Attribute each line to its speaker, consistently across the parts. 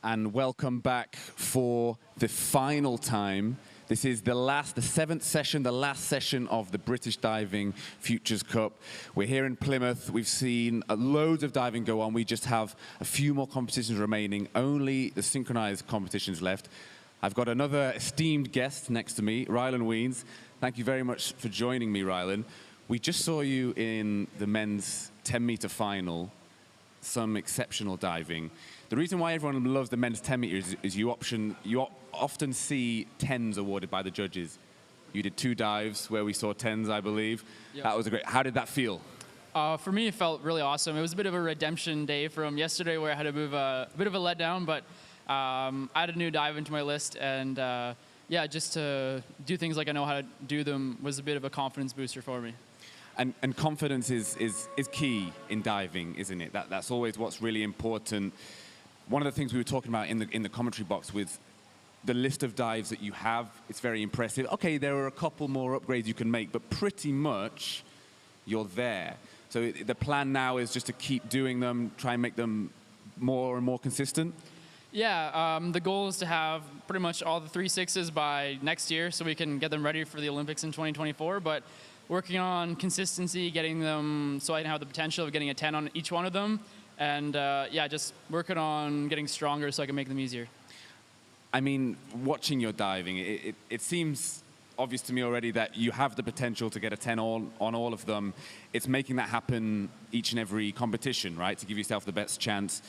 Speaker 1: and welcome back for the final time. This is the seventh session, the last session of the British Diving Futures Cup. We're here in Plymouth. We've seen loads of diving go on. We just have a few more competitions remaining, only the synchronized competitions left. I've got another esteemed guest next to me, Rylan Wiens. Thank you very much for joining me, Rylan. We just saw you in the men's 10-meter final, some exceptional diving. The reason why everyone loves the men's 10 meters is you often see 10s awarded by the judges. You did 2 dives where we saw 10s, I believe. Yep. That was great. How did that feel?
Speaker 2: For me, it felt really awesome. It was a bit of a redemption day from yesterday where I had to move a bit of a letdown, but I had a new dive into my list, and yeah, just to do things like I know how to do them was a bit of a confidence booster for me.
Speaker 1: And confidence is key in diving, isn't it? That's always what's really important. One of the things we were talking about in the commentary box with the list of dives that you have, it's very impressive. Okay, there are a couple more upgrades you can make, but pretty much you're there. So the plan now is just to keep doing them, try and make them more and more consistent?
Speaker 2: Yeah, the goal is to have pretty much all the 3.6s by next year so we can get them ready for the Olympics in 2024. But working on consistency, getting them so I can have the potential of getting a 10 on each one of them. And yeah, just working on getting stronger so I can make them easier.
Speaker 1: I mean, watching your diving, it seems obvious to me already that you have the potential to get a 10 on all of them. It's making that happen each and every competition, right, to give yourself the best chance.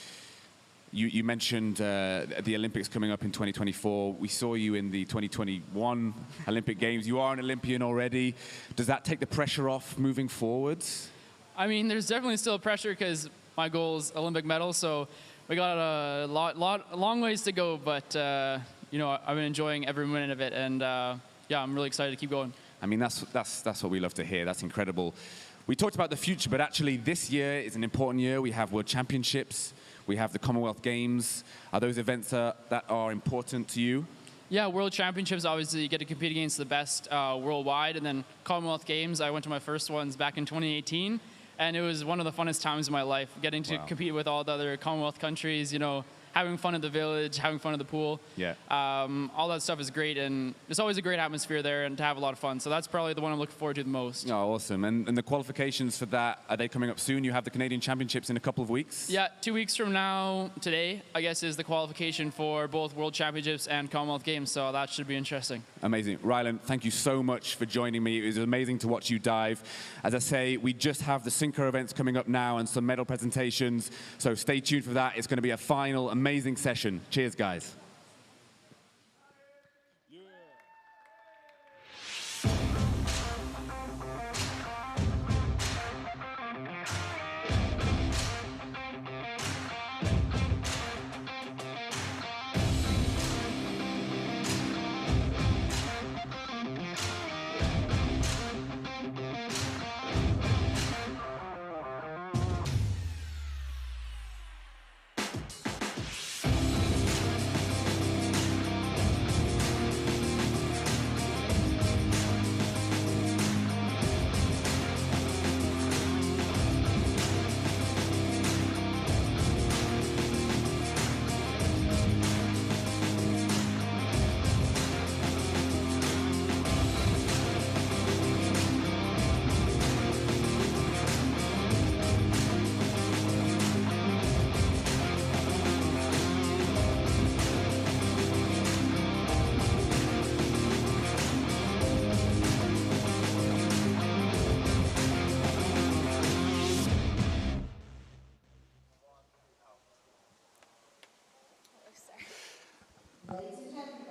Speaker 1: You mentioned the Olympics coming up in 2024. We saw you in the 2021 Olympic Games. You are an Olympian already. Does that take the pressure off moving forwards?
Speaker 2: I mean, there's definitely still pressure because my goal is Olympic medal, so we got a long ways to go, but you know, I've been enjoying every minute of it, and yeah, I'm really excited to keep going.
Speaker 1: I mean, that's what we love to hear. That's incredible. We talked about the future, but actually this year is an important year. We have World Championships, we have the Commonwealth Games. Are those events that are important to you?
Speaker 2: Yeah, World Championships, obviously you get to compete against the best worldwide, and then Commonwealth Games, I went to my first ones back in 2018. And it was one of the funnest times of my life, getting to compete with all the other Commonwealth countries, you know, having fun at the village, having fun at the pool.
Speaker 1: Yeah.
Speaker 2: All that stuff is great, and there's always a great atmosphere there and to have a lot of fun. So that's probably the one I'm looking forward to the most.
Speaker 1: Oh, awesome. And the qualifications for that, are they coming up soon? You have the Canadian Championships in a couple of weeks?
Speaker 2: Yeah, 2 weeks from now, today, I guess, is the qualification for both World Championships and Commonwealth Games, so that should be interesting. Amazing.
Speaker 1: Rylan, thank you so much for joining me. It was amazing to watch you dive. As I say, we just have the Synchro events coming up now and some medal presentations, so stay tuned for that. It's going to be a final, amazing session. Cheers, guys.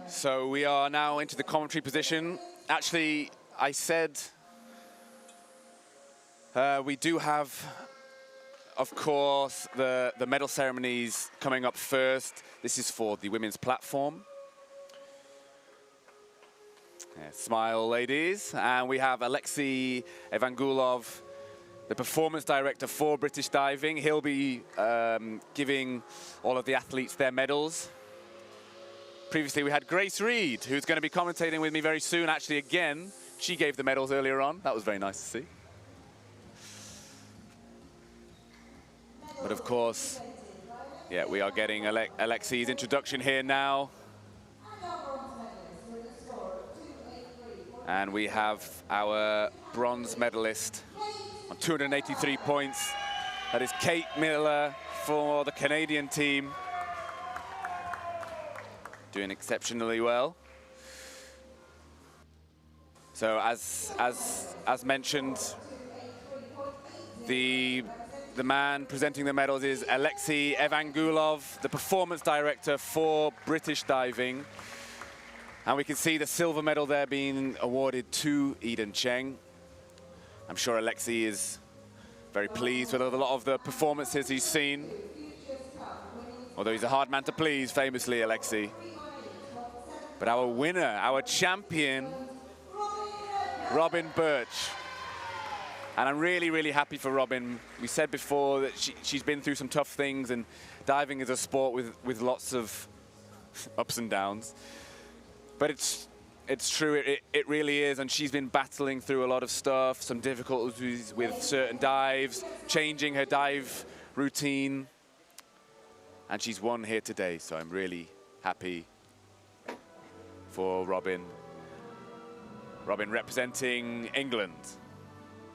Speaker 1: So we are now into the commentary position. Actually, I said we do have, of course, the medal ceremonies coming up first. This is for the women's platform. Yeah, smile, ladies. And we have Alexei Evangulov, the performance director for British Diving. He'll be giving all of the athletes their medals. Previously, we had Grace Reed, who's going to be commentating with me very soon. Actually, again, she gave the medals earlier on. That was very nice to see. But of course, Yeah, we are getting Alexi's introduction here now. And we have our bronze medalist on 283 points. That is Kate Miller for the Canadian team. Doing exceptionally well. So as mentioned, the man presenting the medals is Alexei Evangulov, the performance director for British diving. And we can see the silver medal there being awarded to Eden Cheng. I'm sure Alexei is very pleased with a lot of the performances he's seen. Although he's a hard man to please, famously, Alexei. But our winner, our champion, Robin Birch. And I'm really, really happy for Robin. We said before that she's been through some tough things, and diving is a sport with lots of ups and downs. But it's true, it really is, and she's been battling through a lot of stuff, some difficulties with certain dives, changing her dive routine, and she's won here today, so I'm really happy for Robin. Robin representing England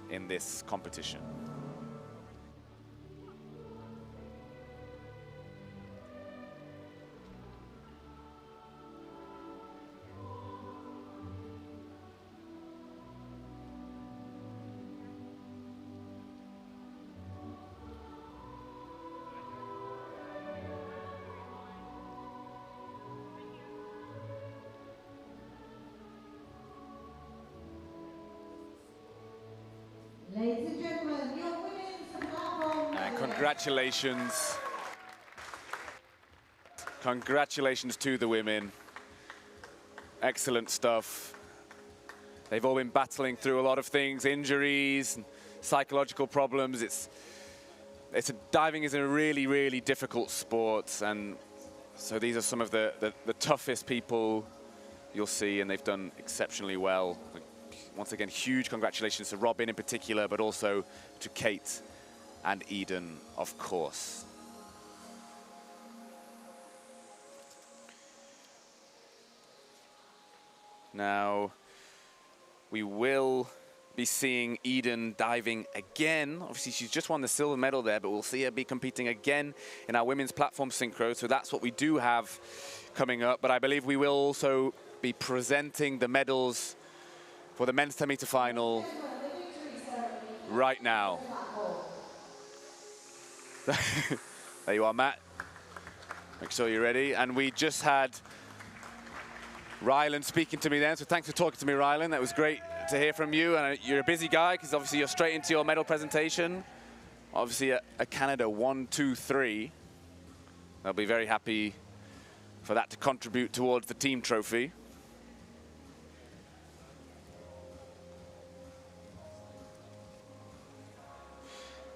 Speaker 1: in this competition.
Speaker 3: Ladies and gentlemen, your women's platform.
Speaker 1: And congratulations. Congratulations to the women. Excellent stuff. They've all been battling through a lot of things, injuries, psychological problems. Diving is a really, really difficult sport, and so these are some of the toughest people you'll see, and they've done exceptionally well. Once again, huge congratulations to Robin in particular, but also to Kate and Eden, of course. Now, we will be seeing Eden diving again. Obviously, she's just won the silver medal there, but we'll see her be competing again in our women's platform synchro. So that's what we do have coming up. But I believe we will also be presenting the medals for the men's 10-meter final right now. There you are, Matt. Make sure you're ready. And we just had Rylan speaking to me then, so thanks for talking to me, Rylan. That was great to hear from you. And you're a busy guy, because obviously you're straight into your medal presentation. Obviously a Canada 1, 2, 3. They'll be very happy for that to contribute towards the team trophy.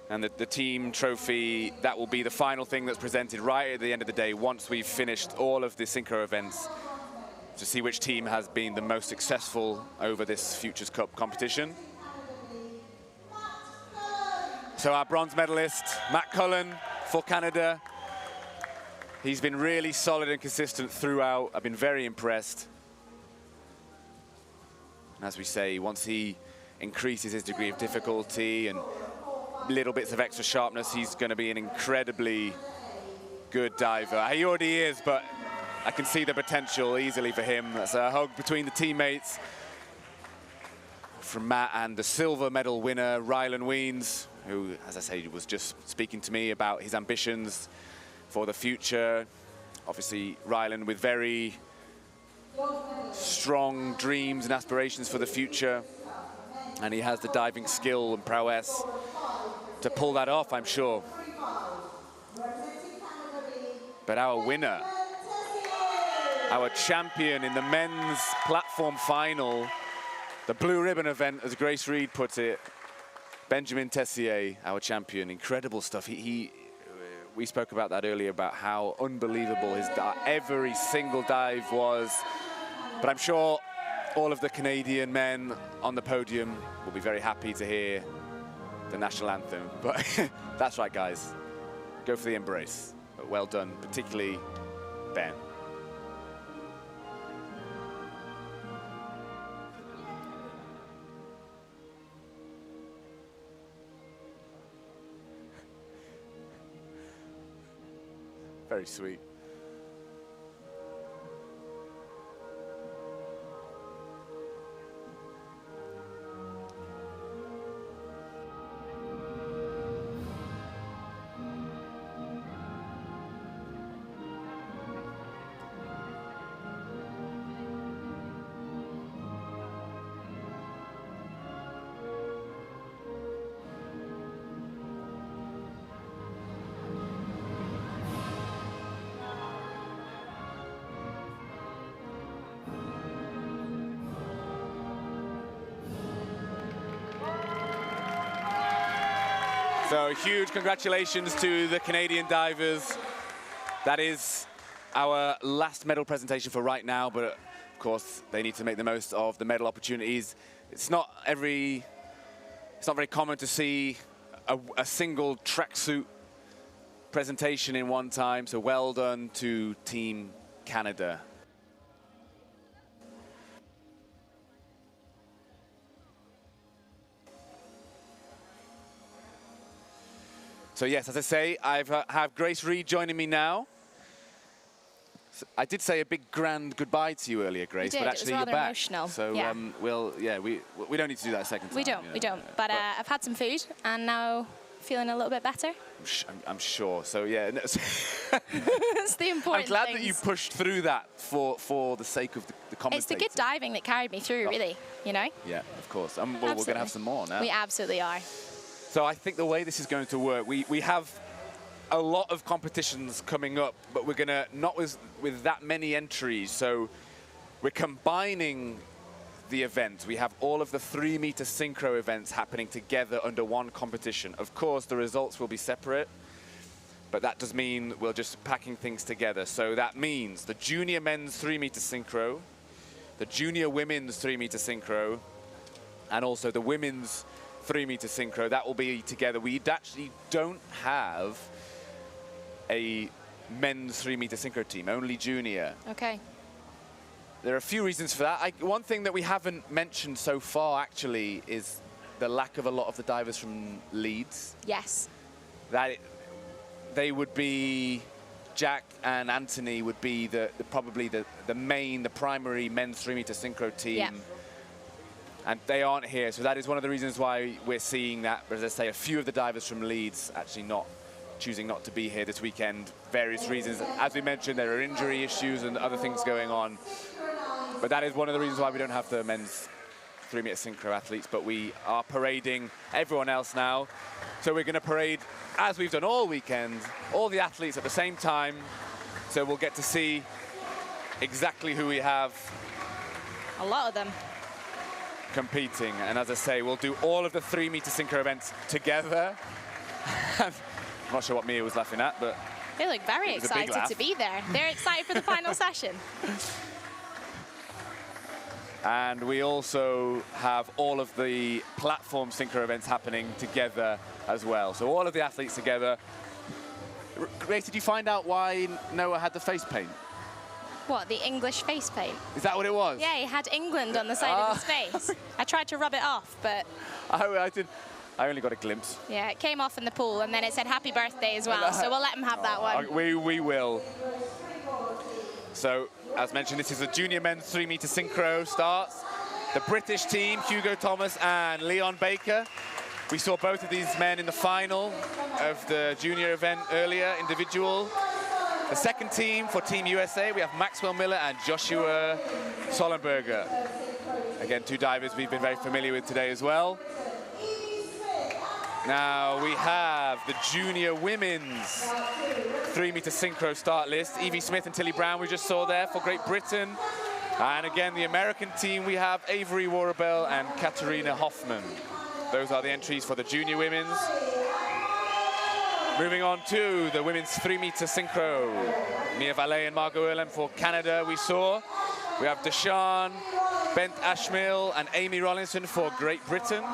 Speaker 1: And the team trophy, that will be the final thing that's presented right at the end of the day, once we've finished all of the synchro events, to see which team has been the most successful over this Futures Cup competition. So our bronze medalist, Matt Cullen for Canada. He's been really solid and consistent throughout. I've been very impressed. And as we say, once he increases his degree of difficulty and little bits of extra sharpness, he's going to be an incredibly good diver. He already is, but I can see the potential easily for him. That's a hug between the teammates from Matt and the silver medal winner, Rylan Wiens, who, as I say, was just speaking to me about his ambitions for the future. Obviously, Rylan with very strong dreams and aspirations for the future, and he has the diving skill and prowess to pull that off, I'm sure. But our winner, our champion in the men's platform final, the blue ribbon event, as Grace Reed put it, Benjamin Tessier, our champion. Incredible stuff. We spoke about that earlier, about how unbelievable his every single dive was. But I'm sure all of the Canadian men on the podium will be very happy to hear the national anthem. But that's right, guys. Go for the embrace. well done, particularly Ben. Very sweet. So huge congratulations to the Canadian divers. That is our last medal presentation for right now, but of course they need to make the most of the medal opportunities. It's not very common to see a single tracksuit presentation in one time, so well done to Team Canada. So yes, as I say, I have Grace Reed joining me now. So I did say a big grand goodbye to you earlier, Grace, but actually you're back.
Speaker 4: Emotional.
Speaker 1: So
Speaker 4: yeah.
Speaker 1: We don't need to do that a second time.
Speaker 4: We don't.
Speaker 1: You know?
Speaker 4: We don't. But I've had some food and now feeling a little bit better.
Speaker 1: I'm sure. So yeah,
Speaker 4: It's the important
Speaker 1: I'm glad
Speaker 4: things.
Speaker 1: that you pushed through that for the sake of the commentators.
Speaker 4: It's the good diving that carried me through, really. You know.
Speaker 1: Yeah, of course. Well, we're going to have some more now.
Speaker 4: We absolutely are.
Speaker 1: So I think the way this is going to work, we have a lot of competitions coming up, but we're going to, not with that many entries, so we're combining the event. We have all of the 3-meter synchro events happening together under one competition. Of course, the results will be separate, but that does mean we're just packing things together. So that means the junior men's 3-meter synchro, the junior women's 3-meter synchro, and also the women's 3-meter synchro, that will be together. We actually don't have a men's 3-meter synchro team, only junior.
Speaker 4: Okay.
Speaker 1: There are a few reasons for that. One thing that we haven't mentioned so far, actually, is the lack of a lot of the divers from Leeds.
Speaker 4: Yes.
Speaker 1: They would be, Jack and Anthony would be probably the primary men's 3-meter synchro team.
Speaker 4: Yeah.
Speaker 1: And they aren't here, so that is one of the reasons why we're seeing that, as I say, a few of the divers from Leeds actually choosing not to be here this weekend. Various reasons. As we mentioned, there are injury issues and other things going on. But that is one of the reasons why we don't have the men's 3-meter synchro athletes, but we are parading everyone else now. So we're going to parade, as we've done all weekend, all the athletes at the same time. So we'll get to see exactly who we have.
Speaker 4: A lot of them.
Speaker 1: Competing, and as I say, we'll do all of the 3-meter synchro events together. I'm not sure what Mia was laughing at, but
Speaker 4: they look very excited to be there. They're excited for the final session.
Speaker 1: And we also have all of the platform synchro events happening together as well. So all of the athletes together. Grace, did you find out why Noah had the face paint?
Speaker 4: What, the English face paint?
Speaker 1: Is that what it was?
Speaker 4: Yeah, he had England on the side of his face. I tried to rub it off, but...
Speaker 1: I did. I only got a glimpse.
Speaker 4: Yeah, it came off in the pool, and then it said happy birthday as well, so we'll let him have that one.
Speaker 1: We will. So, as mentioned, this is the junior men's 3-meter synchro starts. The British team, Hugo Thomas and Leon Baker. We saw both of these men in the final of the junior event earlier, individual. The second team for Team USA, we have Maxwell Miller and Joshua Sollenberger. Again, two divers we've been very familiar with today as well. Now we have the junior women's 3-meter synchro start list. Evie Smith and Tilly Brown we just saw there for Great Britain. And again, the American team, we have Avery Warabell and Katarina Hoffman. Those are the entries for the junior women's. Moving on to the women's 3-meter synchro. Mia Vallée and Margot Erlem for Canada we saw. We have Deshawn, Bent Ashmill and Amy Rollinson for Great Britain.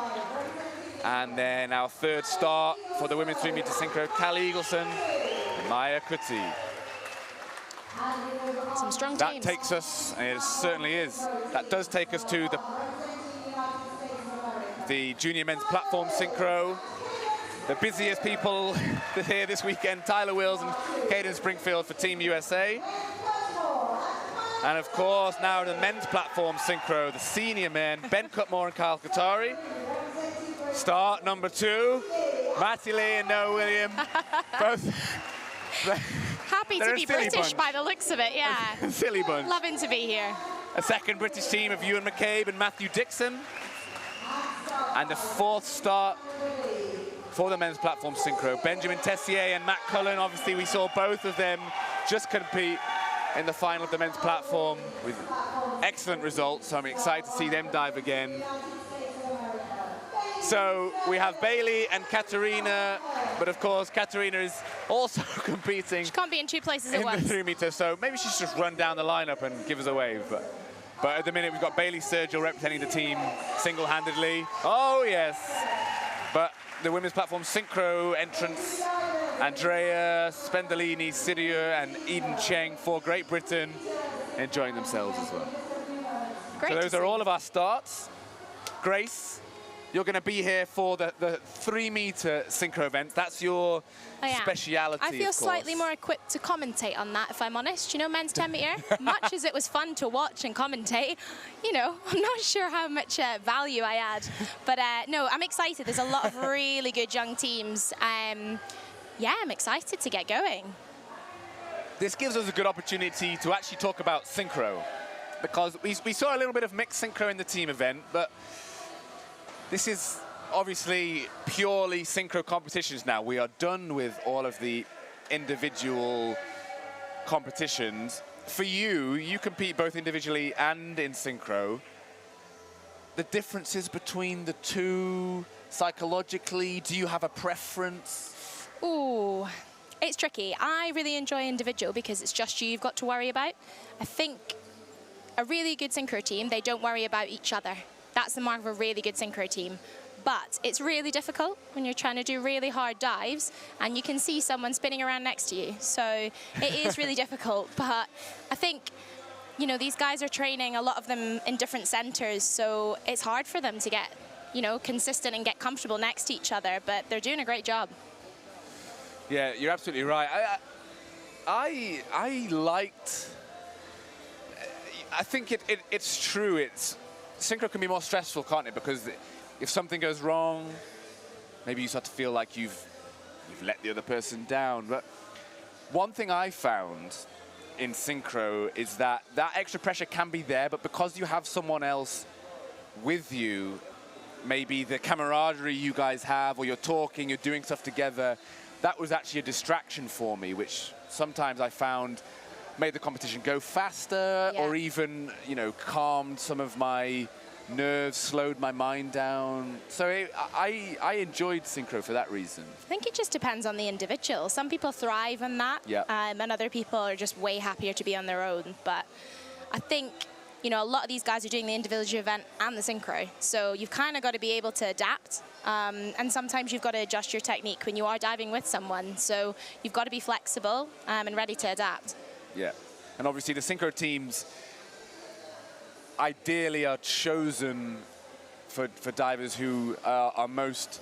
Speaker 1: And then our third start for the women's 3-meter synchro, Callie Eagleson, Maya Kuti.
Speaker 4: Some strong
Speaker 1: That
Speaker 4: teams.
Speaker 1: takes us, and it certainly is, that does take us to the junior men's platform synchro. The busiest people here this weekend, Tyler Wills and Caden Springfield for Team USA. And of course, now the men's platform synchro, the senior men, Ben Cutmore and Kyle Qatari. Start number 2, Matty Lee and Noah William, both.
Speaker 4: Happy to be British
Speaker 1: bunch.
Speaker 4: by the looks of it, yeah.
Speaker 1: Silly bunch.
Speaker 4: Loving to be here.
Speaker 1: A second British team of Ewan McCabe and Matthew Dixon. And the 4th start for the men's platform synchro, Benjamin Tessier and Matt Cullen. Obviously, we saw both of them just compete in the final of the men's platform with excellent results. So I'm excited to see them dive again. So we have Bailey and Katerina, but of course, Katerina is also competing.
Speaker 4: She can't be in 2 places at
Speaker 1: In the
Speaker 4: once.
Speaker 1: 3 meter, so maybe she should just run down the lineup and give us a wave. But at the minute, we've got Bailey Sturgill representing the team single-handedly. Oh, yes. But the women's platform synchro entrants, Andrea Spendolini, Sidia, and Eden Cheng for Great Britain, enjoying themselves as well.
Speaker 4: Great.
Speaker 1: So those are all of our starts. Grace, you're going to be here for the 3 meter synchro event. That's your speciality.
Speaker 4: I feel slightly more equipped to commentate on that, if I'm honest. You know, men's 10 meter, much as it was fun to watch and commentate, you know, I'm not sure how much value I add. But no, I'm excited. There's a lot of really good young teams. Yeah, I'm excited to get going.
Speaker 1: This gives us a good opportunity to actually talk about synchro, because we saw a little bit of mixed synchro in the team event, but this is obviously purely synchro competitions now. We are done with all of the individual competitions. For you, you compete both individually and in synchro. The differences between the two psychologically, do you have a preference?
Speaker 4: Ooh, it's tricky. I really enjoy individual because it's just you've got to worry about. I think a really good synchro team, they don't worry about each other. That's the mark of a really good synchro team. But it's really difficult when you're trying to do really hard dives and you can see someone spinning around next to you. So it is really difficult. But I think, you know, these guys are training, a lot of them in different centers. So it's hard for them to get, you know, consistent and get comfortable next to each other. But they're doing a great job.
Speaker 1: Yeah, you're absolutely right. I liked, I think it's true. Synchro can be more stressful, can't it? Because if something goes wrong, maybe you start to feel like you've let the other person down. But one thing I found in synchro is that extra pressure can be there, but because you have someone else with you, maybe the camaraderie you guys have, or you're talking, you're doing stuff together, that was actually a distraction for me, which sometimes I found made the competition go faster, or even, you know, calmed some of my nerves, slowed my mind down. So I enjoyed synchro for that reason.
Speaker 4: I think it just depends on the individual. Some people thrive on that, and other people are just way happier to be on their own. But I think, you know, a lot of these guys are doing the individual event and the synchro. So you've kind of got to be able to adapt. And sometimes you've got to adjust your technique when you are diving with someone. So you've got to be flexible and ready to adapt.
Speaker 1: Yeah, and obviously the synchro teams ideally are chosen for divers who are most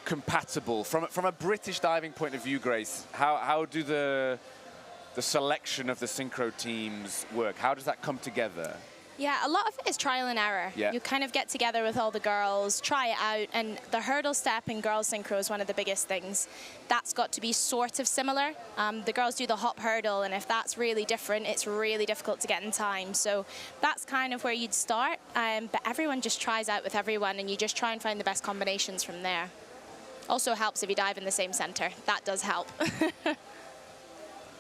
Speaker 1: compatible. From a British diving point of view, Grace, how do the selection of the synchro teams work? How does that come together?
Speaker 4: Yeah, a lot of it is trial and error.
Speaker 1: Yeah.
Speaker 4: You kind of get together with all the girls, try it out, and the hurdle step in girls synchro is one of the biggest things. That's got to be sort of similar. The girls do the hop hurdle, and if that's really different, it's really difficult to get in time. So that's kind of where you'd start, but everyone just tries out with everyone, and you just try and find the best combinations from there. Also helps if you dive in the same center. That does help.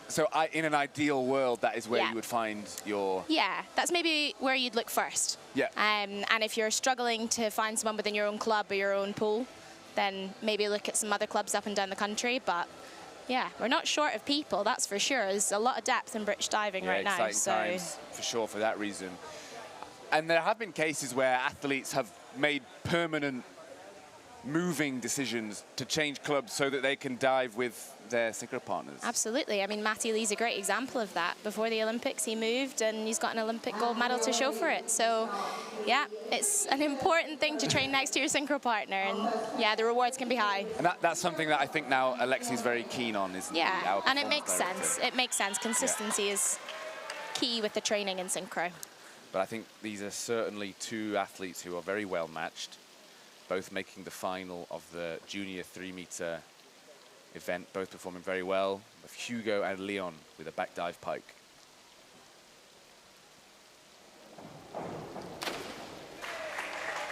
Speaker 1: So in an ideal world, that is where you would find your...
Speaker 4: Yeah, that's maybe where you'd look first.
Speaker 1: Yeah.
Speaker 4: And if you're struggling to find someone within your own club or your own pool, then maybe look at some other clubs up and down the country. But yeah, we're not short of people, that's for sure. There's a lot of depth in British diving right now.
Speaker 1: Exciting times, for sure, for that reason. And there have been cases where athletes have made permanent moving decisions to change clubs so that they can dive with their synchro partners.
Speaker 4: Absolutely. I mean, Matty Lee's a great example of that. Before the Olympics, he moved and he's got an Olympic gold medal to show for it. So, yeah, it's an important thing to train next to your synchro partner. And, yeah, the rewards can be high.
Speaker 1: And that's something that I think now Alexi's very keen on, isn't
Speaker 4: Yeah,
Speaker 1: he? Our
Speaker 4: and it makes
Speaker 1: performance
Speaker 4: sense.
Speaker 1: director.
Speaker 4: It makes sense. Consistency is key with the training in synchro.
Speaker 1: But I think these are certainly two athletes who are very well matched, both making the final of the junior 3-meter event, both performing very well, with Hugo and Leon with a back dive pike.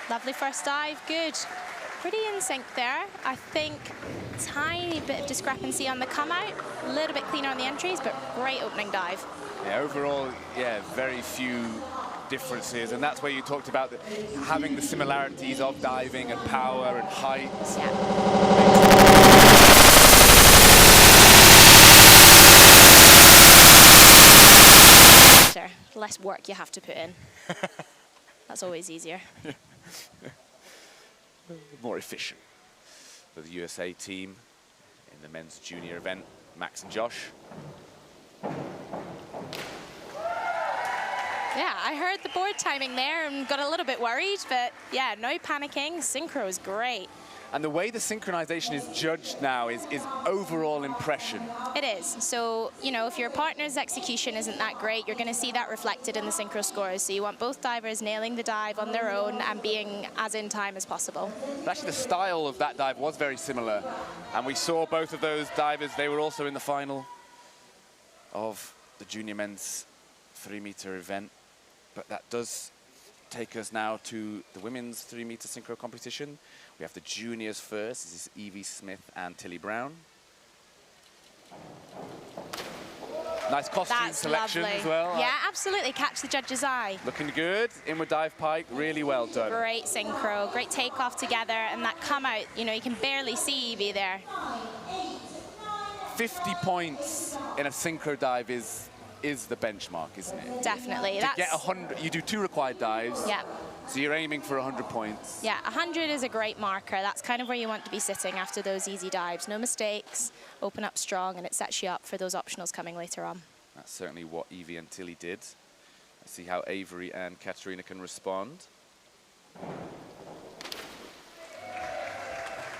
Speaker 4: Lovely first dive, good. Pretty in sync there. I think tiny bit of discrepancy on the come out, a little bit cleaner on the entries, but great opening dive.
Speaker 1: Yeah, overall, yeah, very few differences, and that's where you talked about having the similarities of diving and power and height.
Speaker 4: Yeah. Less work you have to put in. That's always easier.
Speaker 1: More efficient for the USA team in the men's junior event, Max and Josh.
Speaker 4: Yeah, I heard the board timing there and got a little bit worried, but yeah, no panicking. Synchro is great.
Speaker 1: And the way the synchronization is judged now is overall impression.
Speaker 4: It is. So, you know, if your partner's execution isn't that great, you're going to see that reflected in the synchro scores. So you want both divers nailing the dive on their own and being as in time as possible.
Speaker 1: But actually, the style of that dive was very similar. And we saw both of those divers. They were also in the final of the junior men's 3-meter event. But that does take us now to the women's 3-meter synchro competition. We have the juniors first. This is Evie Smith and Tilly Brown. Nice costume selection
Speaker 4: lovely
Speaker 1: as well.
Speaker 4: Yeah, absolutely. Catch the judge's eye.
Speaker 1: Looking good. Inward dive pike. Really well done.
Speaker 4: Great synchro. Great takeoff together. And that come out, you know, you can barely see Evie there.
Speaker 1: 50 points in a synchro dive is the benchmark, isn't it?
Speaker 4: Definitely.
Speaker 1: To get 100, you do 2 required dives.
Speaker 4: Yeah.
Speaker 1: So you're aiming for 100 points.
Speaker 4: Yeah, 100 is a great marker. That's kind of where you want to be sitting after those easy dives. No mistakes, open up strong, and it sets you up for those optionals coming later on.
Speaker 1: That's certainly what Evie and Tilly did. Let's see how Avery and Katerina can respond.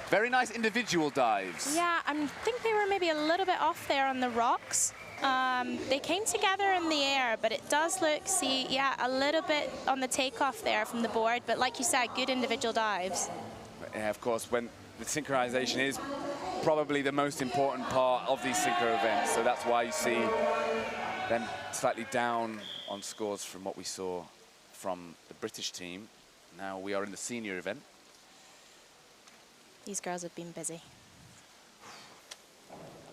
Speaker 1: Very nice individual dives.
Speaker 4: Yeah, I think they were maybe a little bit off there on the rocks. They came together in the air, but it does look, a little bit on the takeoff there from the board. But like you said, good individual dives.
Speaker 1: Yeah, of course, when the synchronization is probably the most important part of these synchro events. So that's why you see them slightly down on scores from what we saw from the British team. Now we are in the senior event.
Speaker 4: These girls have been busy.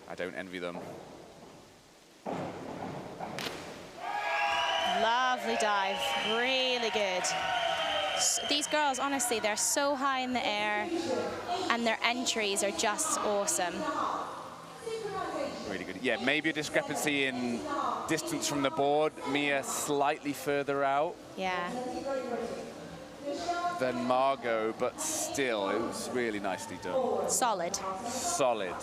Speaker 1: I don't envy them.
Speaker 4: Lovely dive, really good. These girls, honestly, they're so high in the air and their entries are just awesome.
Speaker 1: Really good. Yeah, maybe a discrepancy in distance from the board. Mia slightly further out
Speaker 4: Yeah.
Speaker 1: than Margot, but still, it was really nicely done.
Speaker 4: Solid.
Speaker 1: Solid.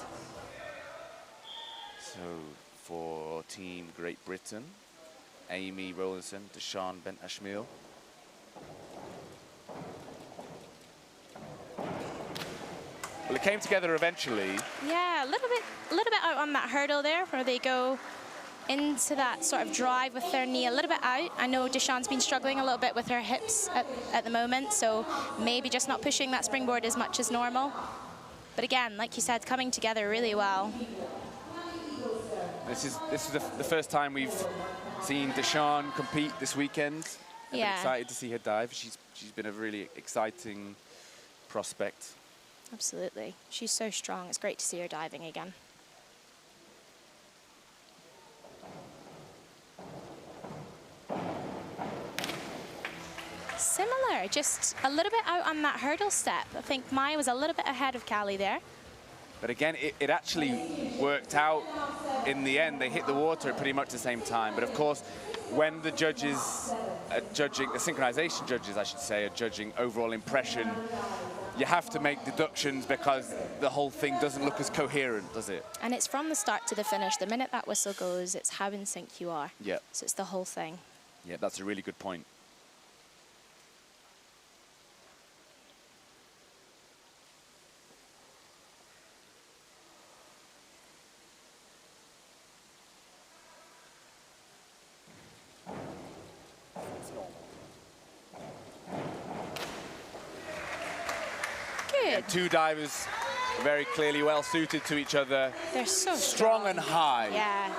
Speaker 1: So for Team Great Britain, Amy Rowlandson, Deshawn Bent-Ashmiel. Well, it came together eventually.
Speaker 4: Yeah, a little bit out on that hurdle there where they go into that sort of drive with their knee a little bit out. I know Deshawn's been struggling a little bit with her hips at the moment, so maybe just not pushing that springboard as much as normal. But again, like you said, coming together really well.
Speaker 1: This is the first time we've seen Deshawn compete this weekend. I'm excited to see her dive. She's been a really exciting prospect.
Speaker 4: Absolutely. She's so strong. It's great to see her diving again. Similar, just a little bit out on that hurdle step. I think Maya was a little bit ahead of Callie there.
Speaker 1: But again, it actually worked out in the end. They hit the water at pretty much the same time. But of course, when the judges judging, the synchronization judges, I should say, are judging overall impression. You have to make deductions because the whole thing doesn't look as coherent, does it?
Speaker 4: And it's from the start to the finish. The minute that whistle goes, it's how in sync you are.
Speaker 1: Yeah.
Speaker 4: So it's the whole thing.
Speaker 1: Yeah, that's a really good point.
Speaker 4: Good.
Speaker 1: Two divers very clearly well suited to each other.
Speaker 4: They're so
Speaker 1: strong and high.
Speaker 4: Yeah,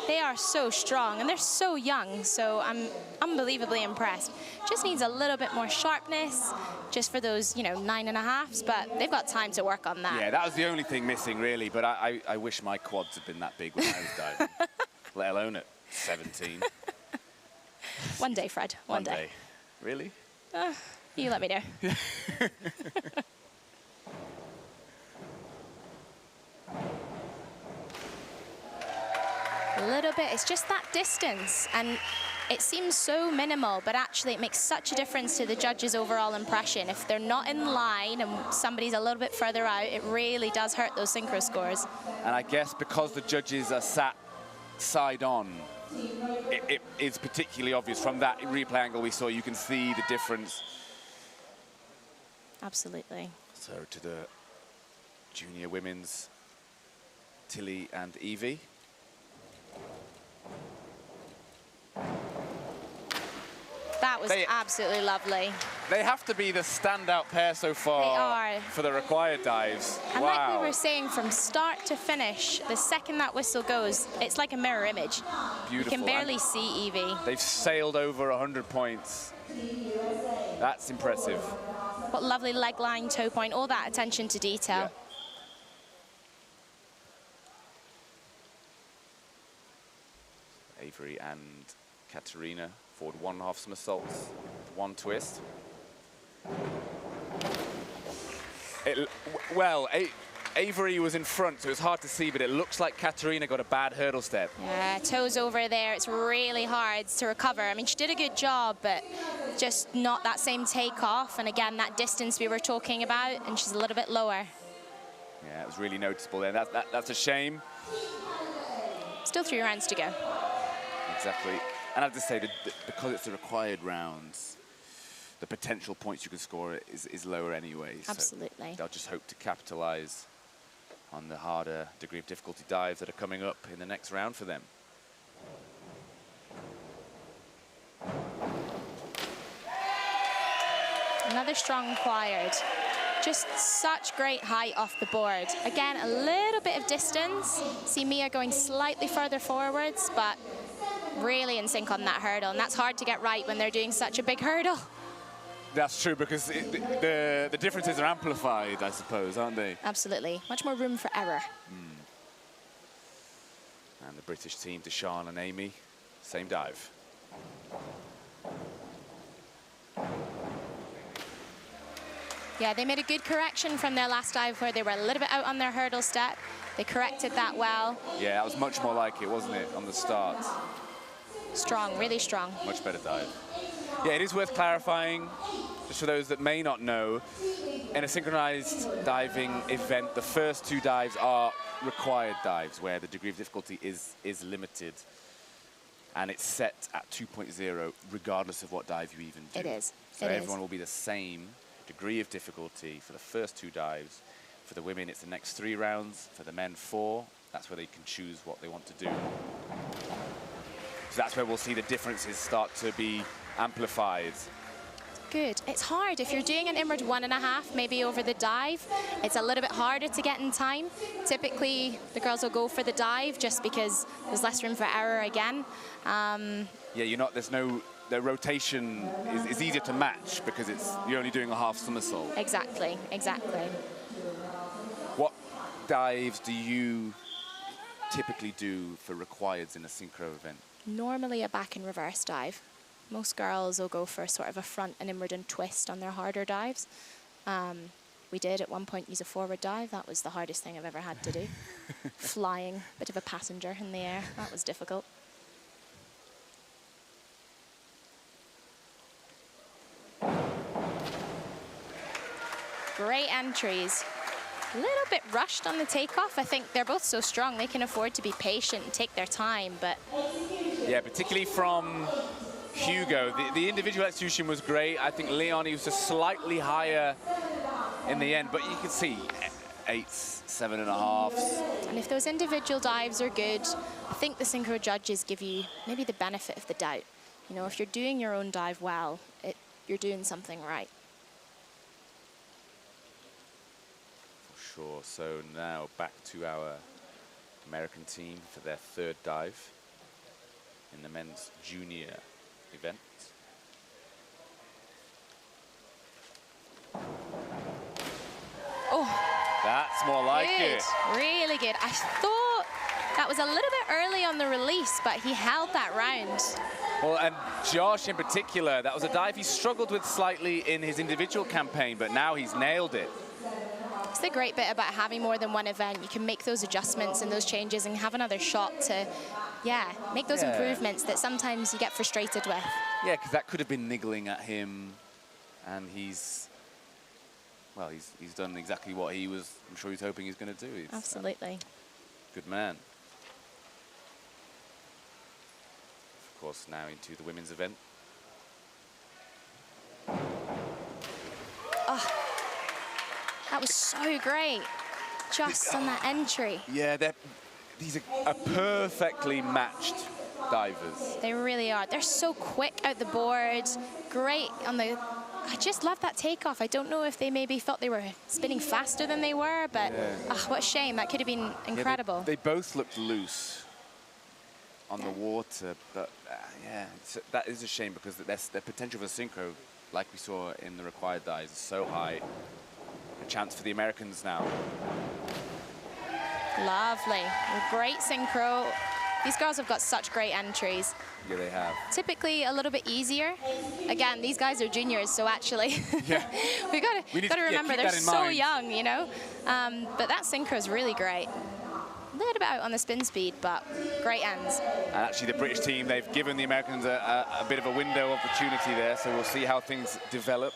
Speaker 4: they are so strong and they're so young. So I'm unbelievably impressed. Just needs a little bit more sharpness just for those, 9.5s, but they've got time to work on that.
Speaker 1: Yeah, that was the only thing missing really, but I wish my quads had been that big when I was diving, let alone at 17.
Speaker 4: One day, Fred, one day.
Speaker 1: Really?
Speaker 4: You let me know. A little bit, it's just that distance, and it seems so minimal, but actually it makes such a difference to the judges' overall impression. If they're not in line and somebody's a little bit further out, it really does hurt those synchro scores.
Speaker 1: And I guess because the judges are sat side on, it is particularly obvious. From that replay angle we saw, you can see the difference.
Speaker 4: Absolutely.
Speaker 1: So to the junior women's, Tilly and Evie.
Speaker 4: That was absolutely lovely.
Speaker 1: They have to be the standout pair so far.
Speaker 4: They are.
Speaker 1: For the required dives.
Speaker 4: And
Speaker 1: wow.
Speaker 4: like we were saying, from start to finish, the second that whistle goes, it's like a mirror image.
Speaker 1: Beautiful.
Speaker 4: You can barely see Evie.
Speaker 1: They've sailed over 100 points. That's impressive.
Speaker 4: What lovely leg line, toe point, all that attention to detail.
Speaker 1: Yeah. Avery and Katerina forward 1.5 somersaults, 1 twist. Avery was in front, so it was hard to see, but it looks like Katerina got a bad hurdle step.
Speaker 4: Yeah, toes over there. It's really hard to recover. I mean, she did a good job, but just not that same takeoff. And again, that distance we were talking about, and she's a little bit lower.
Speaker 1: Yeah, it was really noticeable there. That's a shame.
Speaker 4: Still 3 rounds to go.
Speaker 1: Exactly. And I have to say that because it's the required rounds, the potential points you can score is lower anyway.
Speaker 4: Absolutely.
Speaker 1: So they'll just hope to capitalize on the harder degree of difficulty dives that are coming up in the next round for them.
Speaker 4: Another strong required. Just such great height off the board. Again, a little bit of distance. See Mia going slightly further forwards, but really in sync on that hurdle. And that's hard to get right when they're doing such a big hurdle.
Speaker 1: That's true, because the differences are amplified, I suppose, aren't they?
Speaker 4: Absolutely. Much more room for error.
Speaker 1: And the British team, Deshawn and Amy, same dive.
Speaker 4: Yeah, they made a good correction from their last dive where they were a little bit out on their hurdle step. They corrected that well.
Speaker 1: Yeah, that was much more like it, wasn't it, on the start?
Speaker 4: Strong, really strong.
Speaker 1: Much better dive. Yeah, it is worth clarifying, just for those that may not know, in a synchronized diving event, the first 2 dives are required dives, where the degree of difficulty is limited. And it's set at 2.0, regardless of what dive you even do.
Speaker 4: It is.
Speaker 1: So everyone will be the same degree of difficulty for the first 2 dives. For the women, it's the next 3 rounds. For the men, 4. That's where they can choose what they want to do. So that's where we'll see the differences start to be amplified.
Speaker 4: Good. It's hard. If you're doing an inward 1.5, maybe over the dive, it's a little bit harder to get in time. Typically, the girls will go for the dive just because there's less room for error again.
Speaker 1: Yeah, the rotation is easier to match because you're only doing a half somersault.
Speaker 4: Exactly, exactly.
Speaker 1: What dives do you typically do for requireds in a synchro event?
Speaker 4: Normally a back and reverse dive. Most girls will go for sort of a front and inward and twist on their harder dives. We did at one point use a forward dive. That was the hardest thing I've ever had to do. Flying, bit of a passenger in the air. That was difficult. Great entries. A little bit rushed on the takeoff. I think they're both so strong, they can afford to be patient and take their time, but...
Speaker 1: Yeah, particularly from Hugo. The individual execution was great. I think Leon, he was just slightly higher in the end, but you can see 8s, 7.5s.
Speaker 4: And if those individual dives are good, I think the synchro judges give you maybe the benefit of the doubt. You know, if you're doing your own dive well, you're doing something right.
Speaker 1: For sure. So now back to our American team for their third dive in the men's junior event.
Speaker 4: Oh,
Speaker 1: that's more like
Speaker 4: good.
Speaker 1: it.
Speaker 4: Really good. I thought that was a little bit early on the release, but he held that round.
Speaker 1: Well, and Josh in particular, that was a dive he struggled with slightly in his individual campaign, but now he's nailed it.
Speaker 4: It's the great bit about having more than one event. You can make those adjustments and those changes and have another shot to, yeah, make those improvements that sometimes you get frustrated with.
Speaker 1: Yeah, because that could have been niggling at him, and he's done exactly what I'm sure he was hoping he was going to do. He's,
Speaker 4: Absolutely.
Speaker 1: Good man. Of course, now into the women's event.
Speaker 4: Oh, that was so great. Just on that entry.
Speaker 1: Yeah, these are perfectly matched divers.
Speaker 4: They really are. They're so quick out the board. Great on the... I just love that takeoff. I don't know if they maybe thought they were spinning faster than they were, but what a shame. That could have been incredible.
Speaker 1: Yeah, they both looked loose on the water, but that is a shame because their potential for synchro, like we saw in the required dives, is so high. A chance for the Americans now.
Speaker 4: Lovely. Great synchro. These girls have got such great entries.
Speaker 1: Yeah, they have.
Speaker 4: Typically a little bit easier. Again, these guys are juniors, so actually we got to remember they're so young, you know. But that synchro is really great. A little bit out on the spin speed, but great ends.
Speaker 1: And actually, the British team, they've given the Americans a bit of a window opportunity there, so we'll see how things develop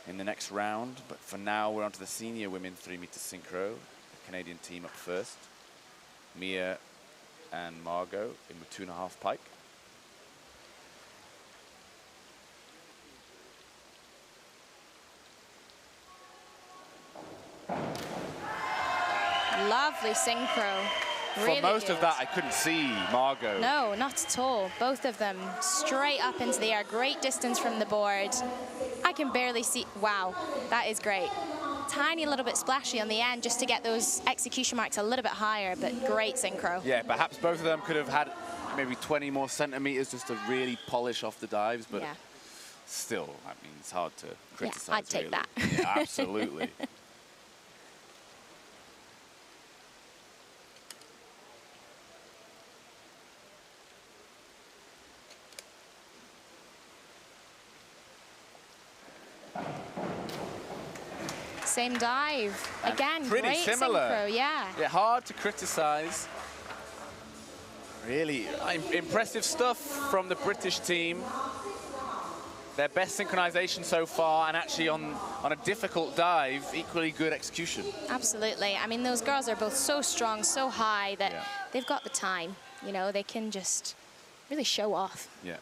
Speaker 1: in the next round. But for now, we're on to the senior women 3-meter synchro. The Canadian team up first. Mia and Margot in with 2.5 pike.
Speaker 4: Lovely synchro. Really
Speaker 1: For most
Speaker 4: good.
Speaker 1: of that, I couldn't see Margot.
Speaker 4: No, not at all. Both of them straight up into the air. Great distance from the board. I can barely see. Wow, that is great. Tiny little bit splashy on the end just to get those execution marks a little bit higher, but great synchro.
Speaker 1: Yeah, perhaps both of them could have had maybe 20 more centimeters just to really polish off the dives, but still, I mean, it's hard to criticize.
Speaker 4: Yeah, I'd take that.
Speaker 1: Yeah, absolutely.
Speaker 4: Same dive.
Speaker 1: And
Speaker 4: again,
Speaker 1: pretty
Speaker 4: great
Speaker 1: similar.
Speaker 4: synchro, yeah.
Speaker 1: Hard to criticize. Really impressive stuff from the British team. Their best synchronization so far, and actually on a difficult dive, equally good execution.
Speaker 4: Absolutely. I mean, those girls are both so strong, so high that they've got the time. You know, they can just really show off.
Speaker 1: Yeah.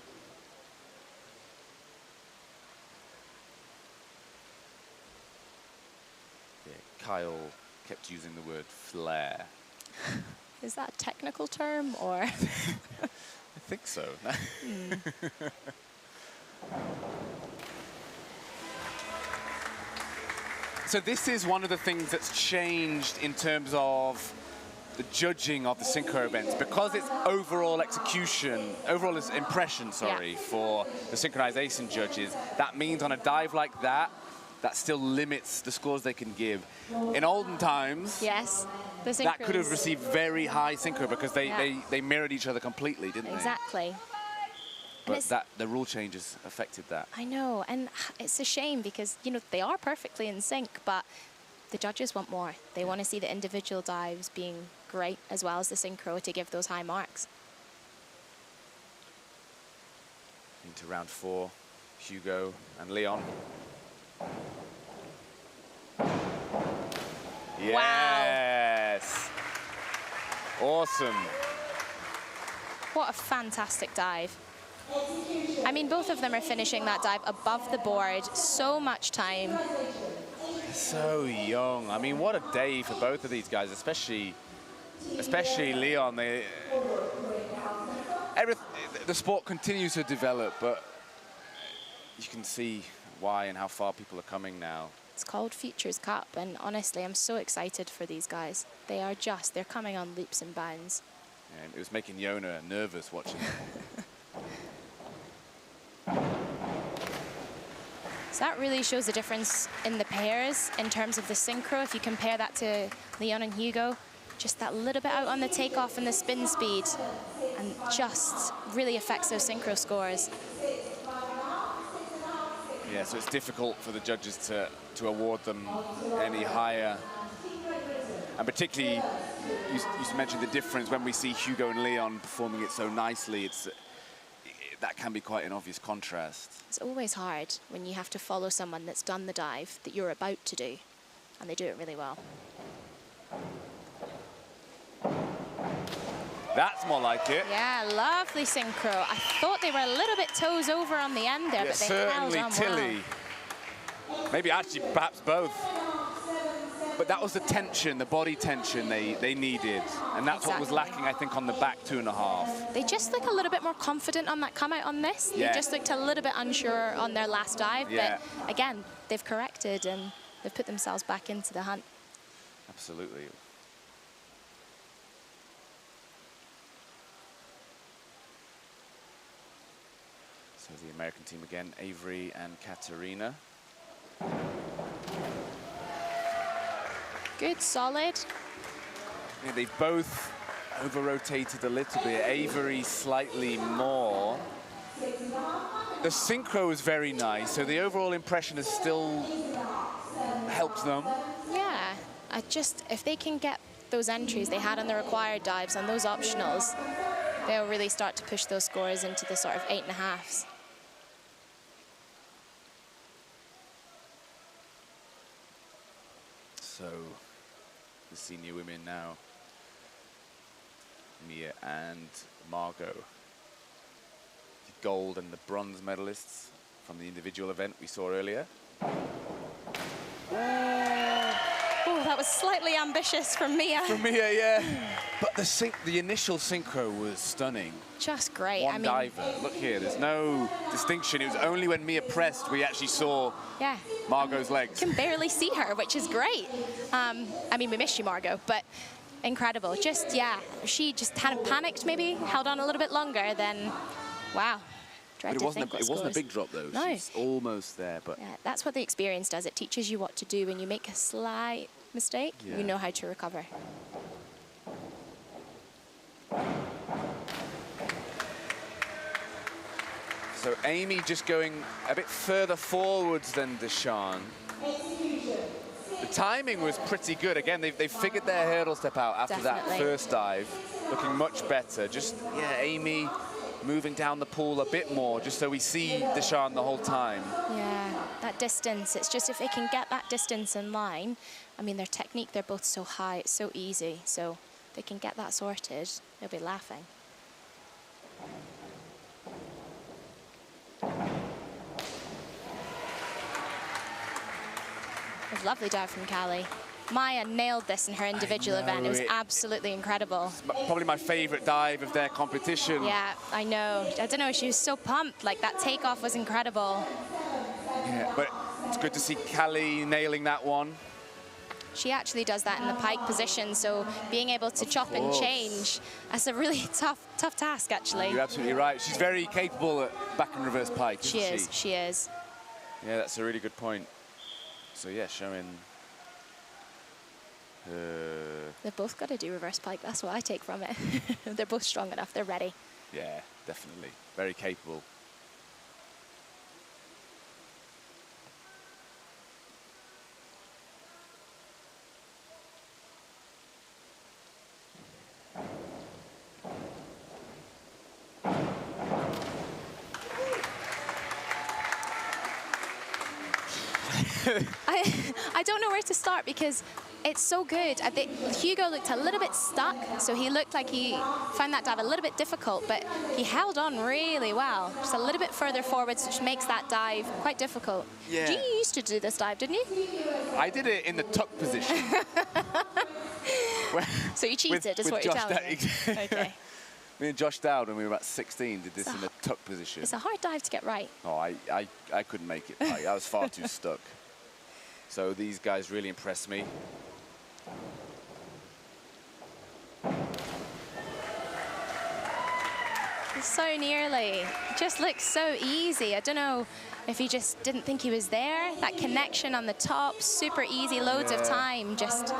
Speaker 1: Kyle kept using the word flare.
Speaker 4: Is that a technical term, or?
Speaker 1: I think so. So this is one of the things that's changed in terms of the judging of the synchro events, because it's overall execution, overall impression, for the synchronization judges. That means on a dive like that, that still limits the scores they can give. In olden times, that could have received very high synchro because they mirrored each other completely, didn't they?
Speaker 4: Exactly.
Speaker 1: But the rule changes affected that.
Speaker 4: I know, and it's a shame because, you know, they are perfectly in sync, but the judges want more. They want to see the individual dives being great as well as the synchro to give those high marks.
Speaker 1: Into round 4, Hugo and Leon. Yes. Awesome.
Speaker 4: What a fantastic dive. I mean, both of them are finishing that dive above the board. So much time.
Speaker 1: So young. I mean, what a day for both of these guys, especially Leon. The sport continues to develop, but you can see why and how far people are coming now.
Speaker 4: It's called Futures Cup, and honestly, I'm so excited for these guys. They're coming on leaps and bounds.
Speaker 1: And it was making Yona nervous watching them.
Speaker 4: So that really shows the difference in the pairs in terms of the synchro. If you compare that to Leon and Hugo, just that little bit out on the takeoff and the spin speed, and just really affects those synchro scores.
Speaker 1: Yeah, so it's difficult for the judges to award them any higher. And particularly, you mentioned the difference when we see Hugo and Leon performing it so nicely. That can be quite an obvious contrast.
Speaker 4: It's always hard when you have to follow someone that's done the dive that you're about to do, and they do it really well.
Speaker 1: That's more like it.
Speaker 4: Yeah, lovely synchro. I thought they were a little bit toes over on the end there,
Speaker 1: Yeah,
Speaker 4: but they
Speaker 1: certainly
Speaker 4: held on
Speaker 1: Tilly.
Speaker 4: well.
Speaker 1: Maybe actually perhaps both. But that was the tension, the body tension they needed. And that's what was lacking, I think, on the back 2.5.
Speaker 4: They just look a little bit more confident on that come out on this.
Speaker 1: Yeah.
Speaker 4: They just looked a little bit unsure on their last dive.
Speaker 1: Yeah.
Speaker 4: But again, they've corrected and they've put themselves back into the hunt.
Speaker 1: Absolutely. So the American team again, Avery and Katerina.
Speaker 4: Good, solid.
Speaker 1: Yeah, they've both over-rotated a little bit. Avery slightly more. The synchro is very nice, so the overall impression has still helped them.
Speaker 4: Yeah, if they can get those entries they had on the required dives on those optionals, they'll really start to push those scores into the sort of 8.5s.
Speaker 1: So the senior women now, Mia and Margot, the gold and the bronze medalists from the individual event we saw earlier.
Speaker 4: Oh, that was slightly ambitious from Mia.
Speaker 1: From Mia, yeah. But the initial synchro was stunning.
Speaker 4: Just great.
Speaker 1: One diver. Look here, there's no distinction. It was only when Mia pressed we actually saw Margot's legs.
Speaker 4: Can barely see her, which is great. I mean, we missed you, Margot, but incredible. Just, yeah, she just hadn't panicked maybe, held on a little bit longer, then, wow.
Speaker 1: But it wasn't a big drop, though.
Speaker 4: No.
Speaker 1: She's almost there, but...
Speaker 4: Yeah, that's what the experience does. It teaches you what to do. When you make a slight mistake, you know how to recover.
Speaker 1: So Amy just going a bit further forwards than Deshawn. The timing was pretty good. Again, they figured their hurdle step out after that first dive, looking much better. Just, yeah, Amy moving down the pool a bit more, just so we see Deshawn the whole time.
Speaker 4: Yeah, that distance. It's just if they can get that distance in line, I mean, their technique, they're both so high, it's so easy. So if they can get that sorted, they'll be laughing. It was a lovely dive from Callie. Maya nailed this in her individual event. It was absolutely incredible.
Speaker 1: Probably my favorite dive of their competition.
Speaker 4: Yeah, I know. I don't know, she was so pumped. Like, that takeoff was incredible.
Speaker 1: Yeah, but it's good to see Callie nailing that one.
Speaker 4: She actually does that in the pike position, so being able to chop and change, that's a really tough task, actually.
Speaker 1: You're absolutely right. She's very capable at back and reverse pike, isn't she?
Speaker 4: She is.
Speaker 1: Yeah, that's a really good point. So, yeah, showing...
Speaker 4: They've both got to do reverse pike. That's what I take from it. They're both strong enough. They're ready.
Speaker 1: Yeah, definitely. Very capable.
Speaker 4: I don't know where to start because it's so good. I think Hugo looked a little bit stuck, so he looked like he found that dive a little bit difficult, but he held on really well. Just a little bit further forwards, which makes that dive quite difficult.
Speaker 1: Yeah.
Speaker 4: You used to do this dive, didn't you?
Speaker 1: I did it in the tuck position.
Speaker 4: So you cheated, is what you're telling me. Okay.
Speaker 1: Me and Josh Dowd, when we were about 16, did this in a tuck position.
Speaker 4: It's a hard dive to get right.
Speaker 1: Oh, I couldn't make it. I was far too stuck. So these guys really impressed me.
Speaker 4: So nearly. It just looks so easy. I don't know if he just didn't think he was there. That connection on the top, super easy, loads of time. Just.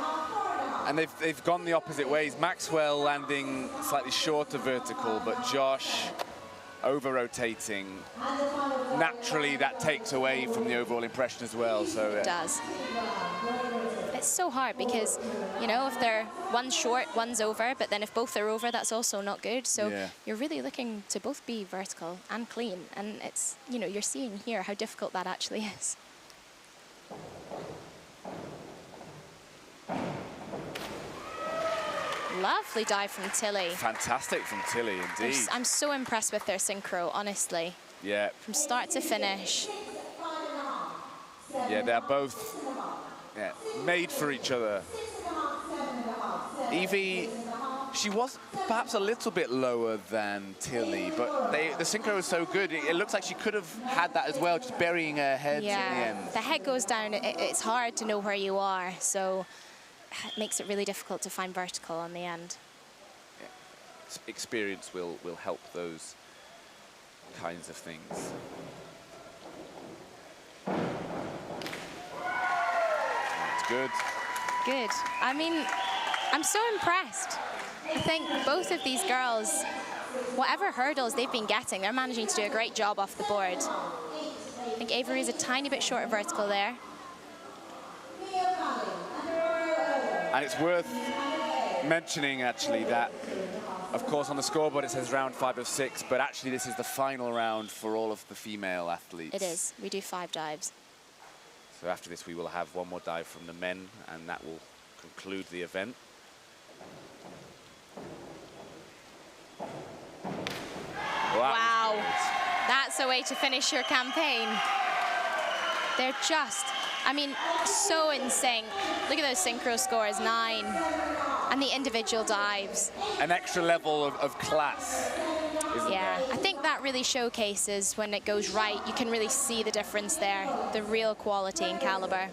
Speaker 1: And they've gone the opposite ways. Maxwell landing slightly shorter vertical, but Josh over-rotating. Naturally, that takes away from the overall impression as well. So
Speaker 4: it does. It's so hard because, you know, if they're one's short, one's over, but then if both are over, that's also not good. So you're really looking to both be vertical and clean. And it's, you know, you're seeing here how difficult that actually is. Lovely dive from Tilly.
Speaker 1: Fantastic from Tilly, indeed.
Speaker 4: I'm so impressed with their synchro, honestly.
Speaker 1: Yeah.
Speaker 4: From start to finish.
Speaker 1: Yeah, they're both made for each other. Evie, she was perhaps a little bit lower than Tilly, but the synchro is so good. It looks like she could have had that as well, just burying her head in the end.
Speaker 4: The head goes down. It's hard to know where you are, so it makes it really difficult to find vertical on the end.
Speaker 1: Yeah. Experience will help those kinds of things. That's good.
Speaker 4: Good. I mean, I'm so impressed. I think both of these girls, whatever hurdles they've been getting, they're managing to do a great job off the board. I think Avery's a tiny bit short of vertical there.
Speaker 1: And it's worth mentioning, actually, that, of course, on the scoreboard it says round 5 of 6, but actually this is the final round for all of the female athletes.
Speaker 4: It is. We do 5 dives.
Speaker 1: So after this, we will have one more dive from the men, and that will conclude the event.
Speaker 4: Wow. That's a way to finish your campaign. They're just, I mean, so in sync. Look at those synchro scores, 9. And the individual dives.
Speaker 1: An extra level of class, isn't there?
Speaker 4: I think that really showcases when it goes right. You can really see the difference there, the real quality and caliber.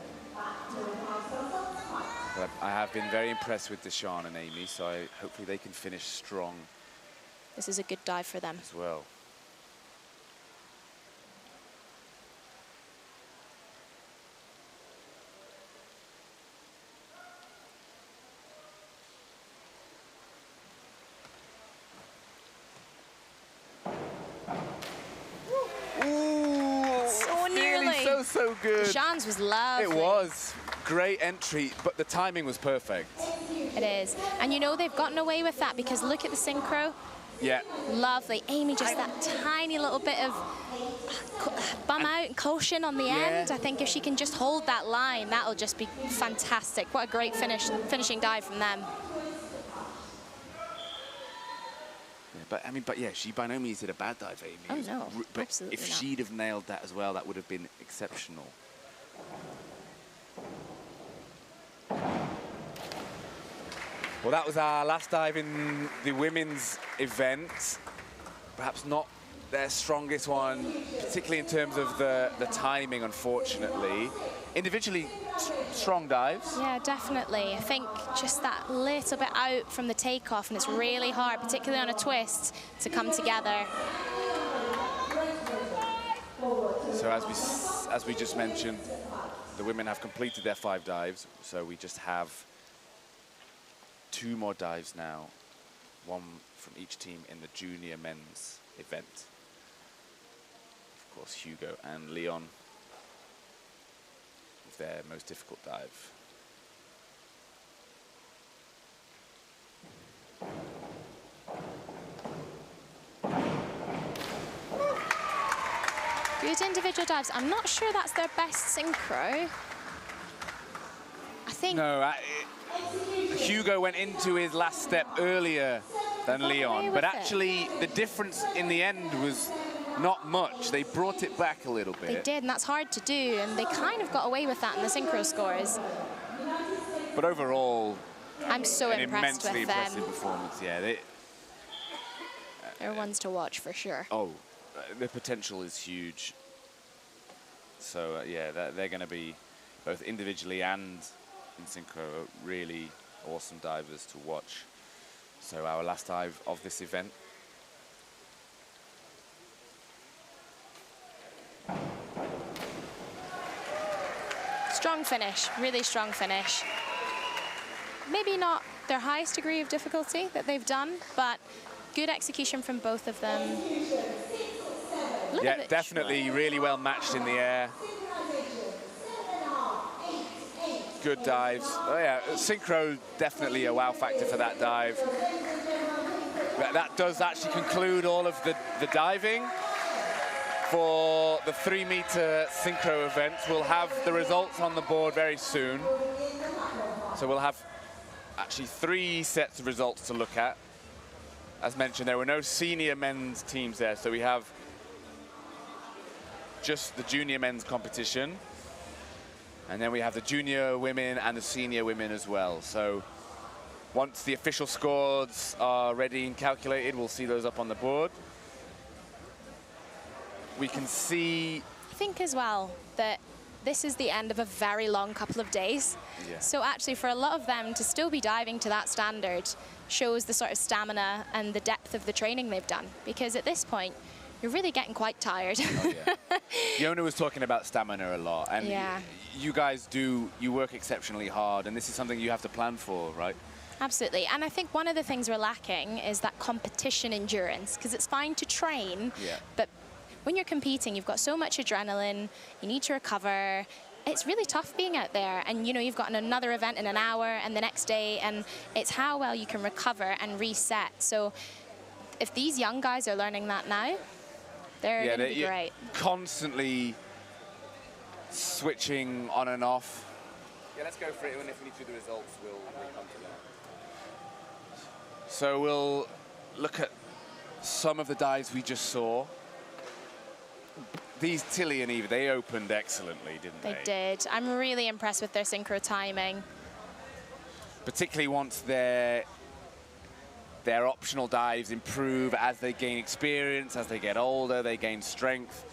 Speaker 1: But I have been very impressed with Deshawn and Amy, so hopefully they can finish strong.
Speaker 4: This is a good dive for them.
Speaker 1: As well. So good.
Speaker 4: Deshawn's was lovely.
Speaker 1: It was. Great entry, but the timing was perfect.
Speaker 4: It is. And you know they've gotten away with that because look at the synchro.
Speaker 1: Yeah.
Speaker 4: Lovely. Amy, just that tiny little bit of bum out and caution on the end. I think if she can just hold that line, that'll just be fantastic. What a great finishing dive from them.
Speaker 1: But yeah, she by no means did a bad dive, Amy.
Speaker 4: Oh no,
Speaker 1: but
Speaker 4: absolutely
Speaker 1: if
Speaker 4: not.
Speaker 1: she'd have nailed that as well, that would have been exceptional. Well, that was our last dive in the women's event. Perhaps not their strongest one, particularly in terms of the timing, unfortunately. Individually, strong dives.
Speaker 4: Yeah, definitely. I think just that little bit out from the takeoff, and it's really hard, particularly on a twist, to come together.
Speaker 1: So as we just mentioned, the women have completed their 5 dives, so we just have 2 more dives now, one from each team in the junior men's event. Of course, Hugo and Leon with their most difficult dive.
Speaker 4: Good individual dives. I'm not sure that's their best synchro. think...
Speaker 1: No, Hugo went into his last step earlier than Leon, but actually the difference in the end was not much. They brought it back a little bit.
Speaker 4: They did, and that's hard to do, and they kind of got away with that in the synchro scores.
Speaker 1: But overall,
Speaker 4: I'm so
Speaker 1: an
Speaker 4: impressed
Speaker 1: immensely
Speaker 4: with them.
Speaker 1: impressive performance. Yeah,
Speaker 4: They're ones to watch for sure.
Speaker 1: oh, the potential is huge. So yeah, they're going to be both individually and in synchro really awesome divers to watch. So our last dive of this event.
Speaker 4: Strong finish, really strong finish. Maybe not their highest degree of difficulty that they've done, but good execution from both of them.
Speaker 1: Yeah, definitely really well matched in the air. Good dives. Oh yeah, synchro definitely a wow factor for that dive. That does actually conclude all of the diving for the 3-meter synchro events. We'll have the results on the board very soon. So we'll have actually 3 sets of results to look at. As mentioned, there were no senior men's teams there, so we have just the junior men's competition. And then we have the junior women and the senior women as well. So once the official scores are ready and calculated, we'll see those up on the board. We can see...
Speaker 4: I think as well that this is the end of a very long couple of days.
Speaker 1: Yeah.
Speaker 4: So actually for a lot of them to still be diving to that standard shows the sort of stamina and the depth of the training they've done. Because at this point, you're really getting quite tired.
Speaker 1: Oh, yeah. Yona was talking about stamina a lot. And
Speaker 4: yeah.
Speaker 1: You guys you work exceptionally hard, and this is something you have to plan for, right?
Speaker 4: Absolutely. And I think one of the things we're lacking is that competition endurance, because it's fine to train, but when you're competing, you've got so much adrenaline, you need to recover. It's really tough being out there, and you've got another event in an hour and the next day, and it's how well you can recover and reset. So if these young guys are learning that now, they're going to be great.
Speaker 1: Constantly switching on and off. Yeah, let's go for it, and if we need to do the results, we'll come to that. So we'll look at some of the dives we just saw. These Tilly and Eva, they opened excellently, didn't they?
Speaker 4: They did. I'm really impressed with their synchro timing.
Speaker 1: Particularly once their optional dives improve as they gain experience, as they get older, they gain strength.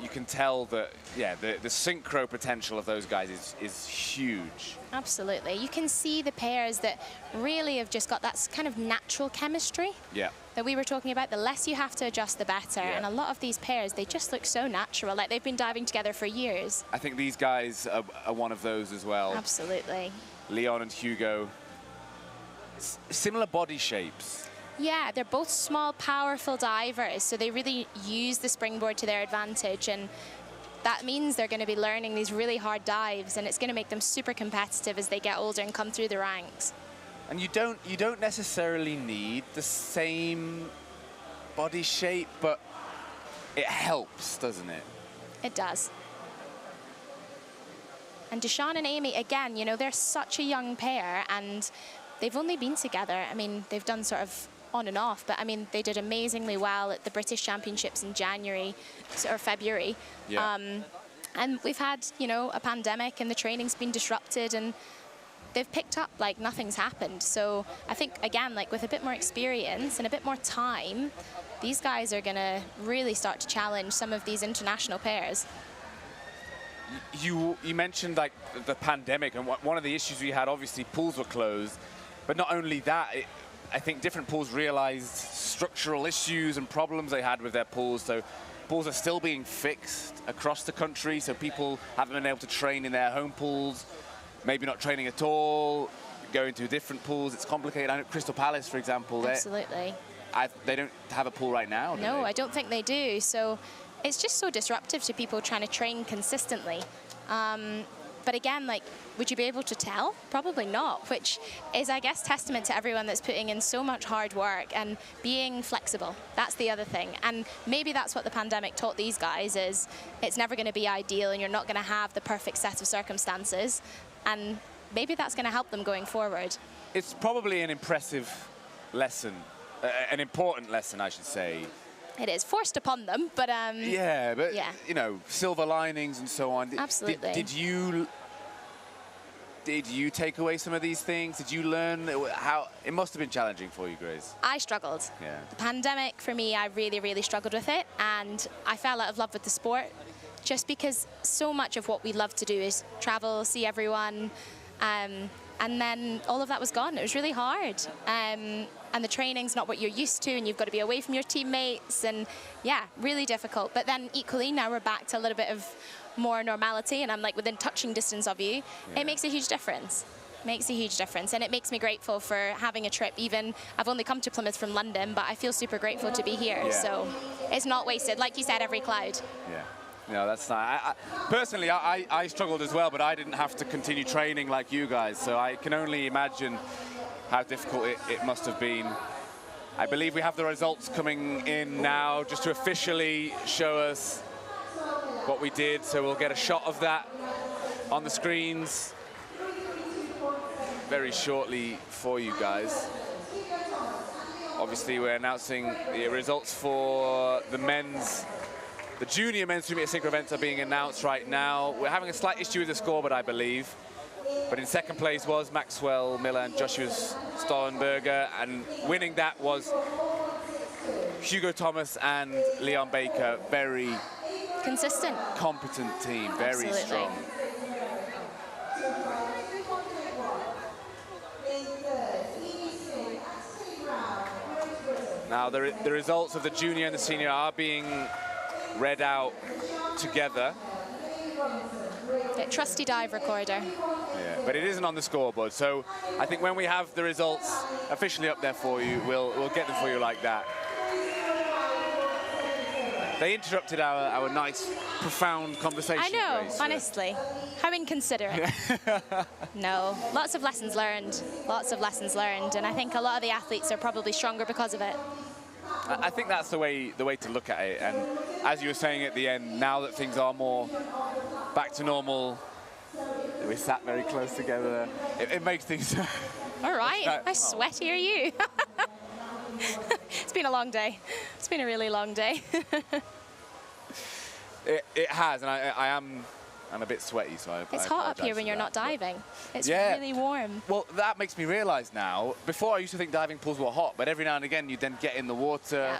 Speaker 1: You can tell that, yeah, the synchro potential of those guys is huge.
Speaker 4: Absolutely. You can see the pairs that really have just got that kind of natural chemistry that we were talking about. The less you have to adjust, the better. Yeah. And a lot of these pairs, they just look so natural, like they've been diving together for years.
Speaker 1: I think these guys are one of those as well.
Speaker 4: Absolutely.
Speaker 1: Leon and Hugo. Similar body shapes.
Speaker 4: Yeah, they're both small, powerful divers, so they really use the springboard to their advantage, and that means they're going to be learning these really hard dives, and it's going to make them super competitive as they get older and come through the ranks.
Speaker 1: And you don't necessarily need the same body shape, but it helps, doesn't it?
Speaker 4: It does. And Deshaun and Amy, again, they're such a young pair, and they've only been together. I mean, they've done sort of on and off, but I mean, they did amazingly well at the British Championships in January or February.
Speaker 1: Yeah.
Speaker 4: And we've had, a pandemic, and the training's been disrupted, and they've picked up like nothing's happened. So I think, again, like with a bit more experience and a bit more time, these guys are going to really start to challenge some of these international pairs.
Speaker 1: You mentioned like the pandemic, and one of the issues we had, obviously pools were closed, but not only that, I think different pools realized structural issues and problems they had with their pools. So pools are still being fixed across the country, so people haven't been able to train in their home pools, maybe not training at all, going to different pools. It's complicated. I know Crystal Palace, for example,
Speaker 4: absolutely.
Speaker 1: They don't have a pool right now, do
Speaker 4: No,
Speaker 1: they?
Speaker 4: I don't think they do. So it's just so disruptive to people trying to train consistently. But again, like, would you be able to tell? Probably not, which is, I guess, testament to everyone that's putting in so much hard work and being flexible. That's the other thing. And maybe that's what the pandemic taught these guys, is it's never going to be ideal and you're not going to have the perfect set of circumstances. And maybe that's going to help them going forward.
Speaker 1: It's probably an impressive lesson, an important lesson, I should say.
Speaker 4: It is forced upon them, but
Speaker 1: yeah, but you know, silver linings and so on.
Speaker 4: Absolutely.
Speaker 1: Did you take away some of these things? Did you learn how? It must have been challenging for you, Grace.
Speaker 4: I struggled.
Speaker 1: Yeah.
Speaker 4: The pandemic, for me, I really, really struggled with it, and I fell out of love with the sport, just because so much of what we love to do is travel, see everyone, and then all of that was gone. It was really hard. And the training's not what you're used to, and you've got to be away from your teammates, and yeah, really difficult. But then equally, now we're back to a little bit of more normality, and I'm like within touching distance of you. It makes a huge difference. Makes a huge difference, and it makes me grateful for having a trip. Even I've only come to Plymouth from London, but I feel super grateful to be here. So it's not wasted. Like you said, every cloud.
Speaker 1: Yeah. No, that's not. Personally, I struggled as well, but I didn't have to continue training like you guys, so I can only imagine how difficult it must have been. I believe we have the results coming in now, just to officially show us what we did, so we'll get a shot of that on the screens very shortly for you guys. Obviously, we're announcing the results for the junior men's 3-meter synchro events are being announced right now. We're having a slight issue with the scoreboard, I believe. But in second place was Maxwell Miller and Joshua Stollenberger, and winning that was Hugo Thomas and Leon Baker. Very
Speaker 4: consistent,
Speaker 1: competent team, very strong. Now the results of the junior and the senior are being read out together.
Speaker 4: The trusty dive recorder.
Speaker 1: Yeah, but it isn't on the scoreboard, so I think when we have the results officially up there for you, we'll get them for you like that. They interrupted our nice, profound conversation.
Speaker 4: I know,
Speaker 1: Grace,
Speaker 4: honestly. How inconsiderate. No, lots of lessons learned. Lots of lessons learned, and I think a lot of the athletes are probably stronger because of it.
Speaker 1: I think that's the way to look at it, and as you were saying at the end, now that things are more back to normal, we sat very close together. It makes things.
Speaker 4: All right, how sweaty are you? It's been a long day. It's been a really long day.
Speaker 1: It has, and I'm a bit sweaty, so
Speaker 4: it's hot up here when you're not diving. It's really warm.
Speaker 1: Well, that makes me realise now, before I used to think diving pools were hot, but every now and again you then get in the water,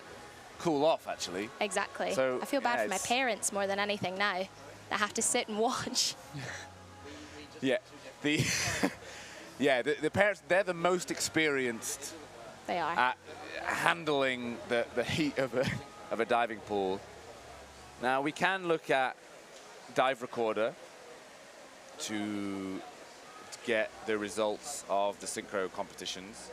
Speaker 1: cool off actually.
Speaker 4: Exactly.
Speaker 1: So,
Speaker 4: I feel bad for my parents more than anything now. That have to sit and watch.
Speaker 1: Yeah, the parents, they're the most experienced.
Speaker 4: They are.
Speaker 1: At handling the heat of a diving pool. Now we can look at dive recorder to get the results of the synchro competitions.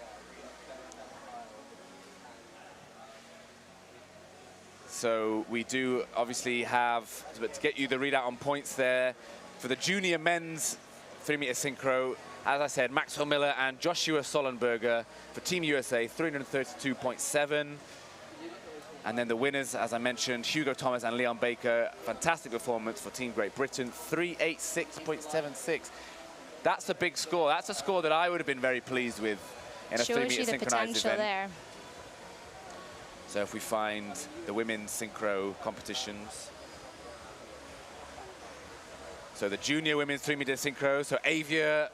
Speaker 1: So we do obviously have, to get you the readout on points there, for the junior men's 3-meter synchro, as I said, Maxwell Miller and Joshua Stollenberger for Team USA, 332.7. And then the winners, as I mentioned, Hugo Thomas and Leon Baker, fantastic performance for Team Great Britain, 386.76. That's a big score. That's a score that I would have been very pleased with in a 3-meter synchronized event.
Speaker 4: There.
Speaker 1: So if we find the women's synchro competitions. So the junior women's 3-meter synchro, so Avery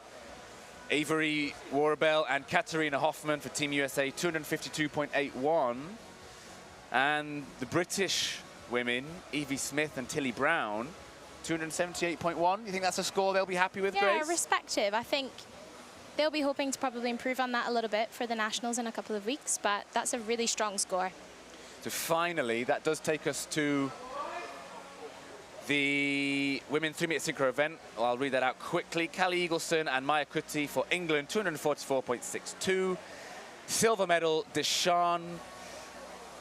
Speaker 1: Warabell and Katarina Hoffman for Team USA, 252.81. And the British women, Evie Smith and Tilly Brown, 278.1. You think that's a score they'll be happy with, Grace?
Speaker 4: Yeah, respective. I think they'll be hoping to probably improve on that a little bit for the Nationals in a couple of weeks, but that's a really strong score.
Speaker 1: So finally, that does take us to the women's 3-meter synchro event. Well, I'll read that out quickly. Callie Eagleson and Maya Kuti for England, 244.62. Silver medal, Deshawn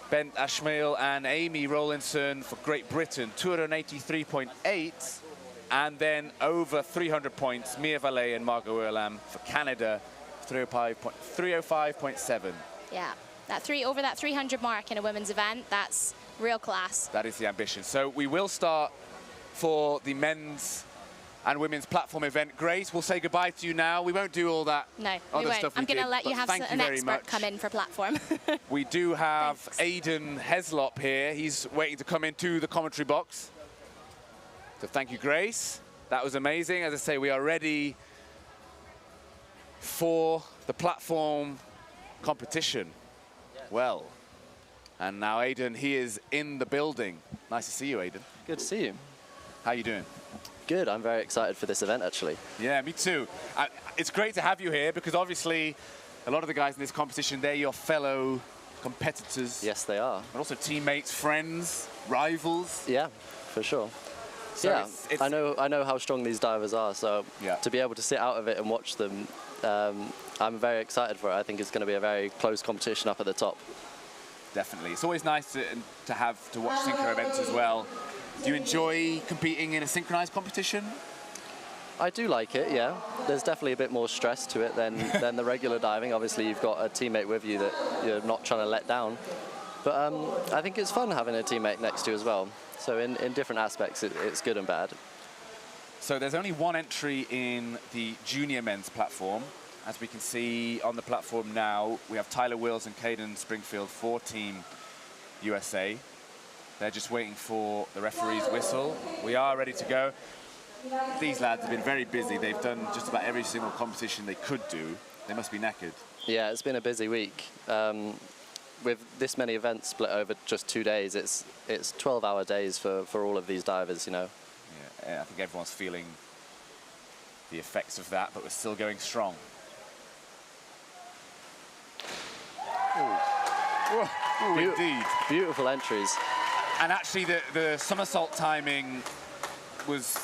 Speaker 1: Bent Ashmael and Amy Rowlinson for Great Britain, 283.8. And then over 300 points, Mia Vallée and Margot Erlam for Canada, 305.7.
Speaker 4: Yeah, over that 300 mark in a women's event, that's real class.
Speaker 1: That is the ambition. So we will start for the men's and women's platform event. Grace, we'll say goodbye to you now. We won't do all that
Speaker 4: No, we
Speaker 1: other
Speaker 4: won't.
Speaker 1: stuff
Speaker 4: I'm going to let you have an expert
Speaker 1: much.
Speaker 4: come in for platform.
Speaker 1: We do have Aidan Heslop here. He's waiting to come into the commentary box. So thank you, Grace. That was amazing. As I say, we are ready for the platform competition. Well, and now Aidan, he is in the building. Nice to see you, Aidan.
Speaker 5: Good to see you.
Speaker 1: How you doing?
Speaker 5: Good, I'm very excited for this event, actually.
Speaker 1: Yeah, me too. It's great to have you here because obviously a lot of the guys in this competition, they're your fellow competitors.
Speaker 5: Yes, they are.
Speaker 1: And also teammates, friends, rivals.
Speaker 5: Yeah, for sure.
Speaker 1: So
Speaker 5: yeah,
Speaker 1: it's
Speaker 5: I know how strong these divers are, so
Speaker 1: yeah.
Speaker 5: to be able to sit out of it and watch them, I'm very excited for it. I think it's going to be a very close competition up at the top.
Speaker 1: Definitely. It's always nice to watch synchro events as well. Do you enjoy competing in a synchronized competition?
Speaker 5: I do like it, yeah. There's definitely a bit more stress to it than the regular diving. Obviously, you've got a teammate with you that you're not trying to let down. But I think it's fun having a teammate next to you as well. So in different aspects, it's good and bad.
Speaker 1: So there's only one entry in the junior men's platform. As we can see on the platform now, we have Tyler Wills and Caden Springfield for Team USA. They're just waiting for the referee's whistle. We are ready to go. These lads have been very busy. They've done just about every single competition they could do. They must be knackered.
Speaker 5: Yeah, it's been a busy week. With this many events split over just 2 days, it's 12-hour days for all of these divers, you know.
Speaker 1: Yeah, I think everyone's feeling the effects of that, but we're still going strong. Ooh, indeed.
Speaker 5: Beautiful entries.
Speaker 1: And actually, the somersault timing was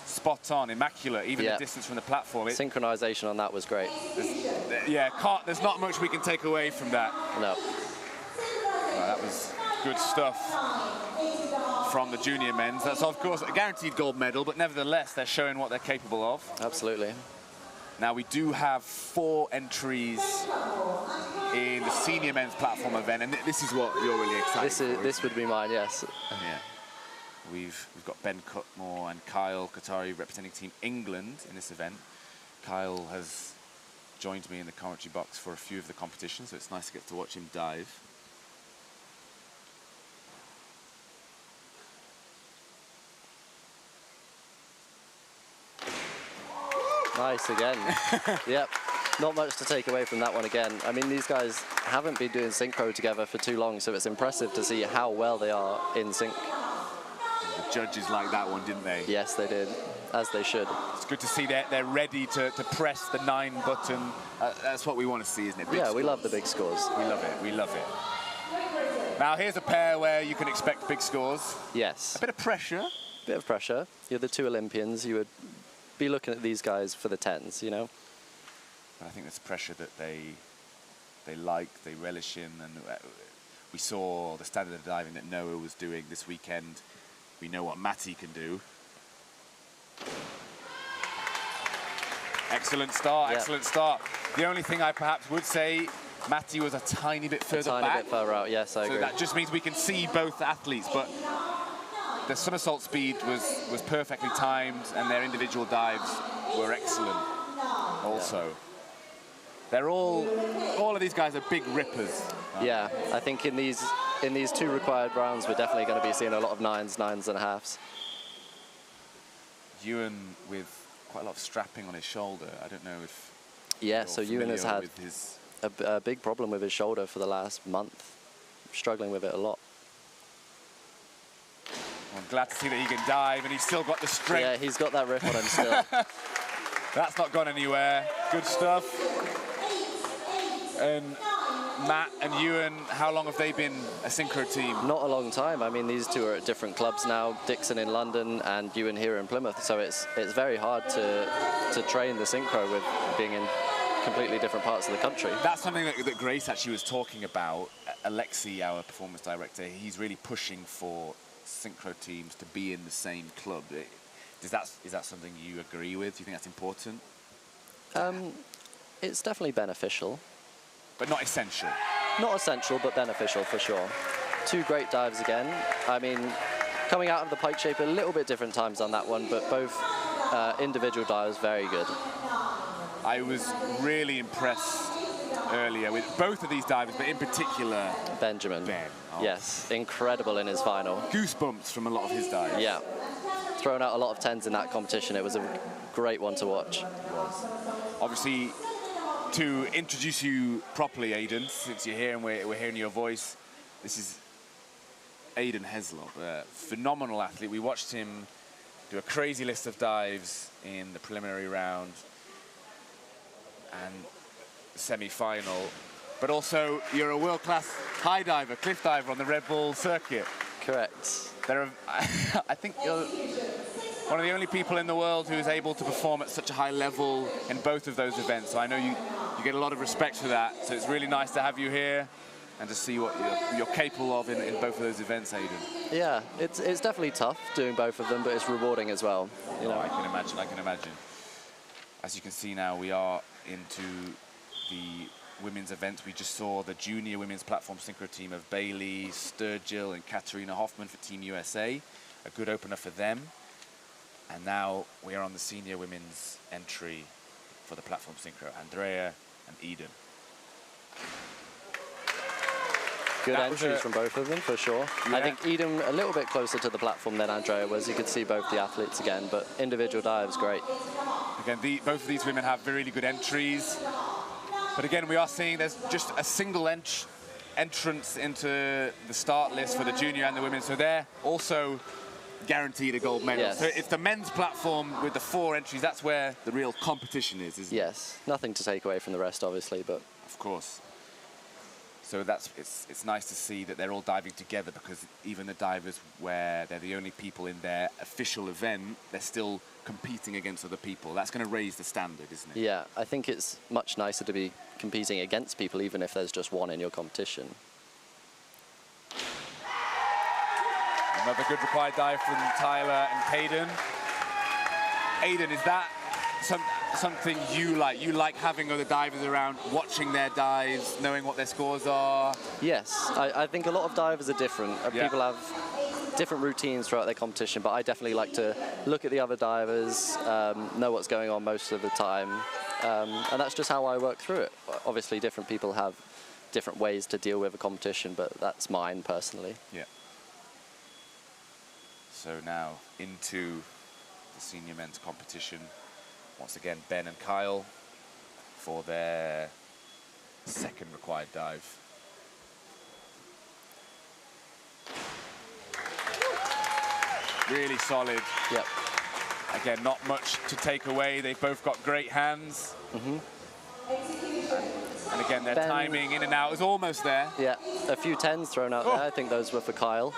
Speaker 1: spot on, immaculate, even the distance from the platform.
Speaker 5: Synchronization on that was great.
Speaker 1: There's not much we can take away from that.
Speaker 5: No.
Speaker 1: Well, that was good stuff from the junior men's. That's, of course, a guaranteed gold medal, but nevertheless, they're showing what they're capable of.
Speaker 5: Absolutely.
Speaker 1: Now, we do have 4 entries in the senior men's platform event, and this is what you're really excited for.
Speaker 5: This would be mine, yes.
Speaker 1: Yeah. We've got Ben Cutmore and Kyle Qatari representing Team England in this event. Kyle has joined me in the commentary box for a few of the competitions, so it's nice to get to watch him dive.
Speaker 5: Nice again. Yep. Not much to take away from that one again. I mean, these guys haven't been doing synchro together for too long, so it's impressive to see how well they are in sync.
Speaker 1: The judges liked that one, didn't they?
Speaker 5: Yes, they did, as they should.
Speaker 1: It's good to see they're ready to press the 9 button. That's what we want to see, isn't it?
Speaker 5: Big scores. We love the big scores.
Speaker 1: We love it, we love it. Now, here's a pair where you can expect big scores.
Speaker 5: Yes.
Speaker 1: A bit of pressure.
Speaker 5: Bit of pressure. You're the 2 Olympians. You would be looking at these guys for the 10s, you know?
Speaker 1: I think there's pressure that they like, they relish in, and we saw the standard of diving that Noah was doing this weekend. We know what Matty can do. Excellent start, excellent start. The only thing I perhaps would say, Matty was a tiny bit further back.
Speaker 5: A tiny bit further out, yes, I agree.
Speaker 1: So that just means we can see both athletes, but the somersault speed was perfectly timed, and their individual dives were excellent also. They're all of these guys are big rippers.
Speaker 5: Yeah, I think in these 2 required rounds, we're definitely going to be seeing a lot of 9s, 9s and a halves.
Speaker 1: Ewan with quite a lot of strapping on his shoulder. I don't know if...
Speaker 5: Yeah, so Ewan has had a big problem with his shoulder for the last month. Struggling with it a lot.
Speaker 1: I'm glad to see that he can dive, and he's still got the strength.
Speaker 5: Yeah, he's got that rip on him still.
Speaker 1: That's not gone anywhere. Good stuff. And Matt and Ewan, how long have they been a synchro team?
Speaker 5: Not a long time. I mean, these 2 are at different clubs now. Dixon in London and Ewan here in Plymouth. So it's very hard to train the synchro with being in completely different parts of the country.
Speaker 1: That's something that Grace actually was talking about. Alexi, our performance director, he's really pushing for synchro teams to be in the same club. Is that something you agree with? Do you think that's important?
Speaker 5: It's definitely beneficial.
Speaker 1: But not essential.
Speaker 5: Not essential, but beneficial for sure. Two great dives again. I mean, coming out of the pike shape a little bit different times on that one, but both individual dives very good.
Speaker 1: I was really impressed earlier with both of these divers, but in particular
Speaker 5: Benjamin.
Speaker 1: Ben. Oh.
Speaker 5: Yes, incredible in his final.
Speaker 1: Goosebumps from a lot of his dives.
Speaker 5: Yeah, thrown out a lot of 10s in that competition. It was a great one to watch.
Speaker 1: Obviously, to introduce you properly, Aidan, since you're here and we're hearing your voice, this is Aidan Heslop, a phenomenal athlete. We watched him do a crazy list of dives in the preliminary round and semi-final. But also, you're a world-class high diver, cliff diver on the Red Bull circuit.
Speaker 5: Correct.
Speaker 1: I think you're one of the only people in the world who is able to perform at such a high level in both of those events. So I know you get a lot of respect for that. So it's really nice to have you here and to see what you're capable of in both of those events, Aidan. Yeah,
Speaker 5: it's definitely tough doing both of them, but it's rewarding as well. You know,
Speaker 1: I can imagine. As you can see now, we are into the women's events. We just saw the junior women's platform synchro team of Bailey, Sturgill and Katarina Hoffman for Team USA. A good opener for them. And now we are on the senior women's entry for the platform synchro. Andrea and Eden.
Speaker 5: Good entries from both of them, for sure. Yeah. I think Eden a little bit closer to the platform than Andrea was. You could see both the athletes again, but individual dives, great.
Speaker 1: Again, both of these women have really good entries. But again, we are seeing there's just a single entrance into the start list for the junior and the women. So they're also guaranteed a gold medal.
Speaker 5: Yes.
Speaker 1: So it's the men's platform with the 4 entries. That's where the real competition is, isn't it?
Speaker 5: Yes. Nothing to take away from the rest, obviously, but...
Speaker 1: Of course. So it's nice to see that they're all diving together, because even the divers where they're the only people in their official event, they're still competing against other people. That's going to raise the standard, isn't it?
Speaker 5: Yeah, I think it's much nicer to be competing against people, even if there's just one in your competition.
Speaker 1: Another good required dive from Tyler and Caden. Aidan, is that something you like? You like having other divers around, watching their dives, knowing what their scores are?
Speaker 5: Yes, I think a lot of divers are different.
Speaker 1: Yeah.
Speaker 5: People have different routines throughout their competition, but I definitely like to look at the other divers, know what's going on most of the time, and that's just how I work through it. Obviously, different people have different ways to deal with a competition, but that's mine personally.
Speaker 1: Yeah. So now into the senior men's competition. Once again, Ben and Kyle for their second required dive. Really solid.
Speaker 5: Yep.
Speaker 1: Again, not much to take away. They've both got great hands.
Speaker 5: Mm-hmm.
Speaker 1: And again, their timing in and out is almost there.
Speaker 5: Yeah, a few 10s thrown out there. I think those were for Kyle.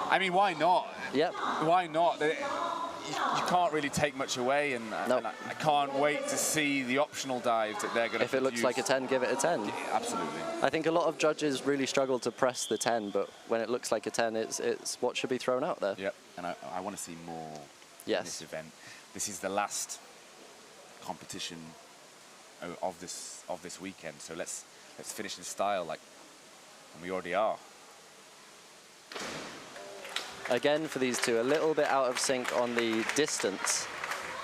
Speaker 1: I mean, why not?
Speaker 5: Yep.
Speaker 1: Why not? You can't really take much away, and I can't wait to see the optional dives that they're going to
Speaker 5: If it looks like a 10, give it a 10.
Speaker 1: Yeah, absolutely.
Speaker 5: I think a lot of judges really struggle to press the 10, but when it looks like a 10, it's what should be thrown out there.
Speaker 1: Yep, and I want to see more in this event. This is the last competition of this weekend, so let's finish in style, and we already are.
Speaker 5: Again, for these two, a little bit out of sync on the distance.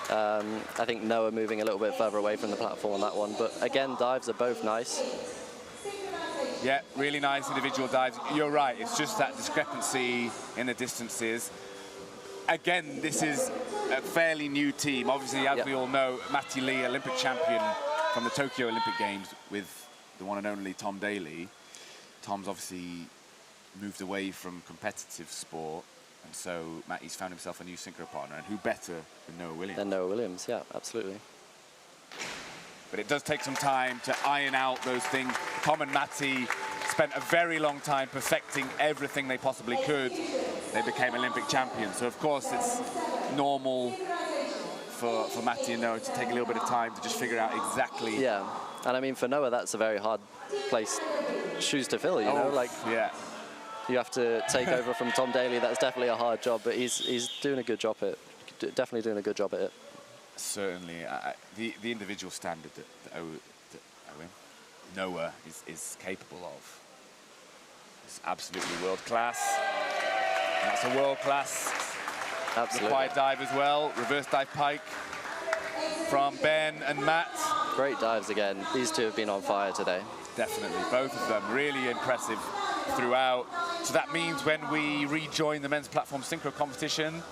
Speaker 5: I think Noah moving a little bit further away from the platform on that one. But again, dives are both nice.
Speaker 1: Yeah, really nice individual dives. You're right, it's just that discrepancy in the distances. Again, this is a fairly new team. Obviously, as we all know, Matty Lee, Olympic champion from the Tokyo Olympic Games with the one and only Tom Daly. Tom's obviously moved away from competitive sport, and so Matty's found himself a new synchro partner, and who better than Noah Williams?
Speaker 5: Than Noah Williams, yeah, absolutely.
Speaker 1: But it does take some time to iron out those things. Tom and Matty spent a very long time perfecting everything they possibly could. They became Olympic champions, so of course it's normal for Matty and Noah to take a little bit of time to just figure out exactly.
Speaker 5: Yeah, and I mean for Noah that's a very hard shoes to fill, you know,
Speaker 1: yeah.
Speaker 5: You have to take over from Tom Daly. That's definitely a hard job, but he's doing a good job definitely doing a good job at it.
Speaker 1: Certainly. The individual standard that Noah is capable of is absolutely world-class. That's a world-class required dive as well. Reverse dive pike from Ben and Matt.
Speaker 5: Great dives again. These two have been on fire today.
Speaker 1: Definitely, both of them really impressive throughout. So that means when we rejoin the men's platform synchro competition,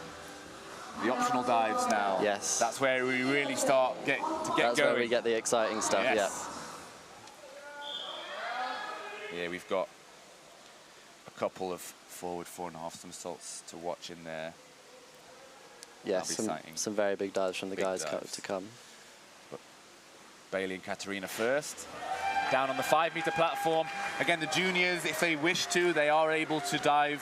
Speaker 1: the optional dives now.
Speaker 5: Yes.
Speaker 1: That's where we really start get going.
Speaker 5: That's where we get the exciting stuff,
Speaker 1: yes. Yeah, we've got a couple of forward 4.5 somersaults to watch in there.
Speaker 5: Yes, some very big dives from the guys to come.
Speaker 1: But Bailey and Katerina first. Down on the 5-meter platform. Again, the juniors, if they wish to, they are able to dive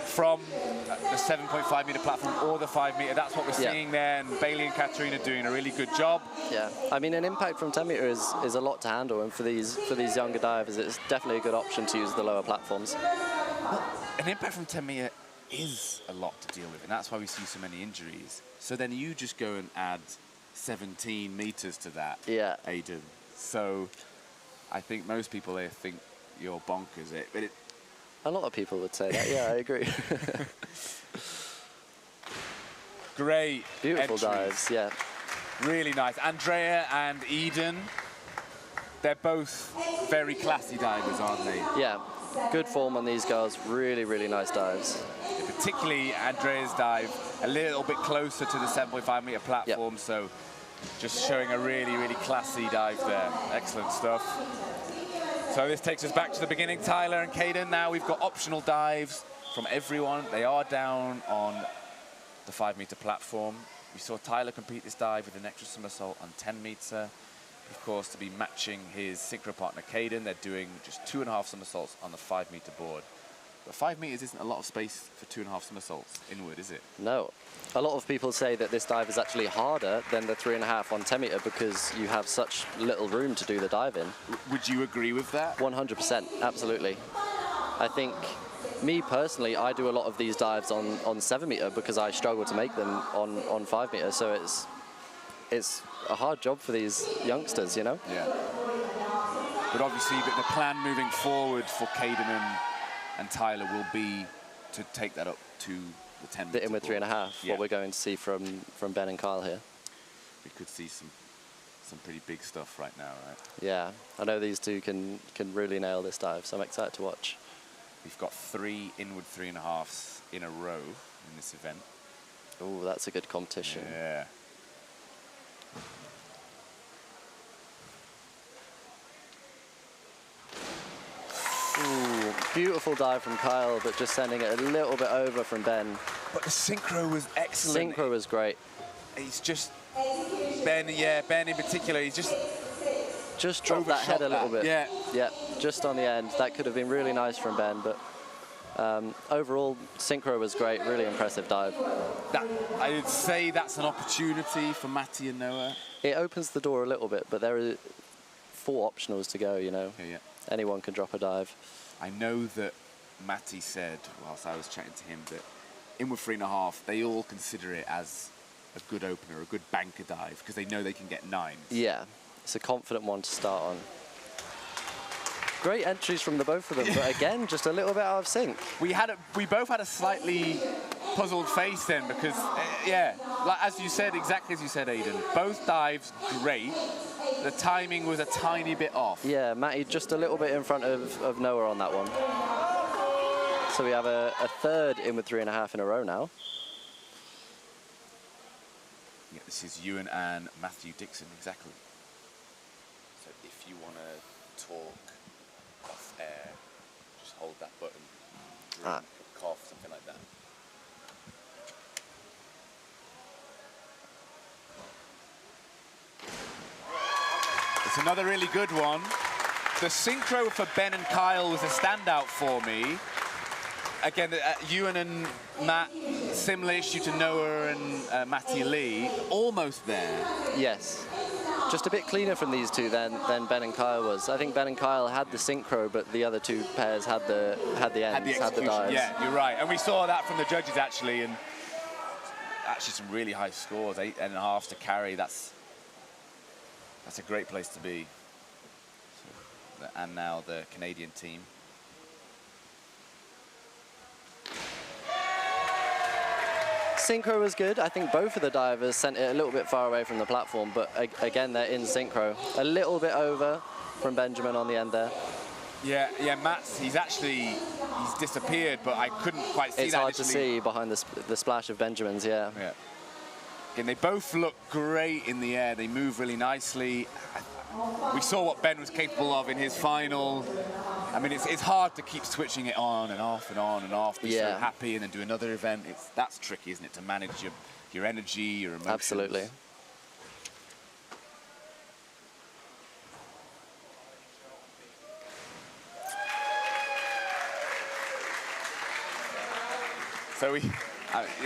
Speaker 1: from the 7.5-meter platform or the 5-meter. That's what we're seeing there, and Bailey and Katerina doing a really good job.
Speaker 5: Yeah, I mean, an impact from 10 meter is a lot to handle, and for these younger divers, it's definitely a good option to use the lower platforms.
Speaker 1: Well, an impact from 10 meter is a lot to deal with, and that's why we see so many injuries. So then you just go and add 17 meters to that, Aidan. So I think most people there think you're bonkers. But
Speaker 5: a lot of people would say that, yeah, I agree.
Speaker 1: Great
Speaker 5: Beautiful
Speaker 1: entries.
Speaker 5: dives, yeah.
Speaker 1: Really nice. Andrea and Eden, they're both very classy divers, aren't they?
Speaker 5: Yeah, good form on these girls. Really, really nice dives.
Speaker 1: Yeah, particularly Andrea's dive a little bit closer to the 7.5-meter platform, so just showing a really, really classy dive there. Excellent stuff. So this takes us back to the beginning, Tyler and Caden. Now we've got optional dives from everyone. They are down on the 5-meter platform. We saw Tyler complete this dive with an extra somersault on 10-meter. Of course, to be matching his synchro partner, Caden, they're doing just 2.5 somersaults on the 5-meter board. But 5 meters isn't a lot of space for 2.5 somersaults inward, is it?
Speaker 5: No. A lot of people say that this dive is actually harder than the 3.5 on 10 meter because you have such little room to do the dive in.
Speaker 1: Would you agree with that?
Speaker 5: 100%, absolutely. I think, me personally, I do a lot of these dives on 7 meter because I struggle to make them on 5 meter. So it's a hard job for these youngsters, you know?
Speaker 1: Yeah. But obviously, the plan moving forward for Caden and Tyler will be to take that up to the 10 meter.
Speaker 5: The inward 3.5, what we're going to see from Ben and Kyle here.
Speaker 1: We could see some pretty big stuff right now, right?
Speaker 5: Yeah, I know these two can really nail this dive, so I'm excited to watch.
Speaker 1: We've got 3 inward 3.5s in a row in this event.
Speaker 5: Oh, that's a good competition.
Speaker 1: Yeah.
Speaker 5: Ooh, beautiful dive from Kyle, but just sending it a little bit over from Ben.
Speaker 1: But the synchro was excellent.
Speaker 5: Synchro was great.
Speaker 1: He's just, Ben in particular, he's just
Speaker 5: dropped that head a little bit.
Speaker 1: Yeah.
Speaker 5: Yeah, just on the end. That could have been really nice from Ben, but overall, synchro was great. Really impressive dive.
Speaker 1: I would say that's an opportunity for Matty and Noah.
Speaker 5: It opens the door a little bit, but there are 4 optionals to go, you know.
Speaker 1: Yeah.
Speaker 5: Anyone can drop a dive.
Speaker 1: I know that Matty said, whilst I was chatting to him, that inward 3.5, they all consider it as a good opener, a good banker dive, because they know they can get 9s.
Speaker 5: Yeah, it's a confident one to start on. Great entries from the both of them, but again, just a little bit out of sync.
Speaker 1: We both had a slightly puzzled face then, because, like as you said, exactly as you said, Aidan, both dives great. The timing was a tiny bit off.
Speaker 5: Yeah, Matty just a little bit in front of Noah on that one. So we have a third inward 3.5 in a row now.
Speaker 1: Yeah, this is Ewan and Matthew Dixon, exactly. So if you want to talk off air, just hold that button, drink, cough, something like that. It's another really good one. The synchro for Ben and Kyle was a standout for me. Again, Ewan and Matt, similar issue to Noah and Matty Lee, almost there.
Speaker 5: Yes. Just a bit cleaner from these two than Ben and Kyle was. I think Ben and Kyle had the synchro, but the other 2 pairs had the ends, had the dives.
Speaker 1: Yeah, you're right. And we saw that from the judges, actually. And actually some really high scores, 8.5 to carry. That's a great place to be. So, and now the Canadian team.
Speaker 5: Synchro was good. I think both of the divers sent it a little bit far away from the platform, but again, they're in synchro. A little bit over from Benjamin on the end there.
Speaker 1: Yeah, Matt's, he's disappeared, but I couldn't quite see that.
Speaker 5: It's hard to see behind the splash of Benjamin's, yeah.
Speaker 1: Again, they both look great in the air. They move really nicely. We saw what Ben was capable of in his final. I mean, it's hard to keep switching it on and off and on and off, be so happy and then do another event. That's tricky, isn't it, to manage your energy, your emotions.
Speaker 5: Absolutely.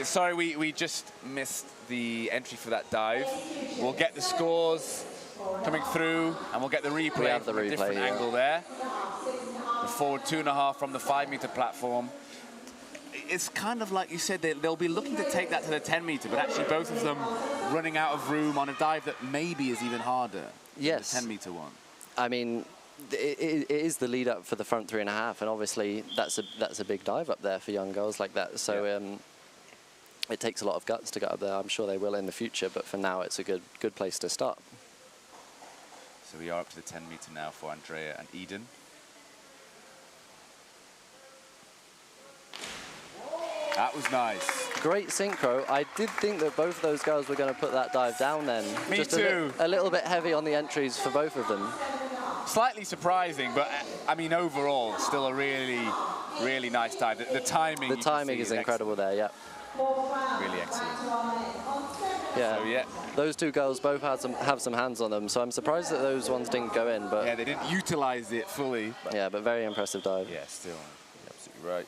Speaker 1: So we just missed the entry for that dive. We'll get the scores coming through, and we'll get the replay.
Speaker 5: We have the
Speaker 1: from a
Speaker 5: replay,
Speaker 1: different angle there. The forward 2.5 from the 5-meter platform. It's kind of like you said, they'll be looking to take that to the 10-meter, but actually both of them running out of room on a dive that maybe is even harder.
Speaker 5: Yes.
Speaker 1: The 10-meter one.
Speaker 5: I mean, it is the lead up for the front 3.5, and obviously that's a big dive up there for young girls like that. So it takes a lot of guts to get up there. I'm sure they will in the future, but for now it's a good place to start.
Speaker 1: So we are up to the 10-meter now for Andrea and Eden. That was nice.
Speaker 5: Great synchro. I did think that both of those girls were going to put that dive down then.
Speaker 1: Me
Speaker 5: Just
Speaker 1: too.
Speaker 5: A little bit heavy on the entries for both of them.
Speaker 1: Slightly surprising, but I mean, overall, still a really, really nice dive. The timing.
Speaker 5: The timing is incredible there, yeah.
Speaker 1: Really excellent.
Speaker 5: Yeah.
Speaker 1: So, yeah.
Speaker 5: Those two girls both have some hands on them, so I'm surprised that those ones didn't go in. But
Speaker 1: yeah, they didn't utilize it fully.
Speaker 5: Yeah, but very impressive dive.
Speaker 1: Yeah, still, you're absolutely right.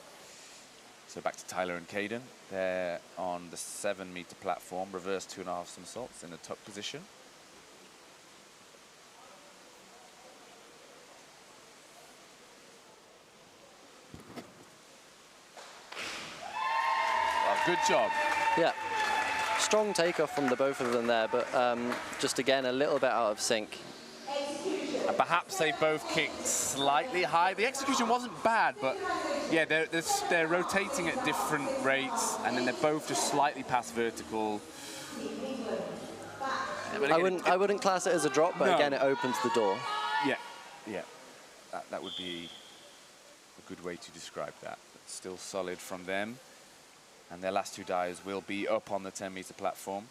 Speaker 1: So back to Tyler and Caden. They're on the 7-meter platform, reverse 2.5 somersaults in the tuck position. Well, good job.
Speaker 5: Yeah. Strong takeoff from the both of them there, but just again a little bit out of sync.
Speaker 1: And perhaps they both kicked slightly high. The execution wasn't bad, but yeah, they're rotating at different rates, and then they're both just slightly past vertical. Again,
Speaker 5: I wouldn't class it as a drop, but
Speaker 1: no.
Speaker 5: Again, it opens the door.
Speaker 1: Yeah. That would be a good way to describe that. But still solid from them. And their last two dives will be up on the 10-meter platform.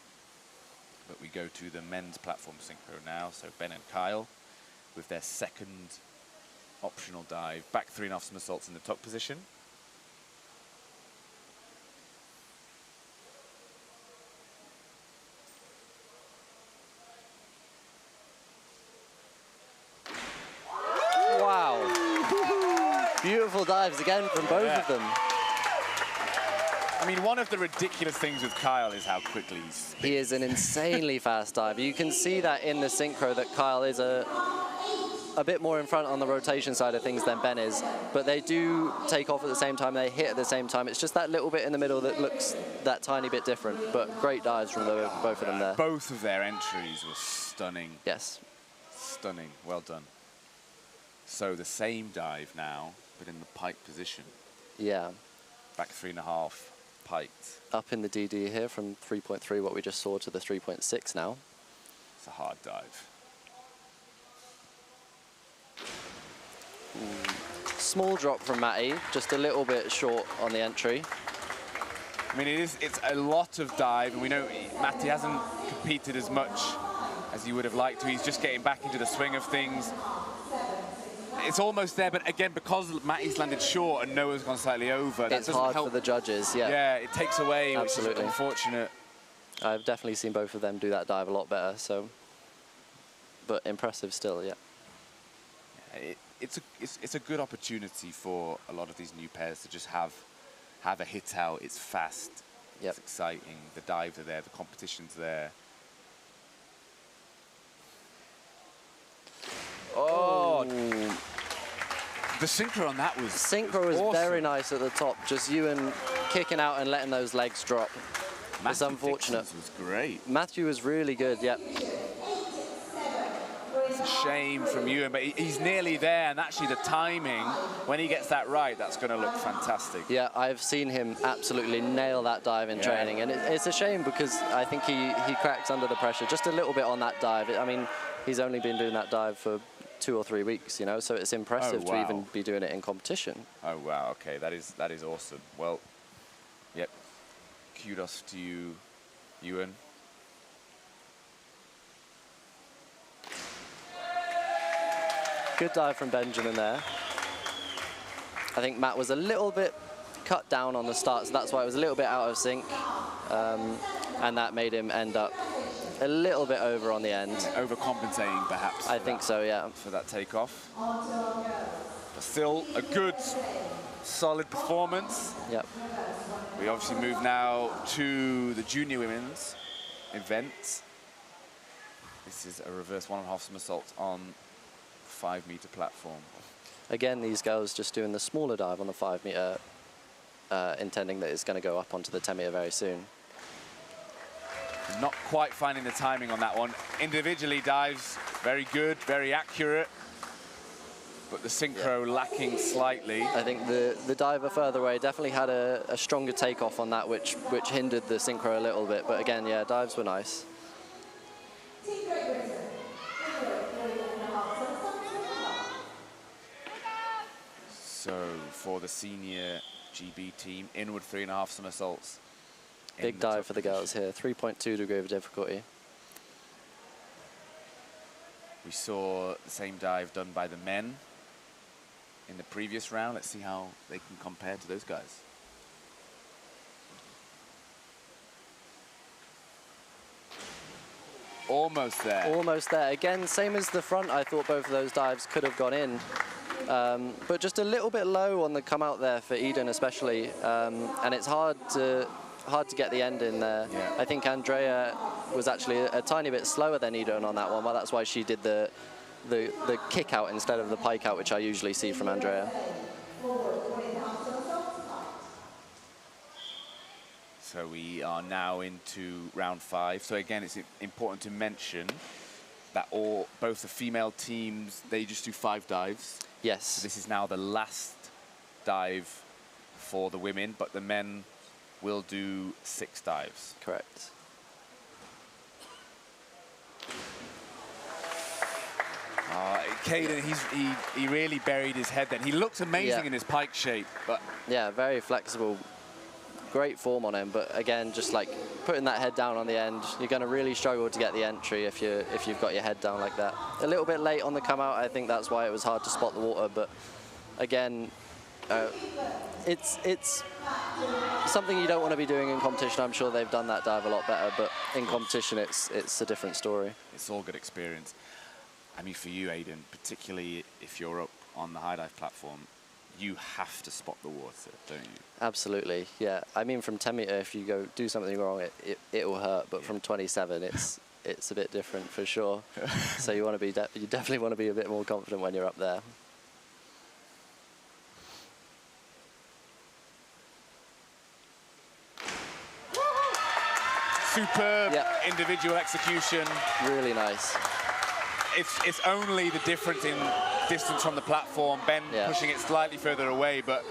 Speaker 1: But we go to the men's platform synchro now. So Ben and Kyle with their second optional dive. Back 3.5 somersaults in the tuck position.
Speaker 5: Wow. Beautiful dives again from both of them.
Speaker 1: I mean, one of the ridiculous things with Kyle is how quickly
Speaker 5: he is an insanely fast diver. You can see that in the synchro that Kyle is a bit more in front on the rotation side of things than Ben is, but they do take off at the same time, they hit at the same time. It's just that little bit in the middle that looks that tiny bit different, but great dives from both of them there.
Speaker 1: Both of their entries were stunning.
Speaker 5: Yes.
Speaker 1: Stunning, well done. So the same dive now, but in the pike position.
Speaker 5: Yeah.
Speaker 1: Back 3.5. Piked.
Speaker 5: Up in the DD here from 3.3, what we just saw, to the 3.6 now.
Speaker 1: It's a hard dive.
Speaker 5: Small drop from Matty, just a little bit short on the entry.
Speaker 1: I mean, it's a lot of dive, and we know Matty hasn't competed as much as he would have liked to. He's just getting back into the swing of things. It's almost there, but again, because Matty's landed short and Noah's gone slightly over, that
Speaker 5: it's
Speaker 1: doesn't
Speaker 5: hard
Speaker 1: help.
Speaker 5: for the judges, yeah.
Speaker 1: Yeah, it takes away,
Speaker 5: Absolutely.
Speaker 1: Which is unfortunate.
Speaker 5: I've definitely seen both of them do that dive a lot better, so, but impressive still, yeah.
Speaker 1: It's a good opportunity for a lot of these new pairs to just have a hit out. It's fast, It's exciting. The dives are there, the competition's there. Oh, the synchro on that was
Speaker 5: Synchro was
Speaker 1: awesome.
Speaker 5: very nice at the top. Just Ewan kicking out and letting those legs drop. It's unfortunate.
Speaker 1: Dixon's was great.
Speaker 5: Matthew was really good, yeah.
Speaker 1: It's a shame from Ewan, but he's nearly there, and actually the timing, when he gets that right, that's going to look fantastic.
Speaker 5: Yeah, I've seen him absolutely nail that dive in training, and it's a shame because I think he cracks under the pressure just a little bit on that dive. I mean, he's only been doing that dive for 2 or 3 weeks, you know, so it's impressive to even be doing it in competition.
Speaker 1: Oh, wow, okay, that is awesome. Well, yep, kudos to you, Ewan.
Speaker 5: Good dive from Benjamin there. I think Matt was a little bit cut down on the start, so that's why it was a little bit out of sync. And that made him end up a little bit over on the end.
Speaker 1: Overcompensating, perhaps.
Speaker 5: I think so, yeah.
Speaker 1: For that takeoff. But still a good, solid performance.
Speaker 5: Yep.
Speaker 1: We obviously move now to the junior women's event. This is a reverse 1.5 somersault on 5-meter platform.
Speaker 5: Again, these girls just doing the smaller dive on the 5-meter, intending that it's going to go up onto the 10-meter very soon.
Speaker 1: Not quite finding the timing on that one. Individually dives very good, very accurate, but the synchro lacking slightly.
Speaker 5: I think the diver further away definitely had a stronger takeoff on that, which hindered the synchro a little bit. But again, yeah, dives were nice.
Speaker 1: So for the senior GB team, inward 3.5 somersaults.
Speaker 5: Big dive for the girls here, 3.2 degree of difficulty.
Speaker 1: We saw the same dive done by the men in the previous round. Let's see how they can compare to those guys. Almost there.
Speaker 5: Almost there. Again, same as the front, I thought both of those dives could have gone in. But just a little bit low on the come out there for Eden especially. And it's hard to get the end in there.
Speaker 1: Yeah.
Speaker 5: I think Andrea was actually a tiny bit slower than Eden on that one, but that's why she did the kick out instead of the pike out, which I usually see from Andrea.
Speaker 1: So we are now into round 5. So again, it's important to mention that both the female teams, they just do 5 dives.
Speaker 5: Yes.
Speaker 1: So this is now the last dive for the women, but the men will do 6 dives.
Speaker 5: Correct.
Speaker 1: Caden, he really buried his head then. He looks amazing in his pike shape, but
Speaker 5: yeah, very flexible. Great form on him, but again, just like putting that head down on the end, you're going to really struggle to get the entry if you've got your head down like that. A little bit late on the come out, I think that's why it was hard to spot the water, but again, it's something you don't want to be doing in competition. I'm sure they've done that dive a lot better, but in competition, it's a different story.
Speaker 1: It's all good experience. I mean, for you, Aiden, particularly if you're up on the high dive platform, you have to spot the water, don't you?
Speaker 5: Absolutely, yeah. I mean, from 10 meter, if you go do something wrong, it will hurt. But from 27, it's a bit different for sure. So you want to be you definitely want to be a bit more confident when you're up there.
Speaker 1: Superb individual execution.
Speaker 5: Really nice.
Speaker 1: It's only the difference in distance from the platform, Ben pushing it slightly further away, but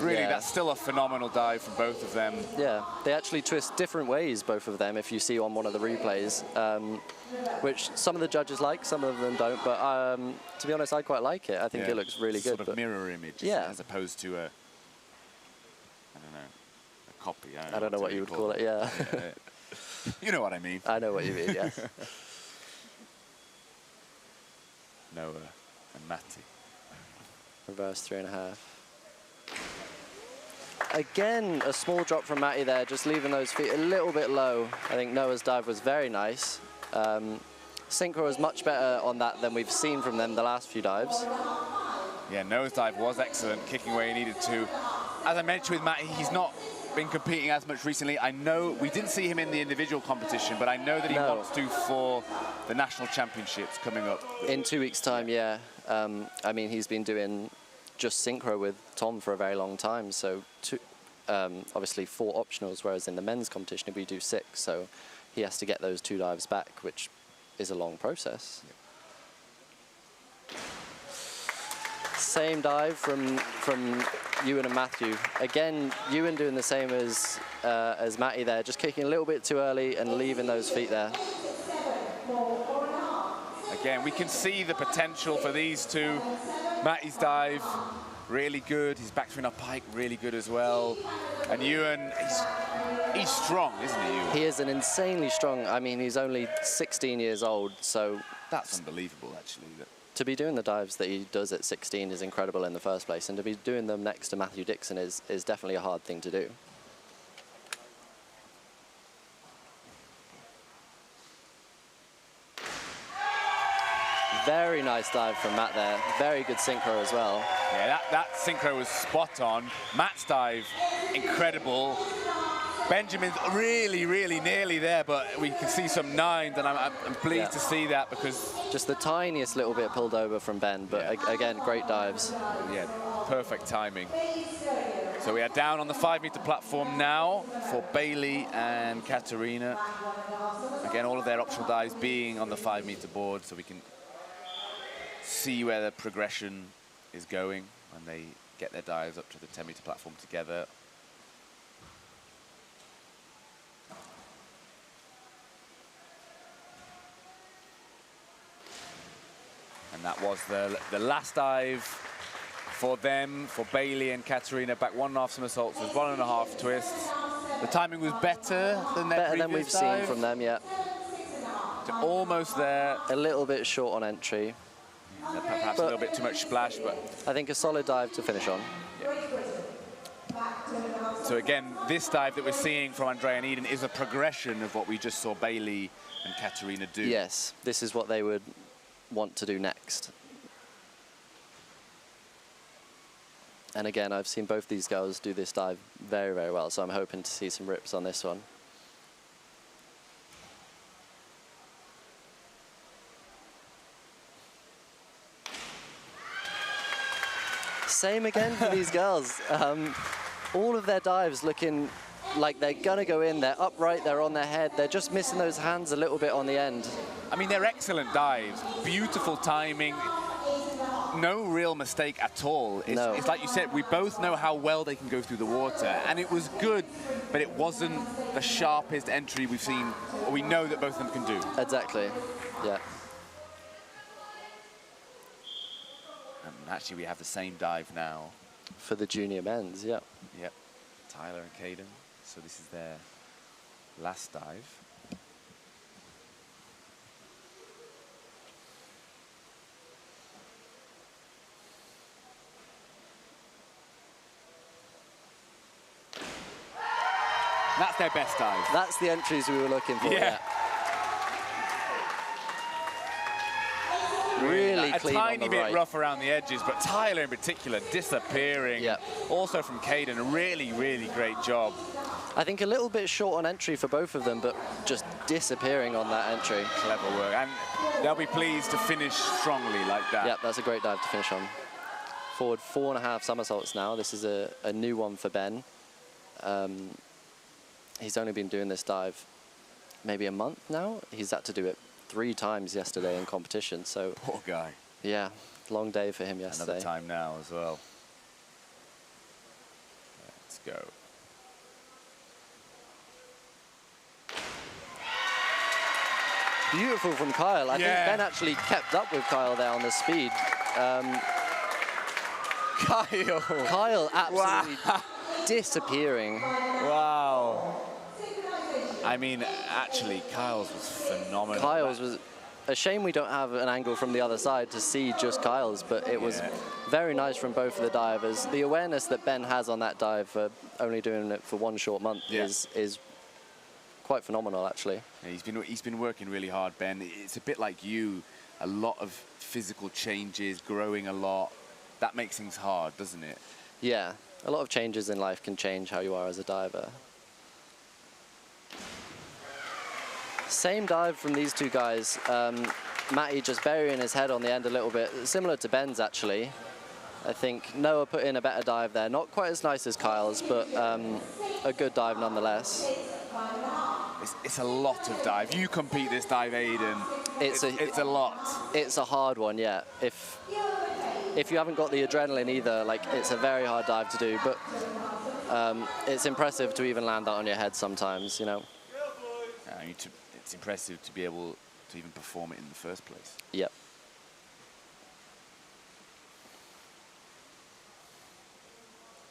Speaker 1: really that's still a phenomenal dive from both of them.
Speaker 5: Yeah, they actually twist different ways, both of them, if you see on one of the replays, which some of the judges like, some of them don't, but to be honest, I quite like it. I think it looks really good.
Speaker 1: Sort of mirror image, as opposed to a, I don't know, a copy.
Speaker 5: I don't know what you would call it, yeah.
Speaker 1: You know what I mean.
Speaker 5: I know what you mean, yes.
Speaker 1: Noah and Matty.
Speaker 5: Reverse 3.5. Again, a small drop from Matty there, just leaving those feet a little bit low. I think Noah's dive was very nice. Synchro was much better on that than we've seen from them the last few dives.
Speaker 1: Yeah, Noah's dive was excellent, kicking where he needed to. As I mentioned with Matty, he's not been competing as much recently. I know we didn't see him in the individual competition, but I know that he wants to for the national championships coming up.
Speaker 5: In 2 weeks' time, yeah. I mean, he's been doing just synchro with Tom for a very long time, so obviously 4 optionals, whereas in the men's competition we do 6. So he has to get those 2 dives back, which is a long process. Same dive from Ewan and Matthew. Again, Ewan doing the same as Matty there, just kicking a little bit too early and leaving those feet there.
Speaker 1: Again, we can see the potential for these two. Matty's dive, really good. His backswing up pike, really good as well. And Ewan, he's strong, isn't he, Ewan?
Speaker 5: He is an insanely strong, I mean, he's only 16 years old, so...
Speaker 1: That's unbelievable, actually.
Speaker 5: To be doing the dives that he does at 16 is incredible in the first place, and to be doing them next to Matthew Dixon is definitely a hard thing to do. Very nice dive from Matt there. Very good synchro as well.
Speaker 1: Yeah, that synchro was spot on. Matt's dive, incredible. Benjamin's really, really nearly there, but we can see some 9s, and I'm pleased to see that because...
Speaker 5: Just the tiniest little bit pulled over from Ben, but again, great dives.
Speaker 1: Yeah, perfect timing. So we are down on the 5-meter platform now for Bailey and Katerina. Again, all of their optional dives being on the 5-meter board, so we can see where the progression is going when they get their dives up to the 10-meter platform together. And that was the last dive for them, for Bailey and Katerina. Back 1.5 somersaults with 1.5 twists. The timing was better than their
Speaker 5: Better than we've
Speaker 1: dive.
Speaker 5: seen from them, yeah.
Speaker 1: So almost there.
Speaker 5: A little bit short on entry.
Speaker 1: Perhaps a little bit too much splash, but...
Speaker 5: I think a solid dive to finish on.
Speaker 1: Yeah. So again, this dive that we're seeing from Andrea and Eden is a progression of what we just saw Bailey and Katerina do.
Speaker 5: Yes, this is what they would want to do next. And again, I've seen both these girls do this dive very, very well, so I'm hoping to see some rips on this one. Same again for these girls. All of their dives looking like they're gonna go in, they're upright, they're on their head, they're just missing those hands a little bit on the end.
Speaker 1: I mean, they're excellent dives, beautiful timing, no real mistake at all. It's like you said, we both know how well they can go through the water, and it was good, but it wasn't the sharpest entry we've seen, or we know that both of them can do.
Speaker 5: Exactly, yeah.
Speaker 1: And actually, we have the same dive now.
Speaker 5: For the junior men's, yeah.
Speaker 1: Yep, Tyler and Caden. So this is their last dive. That's their best dive.
Speaker 5: That's the entries we were looking for, yeah. Really clean on the right.
Speaker 1: A tiny bit rough around the edges, but Tyler in particular disappearing.
Speaker 5: Yep.
Speaker 1: Also from Caden, a really, really great job.
Speaker 5: I think a little bit short on entry for both of them, but just disappearing on that entry.
Speaker 1: Clever work, and they'll be pleased to finish strongly like that.
Speaker 5: Yep, that's a great dive to finish on. Forward 4.5 somersaults now. This is a new one for Ben. He's only been doing this dive maybe a month now. He's had to do it 3 times yesterday in competition, so...
Speaker 1: Poor guy.
Speaker 5: Yeah, long day for him yesterday.
Speaker 1: Another time now as well. Let's go.
Speaker 5: Beautiful from Kyle. I think Ben actually kept up with Kyle there on the speed. Kyle absolutely disappearing.
Speaker 1: Wow. I mean, actually, Kyle's was phenomenal.
Speaker 5: Kyle's was a shame we don't have an angle from the other side to see just Kyle's, but it was very nice from both of the divers. The awareness that Ben has on that dive for only doing it for 1 short month is quite phenomenal, actually.
Speaker 1: Yeah, he's been working really hard, Ben. It's a bit like you, a lot of physical changes, growing a lot. That makes things hard, doesn't it?
Speaker 5: Yeah, a lot of changes in life can change how you are as a diver. Same dive from these two guys. Matty just burying his head on the end a little bit, similar to Ben's actually. I think Noah put in a better dive there. Not quite as nice as Kyle's, but a good dive nonetheless.
Speaker 1: It's a lot of dive. You compete this dive, Aiden. It's a lot.
Speaker 5: It's a hard one, yeah. If you haven't got the adrenaline either, like, it's a very hard dive to do, but it's impressive to even land that on your head sometimes, you know.
Speaker 1: It's impressive to be able to even perform it in the first place.
Speaker 5: Yep.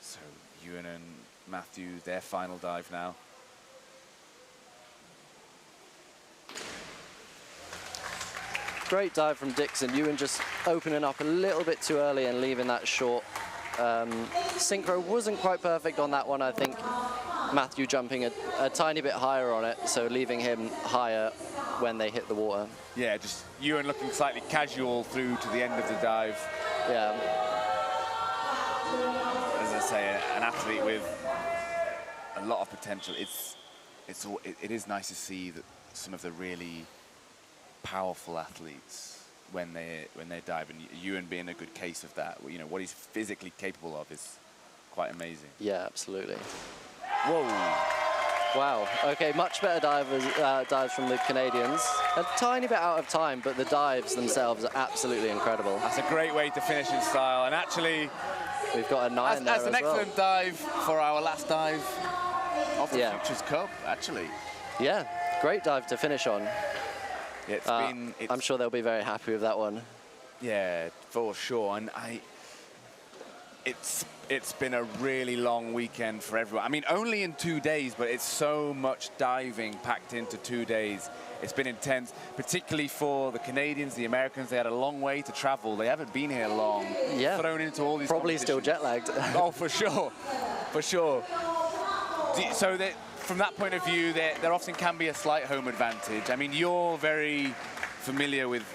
Speaker 1: So Ewan and Matthew, their final dive now.
Speaker 5: Great dive from Dixon. Ewan just opening up a little bit too early and leaving that short. Synchro wasn't quite perfect on that one, I think. Matthew jumping a tiny bit higher on it, so leaving him higher when they hit the water.
Speaker 1: Yeah, just Ewan looking slightly casual through to the end of the dive.
Speaker 5: Yeah.
Speaker 1: As I say, an athlete with a lot of potential. It is nice to see that some of the really powerful athletes when they dive, and Ewan being a good case of that. You know, what he's physically capable of is quite amazing.
Speaker 5: Yeah, absolutely.
Speaker 1: Whoa.
Speaker 5: Wow. Okay, much better dives from the Canadians. A tiny bit out of time, but the dives themselves are absolutely incredible.
Speaker 1: That's a great way to finish in style. And actually,
Speaker 5: we've got a 9 there as well.
Speaker 1: That's an excellent dive for our last dive of the
Speaker 5: Yeah.
Speaker 1: Futures Cup, actually.
Speaker 5: Yeah, great dive to finish on.
Speaker 1: Yeah,
Speaker 5: I'm sure they'll be very happy with that one.
Speaker 1: Yeah, for sure. And it's been a really long weekend for everyone. I mean, only in 2 days, but it's so much diving packed into 2 days. It's been intense, particularly for the Canadians, the Americans. They had a long way to travel. They haven't been here long.
Speaker 5: Yeah.
Speaker 1: Thrown into all these
Speaker 5: Probably still jet lagged.
Speaker 1: Oh, for sure. For sure. So from that point of view, there often can be a slight home advantage. I mean, you're very familiar with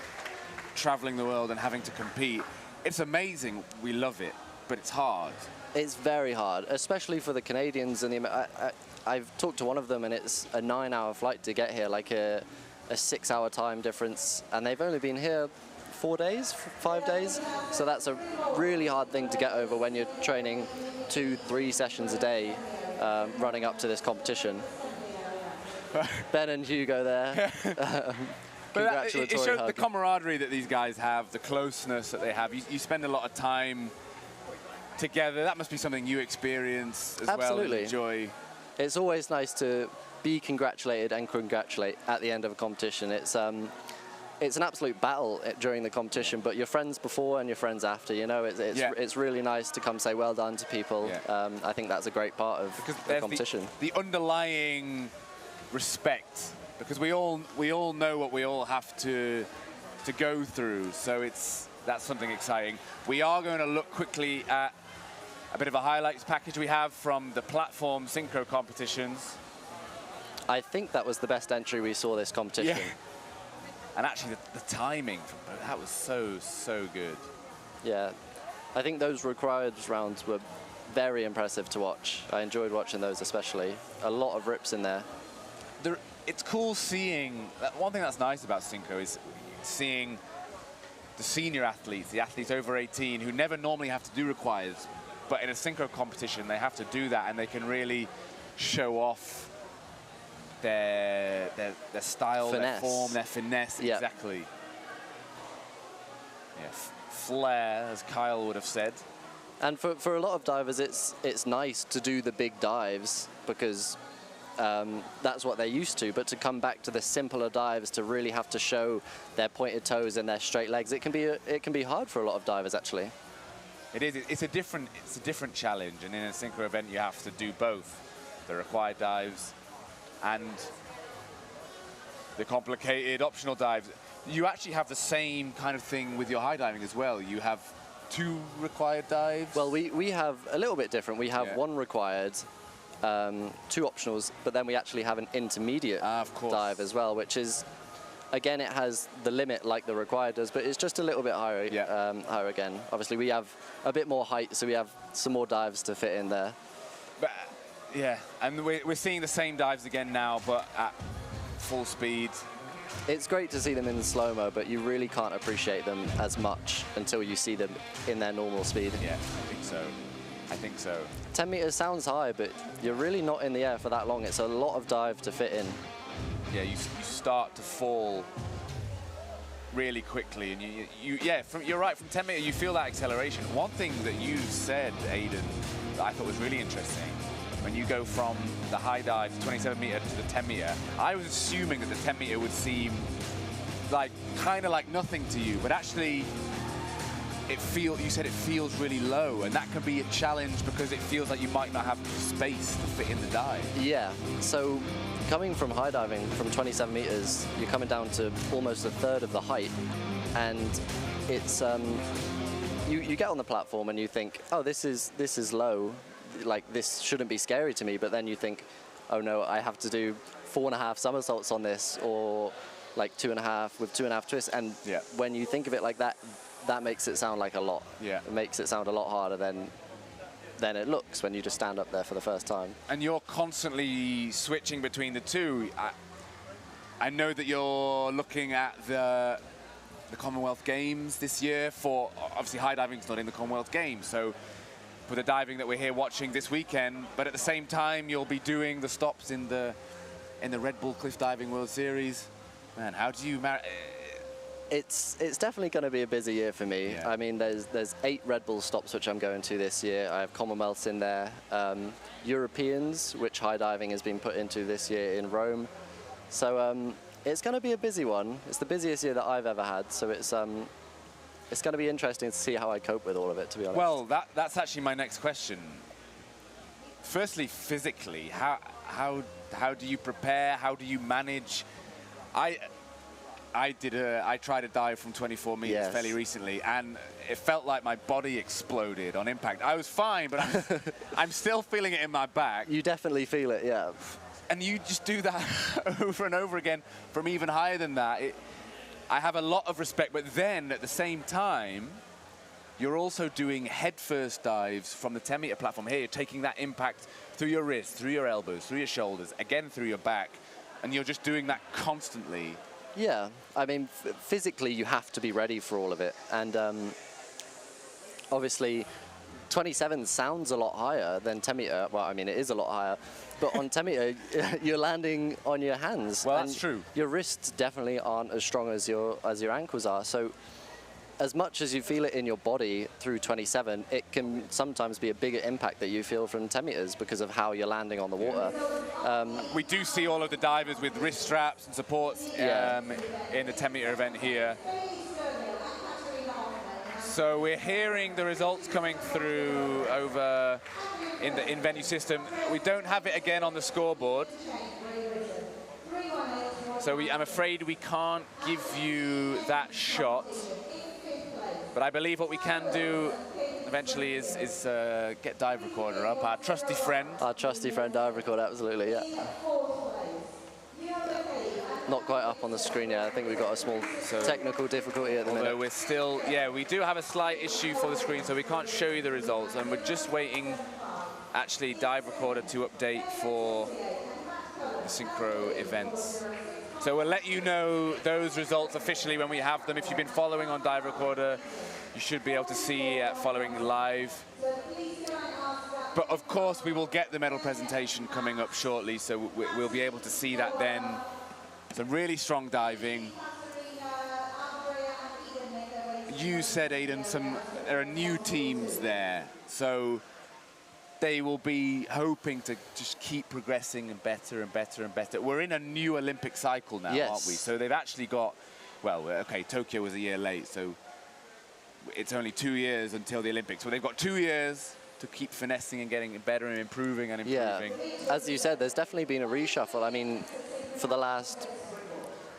Speaker 1: traveling the world and having to compete. It's amazing. We love it, but it's hard.
Speaker 5: It's very hard, especially for the Canadians. And I've talked to one of them, and it's a 9-hour flight to get here, like a 6-hour time difference. And they've only been here 4 days, 5 days. So that's a really hard thing to get over when you're training 2-3 sessions a day, running up to this competition. Ben and Hugo there.
Speaker 1: But it showed the camaraderie that these guys have, the closeness that they have. You spend a lot of time together. That must be something you experience as well and enjoy.
Speaker 5: It's always nice to be congratulated and congratulate at the end of a competition. It's an absolute battle during the competition, but your friends before and your friends after, you know, it's really nice to come say well done to people. Yeah. I think that's a great part of the competition.
Speaker 1: The underlying respect, because we all know what we all have to go through, so that's something exciting. We are going to look quickly at a bit of a highlights package we have from the platform synchro competitions.
Speaker 5: I think that was the best entry we saw this competition.
Speaker 1: Yeah. And actually, the timing, that was so good.
Speaker 5: Yeah, I think those required rounds were very impressive to watch. I enjoyed watching those especially. A lot of rips in there.
Speaker 1: It's cool seeing, one thing that's nice about synchro is seeing the senior athletes, the athletes over 18 who never normally have to do requires, but in a synchro competition they have to do that, and they can really show off their style,
Speaker 5: finesse.
Speaker 1: Their form, their finesse. Yep. Exactly. Yeah, flair, as Kyle would have said.
Speaker 5: And for a lot of divers, it's nice to do the big dives because that's what they're used to. But to come back to the simpler dives, to really have to show their pointed toes and their straight legs, it can be hard for a lot of divers actually.
Speaker 1: It is. It's a different challenge, and in a synchro event, you have to do both the required dives and the complicated optional dives. You actually have the same kind of thing with your high diving as well. You have 2 required dives.
Speaker 5: Well, we have a little bit different. We have 1 required, 2 optionals, but then we actually have an intermediate dive as well, which is, again, it has the limit like the required does, but it's just a little bit higher, higher again. Obviously, we have a bit more height, so we have some more dives to fit in there.
Speaker 1: But, yeah, and we're seeing the same dives again now, but at full speed.
Speaker 5: it's great to see them in slow-mo, but you really can't appreciate them as much until you see them in their normal speed.
Speaker 1: Yeah, I think so. I think so.
Speaker 5: 10 meters sounds high, but you're really not in the air for that long. It's a lot of dive to fit in.
Speaker 1: Yeah, you start to fall really quickly, and you're right, from 10 meters you feel that acceleration. One thing that you said, Aidan, that I thought was really interesting, when you go from the high dive 27 meter to the 10 meter, I was assuming that the 10 meter would seem like kind of like nothing to you, but actually you said it feels really low, and that can be a challenge because it feels like you might not have space to fit in the dive.
Speaker 5: Yeah, so coming from high diving from 27 meters, you're coming down to almost a third of the height, and it's you get on the platform and you think, oh, this is low, like this shouldn't be scary to me, but then you think, oh no, I have to do 4.5 somersaults on this, or like 2.5 with 2.5 twists, and when you think of it like that, that makes it sound like a lot. Yeah. It makes it sound a lot harder than it looks when you just stand up there for the first time.
Speaker 1: And you're constantly switching between the two. I know that you're looking at the Commonwealth Games this year for, obviously high diving's not in the Commonwealth Games, so for the diving that we're here watching this weekend, but at the same time you'll be doing the stops in the Red Bull Cliff Diving World Series. Man, how do you
Speaker 5: It's definitely going to be a busy year for me. Yeah. I mean, there's 8 Red Bull stops which I'm going to this year. I have Commonwealths in there, Europeans, which high diving has been put into this year in Rome. So it's going to be a busy one. It's the busiest year that I've ever had. So it's going to be interesting to see how I cope with all of it, to be honest.
Speaker 1: Well, that's actually my next question. Firstly, physically, how do you prepare? How do you manage? I tried a dive from 24 meters fairly recently, and it felt like my body exploded on impact. I was fine, but I'm still feeling it in my back.
Speaker 5: You definitely feel it, yeah.
Speaker 1: And you just do that over and over again from even higher than that. I have a lot of respect, but then at the same time, you're also doing head-first dives from the 10-meter platform. Here, you're taking that impact through your wrists, through your elbows, through your shoulders, again through your back, and you're just doing that constantly.
Speaker 5: Yeah, I mean, physically you have to be ready for all of it. And obviously, 27 sounds a lot higher than 10 meter. Well, I mean, it is a lot higher. But on 10 meter, you're landing on your hands.
Speaker 1: Well, that's true.
Speaker 5: Your wrists definitely aren't as strong as your ankles are. So as much as you feel it in your body through 27, it can sometimes be a bigger impact that you feel from 10 meters because of how you're landing on the water.
Speaker 1: We do see all of the divers with wrist straps and supports in the 10-meter event here. So we're hearing the results coming through over in the in-venue system. We don't have it again on the scoreboard. So I'm afraid we can't give you that shot. But I believe what we can do eventually is get Dive Recorder up, our trusty friend.
Speaker 5: Our trusty friend Dive Recorder, absolutely, yeah. Not quite up on the screen yet. I think we've got a small technical difficulty at the minute.
Speaker 1: We're still, we do have a slight issue for the screen, so we can't show you the results. And we're just waiting, actually, Dive Recorder to update for the Synchro events. So we'll let you know those results officially when we have them. If you've been following on Dive Recorder, you should be able to see following live. But of course, we will get the medal presentation coming up shortly, so we'll be able to see that then. Some really strong diving. You said, Aidan, there are new teams there, so they will be hoping to just keep progressing and better and better and better. We're in a new Olympic cycle now, aren't we? So they've actually got, well, okay, Tokyo was a year late, so it's only 2 years until the Olympics. So they've got 2 years to keep finessing and getting better and improving and improving.
Speaker 5: Yeah, as you said, there's definitely been a reshuffle. I mean, for the last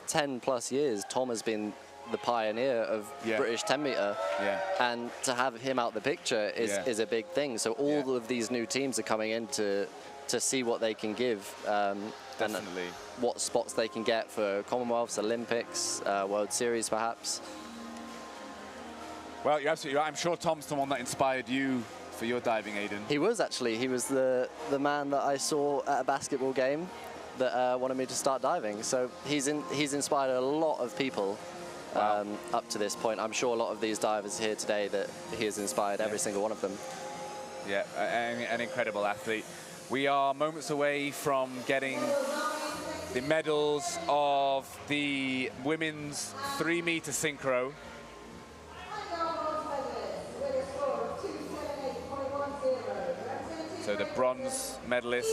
Speaker 5: 10 plus years, Tom has been the pioneer of British 10 meter, and to have him out the picture is a big thing. So all of these new teams are coming in to see what they can give, and what spots they can get for Commonwealths, Olympics, World Series perhaps.
Speaker 1: Well, you're absolutely right. I'm sure Tom's the one that inspired you for your diving, Aidan.
Speaker 5: He was actually. He was the man that I saw at a basketball game that wanted me to start diving. So he's inspired a lot of people up to this point. I'm sure a lot of these divers here today that he has inspired every single one of them.
Speaker 1: Yeah, an incredible athlete. We are moments away from getting the medals of the women's 3-meter synchro. So the bronze medalists,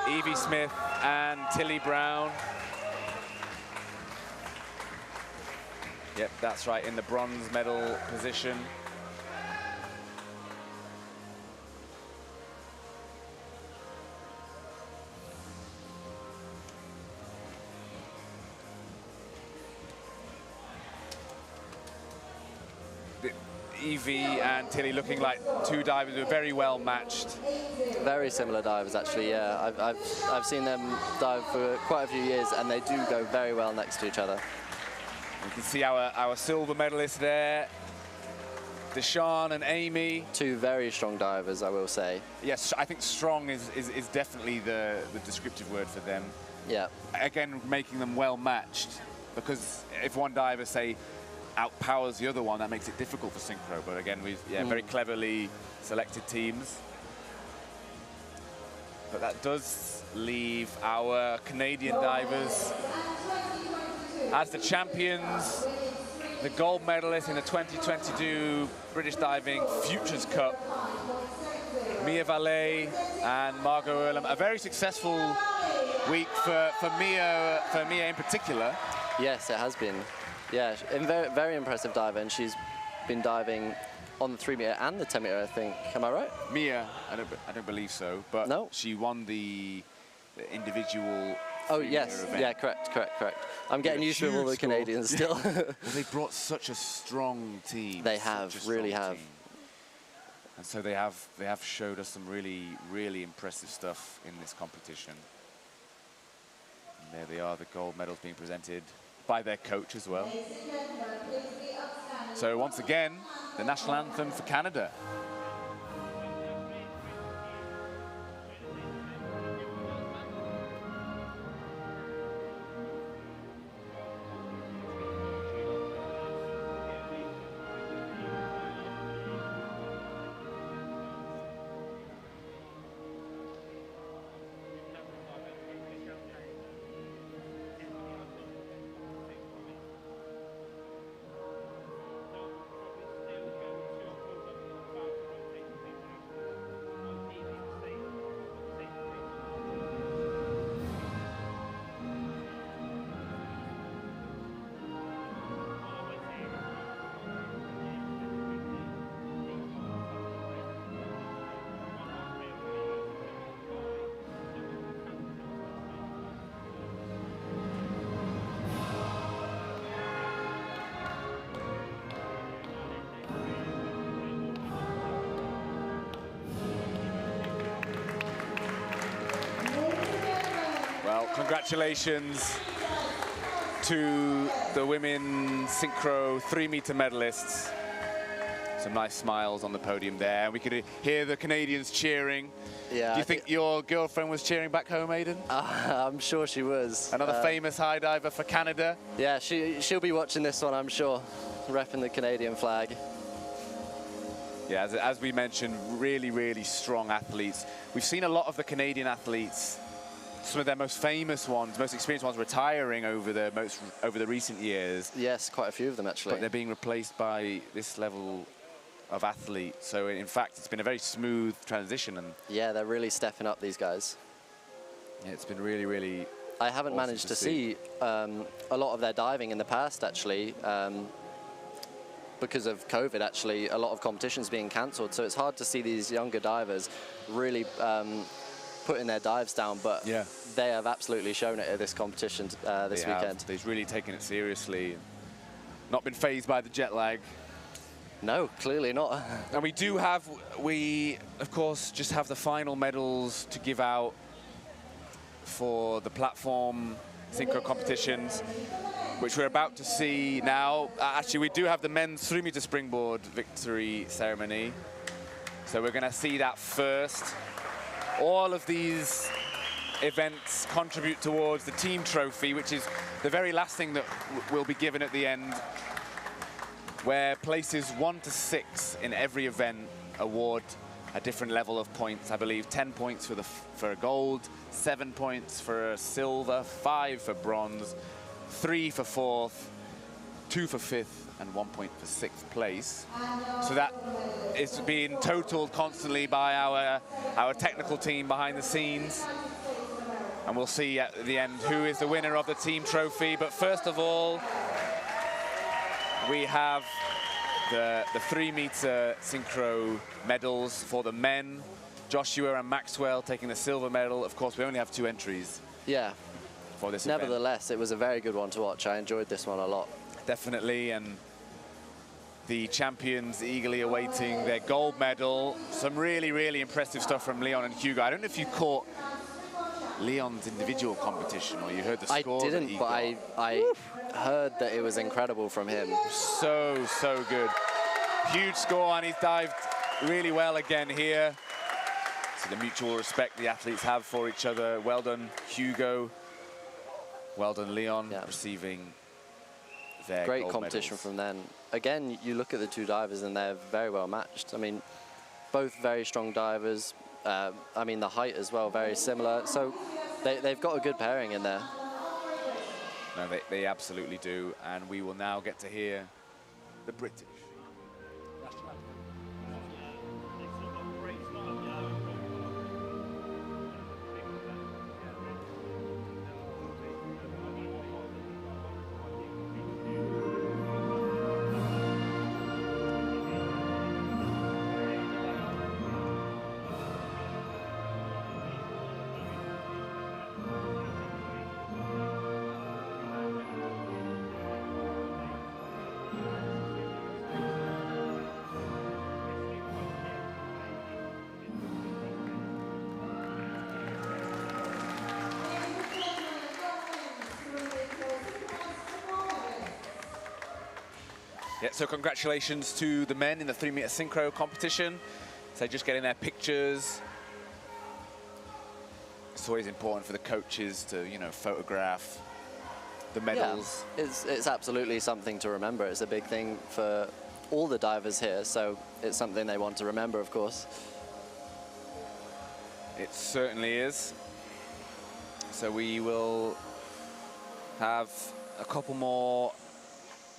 Speaker 1: Evie Smith and Tilly Brown. Yep, that's right, in the bronze medal position. Evie and Tilly looking like two divers who are very well matched.
Speaker 5: Very similar divers, actually. Yeah, I've seen them dive for quite a few years, and they do go very well next to each other.
Speaker 1: You can see our silver medalists there, Deshawn and Amy.
Speaker 5: Two very strong divers, I will say.
Speaker 1: Yes, I think strong is definitely the descriptive word for them.
Speaker 5: Yeah.
Speaker 1: Again, making them well matched, because if one diver, say, outpowers the other one, that makes it difficult for synchro. But again, we've very cleverly selected teams. But that does leave our Canadian divers as the champions, the gold medalists in the 2022 British Diving Futures Cup. Mia Vallée and Margot Earlham. A very successful week for Mia in particular.
Speaker 5: Yes, it has been. Yeah, very, very impressive diver, and she's been diving on the 3-meter and the 10-meter, I think. Am I right?
Speaker 1: Mia, I don't believe so, but
Speaker 5: no?
Speaker 1: She won the individual.
Speaker 5: Oh yes,
Speaker 1: event.
Speaker 5: Yeah, correct. I'm getting used to all the Canadians still.
Speaker 1: Well, they brought such a strong team.
Speaker 5: They have, really have.
Speaker 1: Team. And so they have showed us some really, really impressive stuff in this competition. And there they are, the gold medals being presented by their coach as well. So once again, the national anthem for Canada. Well, congratulations to the women synchro 3-meter medalists. Some nice smiles on the podium there. We could hear the Canadians cheering.
Speaker 5: Yeah.
Speaker 1: Do you think your girlfriend was cheering back home, Aidan?
Speaker 5: I'm sure she was.
Speaker 1: Another famous high diver for Canada.
Speaker 5: Yeah, she'll be watching this one, I'm sure, repping the Canadian flag.
Speaker 1: Yeah, as we mentioned, really, really strong athletes. We've seen a lot of the Canadian athletes, some of their most famous ones, most experienced ones, retiring over the recent years.
Speaker 5: Yes, quite a few of them actually.
Speaker 1: But they're being replaced by this level of athlete. So in fact, it's been a very smooth transition. And
Speaker 5: yeah, they're really stepping up, these guys.
Speaker 1: Yeah, it's been really, really.
Speaker 5: I haven't managed to see a lot of their diving in the past actually. Because of COVID, actually, a lot of competitions being cancelled, so it's hard to see these younger divers really putting their dives down, but
Speaker 1: yeah,
Speaker 5: they have absolutely shown it at this competition this weekend.
Speaker 1: They've really taken it seriously, not been fazed by the jet lag.
Speaker 5: No, clearly not.
Speaker 1: And we of course just have the final medals to give out for the platform synchro competitions, which we're about to see now. Actually, we do have the men's 3-meter springboard victory ceremony. So we're going to see that first. All of these events contribute towards the team trophy, which is the very last thing that will be given at the end, where places 1 to 6 in every event award a different level of points. I believe 10 points for a gold, 7 points for a silver, 5 for bronze, 3 for 4th, 2 for 5th, and 1 point for 6th place. So that is being totaled constantly by our technical team behind the scenes. And we'll see at the end who is the winner of the team trophy. But first of all, we have the 3-meter synchro medals for the men. Joshua and Maxwell taking the silver medal. Of course, we only have 2 entries.
Speaker 5: Yeah.
Speaker 1: For this
Speaker 5: Nevertheless, it was a very good one to watch. I enjoyed this one a lot.
Speaker 1: Definitely, and the champions eagerly awaiting their gold medal. Some really, really impressive stuff from Leon and Hugo. I don't know if you caught Leon's individual competition or you heard the score.
Speaker 5: I didn't, but I heard that it was incredible from him.
Speaker 1: So good. Huge score, and he's dived really well again here. So the mutual respect the athletes have for each other. Well done, Hugo. Well done, Leon, receiving their
Speaker 5: Great
Speaker 1: gold
Speaker 5: competition
Speaker 1: medals.
Speaker 5: from them. Again, you look at the 2 divers and they're very well matched. I mean, both very strong divers. I mean, the height as well, very similar. So they've got a good pairing in there.
Speaker 1: No, they absolutely do. And we will now get to hear the British. Yeah, so congratulations to the men in the 3-meter synchro competition. So just getting their pictures. It's always important for the coaches to, you know, photograph the medals.
Speaker 5: Yeah, it's absolutely something to remember. It's a big thing for all the divers here, so it's something they want to remember, of course.
Speaker 1: It certainly is. So we will have a couple more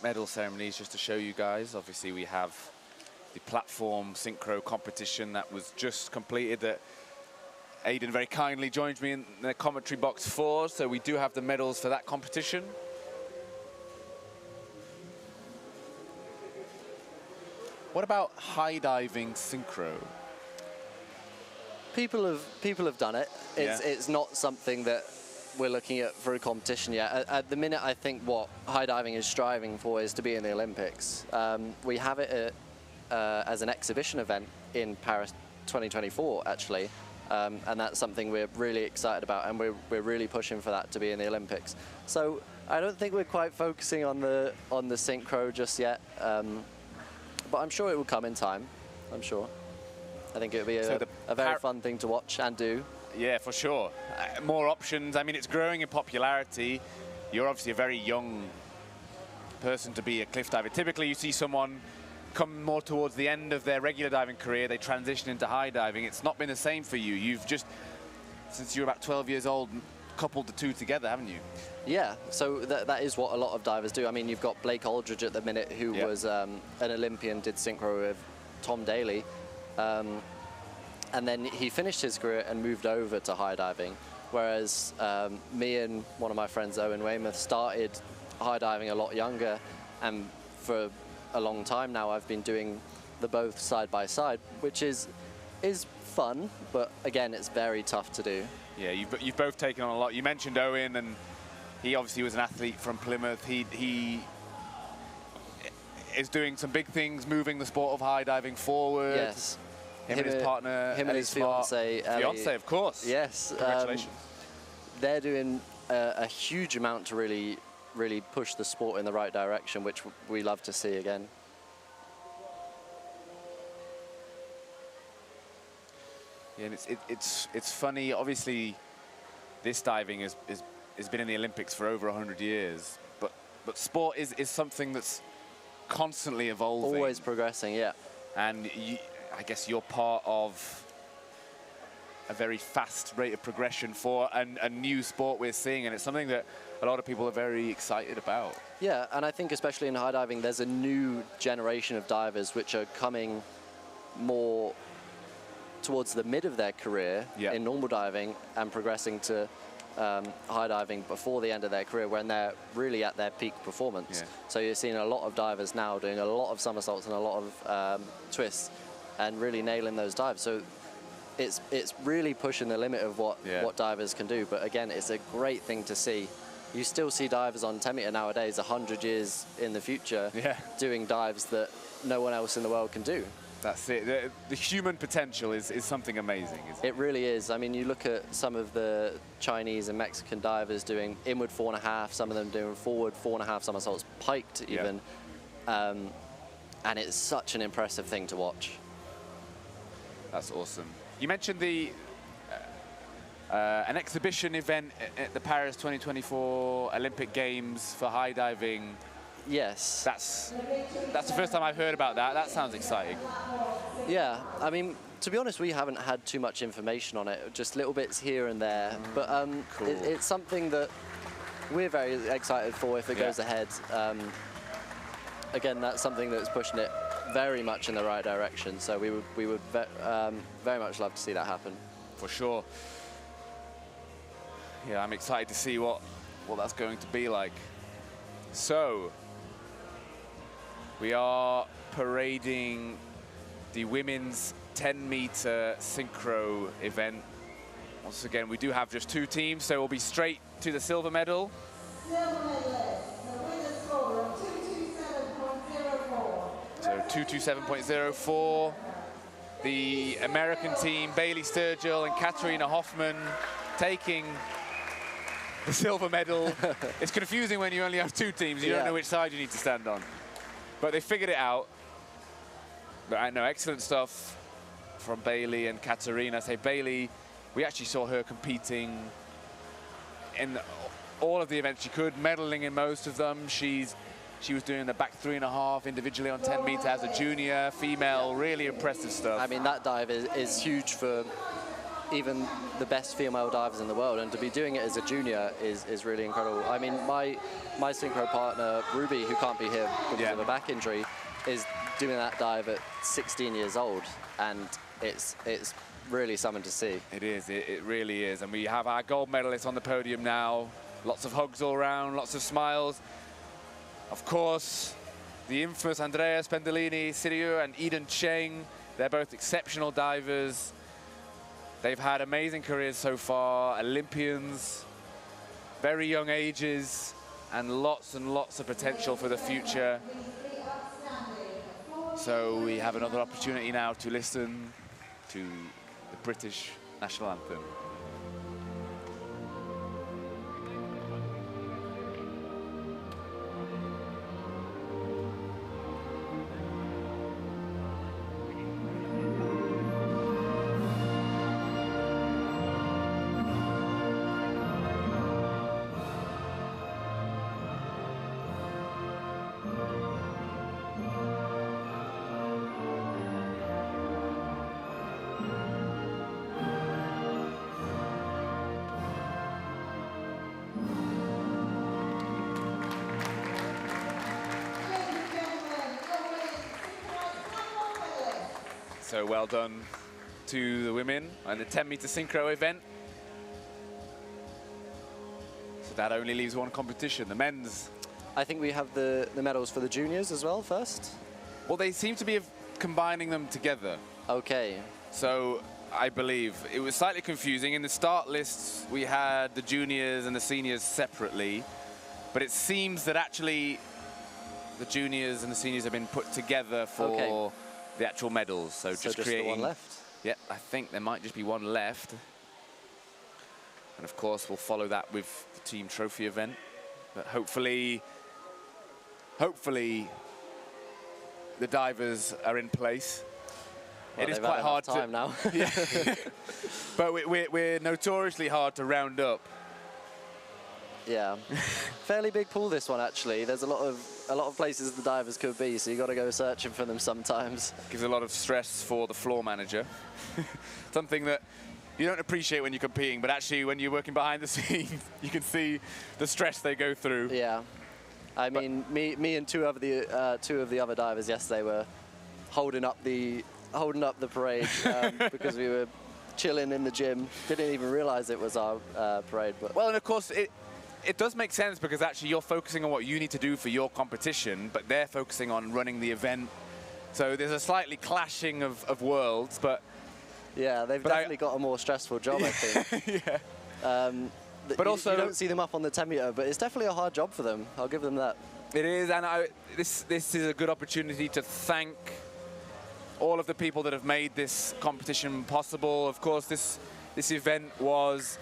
Speaker 1: medal ceremonies just to show you guys. Obviously, we have the platform synchro competition that was just completed that Aidan very kindly joined me in the commentary box for. So we do have the medals for that competition. What about high diving synchro?
Speaker 5: People have done it. It's not something that we're looking at for a competition yet. At the minute, I think what high diving is striving for is to be in the Olympics. We have it as an exhibition event in Paris 2024, actually, and that's something we're really excited about, and we're really pushing for that to be in the Olympics. So I don't think we're quite focusing on the synchro just yet, but I'm sure it will come in time. I'm sure. I think it would be a very fun thing to watch and do.
Speaker 1: Yeah, for sure. More options. I mean, it's growing in popularity. You're obviously a very young person to be a cliff diver. Typically, you see someone come more towards the end of their regular diving career, they transition into high diving. It's not been the same for you. You've just, since you're about 12 years old, coupled the 2 together, haven't you?
Speaker 5: Yeah, so that is what a lot of divers do. I mean, you've got Blake Aldridge at the minute, who was an Olympian, did synchro with Tom Daly. And then he finished his career and moved over to high diving. Whereas me and one of my friends, Owen Weymouth, started high diving a lot younger. And for a long time now, I've been doing the both side by side, which is fun, but again, it's very tough to do.
Speaker 1: Yeah, you've both taken on a lot. You mentioned Owen, and he obviously was an athlete from Plymouth. He is doing some big things, moving the sport of high diving forward.
Speaker 5: Yes.
Speaker 1: Him and his partner,
Speaker 5: him and his fiance,
Speaker 1: Fiance, of course.
Speaker 5: Yes.
Speaker 1: Congratulations.
Speaker 5: They're doing a huge amount to really push the sport in the right direction, which we love to see again.
Speaker 1: Yeah, and it's funny. Obviously, this diving has been in the Olympics for over 100 years. But sport is something that's constantly evolving.
Speaker 5: Always progressing, yeah.
Speaker 1: And I guess you're part of a very fast rate of progression for a new sport we're seeing, and it's something that a lot of people are very excited about.
Speaker 5: Yeah, and I think especially in high diving, there's a new generation of divers which are coming more towards the mid of their career in normal diving and progressing to high diving before the end of their career when they're really at their peak performance.
Speaker 1: Yeah.
Speaker 5: So you're seeing a lot of divers now doing a lot of somersaults and a lot of twists and really nailing those dives. So it's really pushing the limit of what divers can do. But again, it's a great thing to see. You still see divers on 10 meter nowadays, 100 years in the future, doing dives that no one else in the world can do.
Speaker 1: That's it. The human potential is something amazing, isn't it?
Speaker 5: It really is. I mean, you look at some of the Chinese and Mexican divers doing inward 4.5, some of them doing forward 4.5 somersaults, piked even. And it's such an impressive thing to watch.
Speaker 1: That's awesome. You mentioned an exhibition event at the Paris 2024 Olympic Games for high diving.
Speaker 5: Yes.
Speaker 1: That's the first time I've heard about that. That sounds exciting.
Speaker 5: Yeah, I mean, to be honest, we haven't had too much information on it, just little bits here and there. But
Speaker 1: cool.
Speaker 5: It's something that we're very excited for if it goes ahead. Again, that's something that's pushing it very much in the right direction. So we would very much love to see that happen.
Speaker 1: For sure. Yeah, I'm excited to see what that's going to be like. So, we are parading the women's 10-meter synchro event. Once again, we do have just 2 teams, so we'll be straight to the silver medal.
Speaker 3: Silver medalist, the winner's score of 227.04.
Speaker 1: So 227.04. The American team, Bailey Sturgill and Katarina Hoffman, taking the silver medal. It's confusing when you only have 2 teams. You don't know which side you need to stand on. But they figured it out. But I know, excellent stuff from Bailey and Katarina. Say Bailey, we actually saw her competing in all of the events she could, medaling in most of them. She was doing the back 3.5 individually on 10 meter as a junior, female, really impressive stuff.
Speaker 5: I mean, that dive is huge for even the best female divers in the world, and to be doing it as a junior is really incredible. I mean, my synchro partner, Ruby, who can't be here because of a back injury, is doing that dive at 16 years old, and it's really something to see.
Speaker 1: It is, it really is. And we have our gold medalists on the podium now. Lots of hugs all around, lots of smiles. Of course, the infamous Andrea Spendolini, Siriu and Eden Cheng. They're both exceptional divers. They've had amazing careers so far, Olympians, very young ages, and lots of potential for the future. So we have another opportunity now to listen to the British national anthem. So well done to the women and the 10-meter synchro event. So that only leaves one competition, the men's.
Speaker 5: I think we have the medals for the juniors as well first.
Speaker 1: Well, they seem to be combining them together.
Speaker 5: Okay.
Speaker 1: So I believe it was slightly confusing. In the start lists, we had the juniors and the seniors separately, but it seems that actually the juniors and the seniors have been put together for the actual medals. So just creating
Speaker 5: the one left.
Speaker 1: Yeah, I think there might just be one left. And of course, we'll follow that with the team trophy event. But hopefully the divers are in place.
Speaker 5: Well,
Speaker 1: it is
Speaker 5: they've
Speaker 1: quite
Speaker 5: had
Speaker 1: hard
Speaker 5: enough time now.
Speaker 1: But we're notoriously hard to round up.
Speaker 5: Yeah, fairly big pool this one actually. There's a lot of places the divers could be, so you got to go searching for them sometimes.
Speaker 1: Gives a lot of stress for the floor manager. Something that you don't appreciate when you're competing, but actually when you're working behind the scenes, you can see the stress they go through.
Speaker 5: Yeah, I mean, me and two of the other divers yesterday were holding up the parade because we were chilling in the gym. Didn't even realize it was our parade. But
Speaker 1: well, and of course it does make sense because actually you're focusing on what you need to do for your competition, but they're focusing on running the event. So there's a slightly clashing of worlds, but
Speaker 5: yeah, they've definitely got a more stressful job, I think.
Speaker 1: Yeah. But also
Speaker 5: you don't see them up on the 10 meter, but it's definitely a hard job for them. I'll give them that.
Speaker 1: It is, and this is a good opportunity to thank all of the people that have made this competition possible. Of course, this event was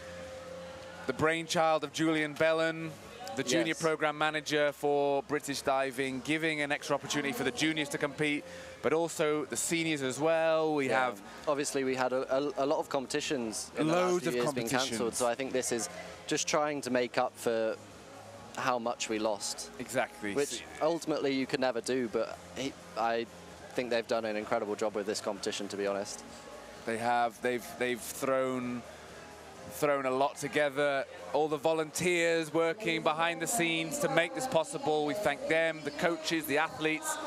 Speaker 1: the brainchild of Julian Bellon, the junior program manager for British diving, giving an extra opportunity for the juniors to compete, but also the seniors as well. We have
Speaker 5: obviously we had a lot of competitions in the last few years being cancelled, so I think this is just trying to make up for how much we lost.
Speaker 1: Exactly.
Speaker 5: Which ultimately you could never do, but I think they've done an incredible job with this competition, to be honest.
Speaker 1: They have. They've thrown a lot together. All the volunteers working behind the scenes to make this possible. We thank them, the coaches, the athletes,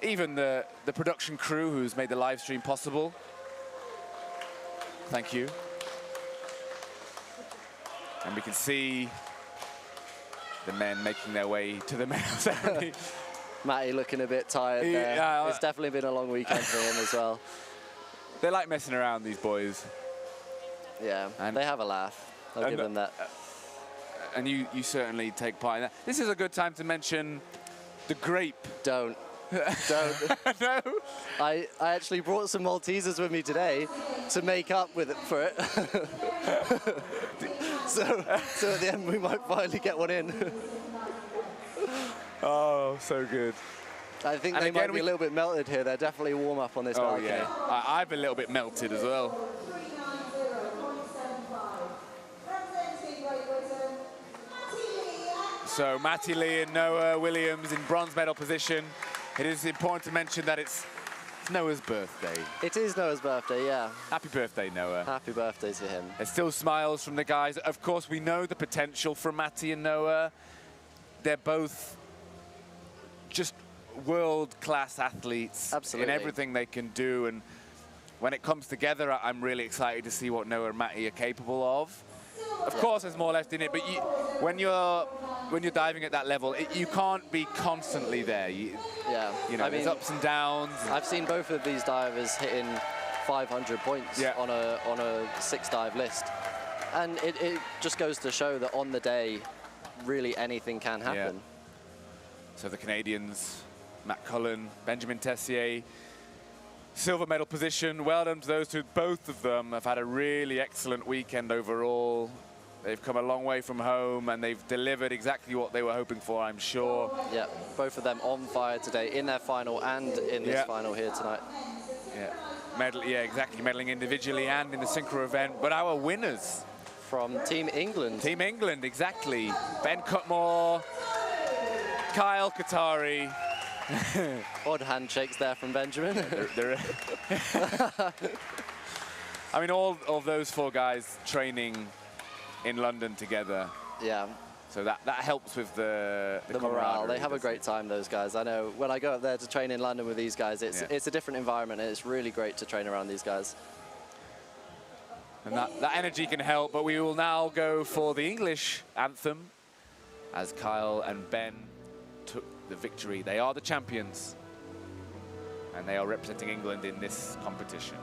Speaker 1: even the production crew who's made the live stream possible. Thank you. And we can see the men making their way to the medal ceremony.
Speaker 5: Matty looking a bit tired there.
Speaker 1: Yeah,
Speaker 5: it's definitely been a long weekend for him as well.
Speaker 1: They like messing around, these boys.
Speaker 5: Yeah, and they have a laugh. I'll give them that.
Speaker 1: And you certainly take part in that. This is a good time to mention the grape.
Speaker 5: Don't.
Speaker 1: No.
Speaker 5: I actually brought some Maltesers with me today to make up for it. so at the end we might finally get one in.
Speaker 1: Oh, so good.
Speaker 5: I think they might be a little bit melted here. They're definitely warm up on this balcony.
Speaker 1: Yeah. I've been a little bit melted as well. So Matty Lee and Noah Williams in bronze medal position. It is important to mention that it's Noah's birthday.
Speaker 5: It is Noah's birthday, yeah.
Speaker 1: Happy birthday, Noah.
Speaker 5: Happy birthday to him.
Speaker 1: There's still smiles from the guys. Of course, we know the potential from Matty and Noah. They're both just world-class athletes.
Speaker 5: Absolutely.
Speaker 1: In everything they can do. And when it comes together, I'm really excited to see what Noah and Matty are capable of. Of course, there's more left in it, but when you're diving at that level, you can't be constantly there. You know, there's ups and downs.
Speaker 5: I've seen both of these divers hitting 500 points on a 6-dive list, and it just goes to show that on the day, really anything can happen.
Speaker 1: Yeah. So the Canadians, Matt Cullen, Benjamin Tessier, silver medal position. Well done to those two. Both of them have had a really excellent weekend overall. They've come a long way from home and they've delivered exactly what they were hoping for, I'm sure.
Speaker 5: Yeah, both of them on fire today in their final and in this final here tonight.
Speaker 1: Yeah, exactly. Medaling individually and in the synchro event. But our winners.
Speaker 5: From Team England.
Speaker 1: Team England, exactly. Ben Cutmore, Kyle Qatari.
Speaker 5: Odd handshakes there from Benjamin.
Speaker 1: I mean, all of those four guys training in London together.
Speaker 5: Yeah.
Speaker 1: So that helps with the
Speaker 5: morale. They have a great time, those guys. I know when I go up there to train in London with these guys, it's a different environment and it's really great to train around these guys.
Speaker 1: And that energy can help, but we will now go for the English anthem as Kyle and Ben took the victory. They are the champions and they are representing England in this competition.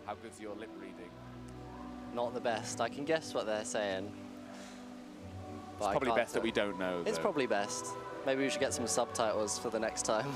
Speaker 1: How good's your lip reading?
Speaker 5: Not the best. I can guess what they're saying.
Speaker 1: It's probably best that we don't know.
Speaker 5: It's probably best. Maybe we should get some subtitles for the next time.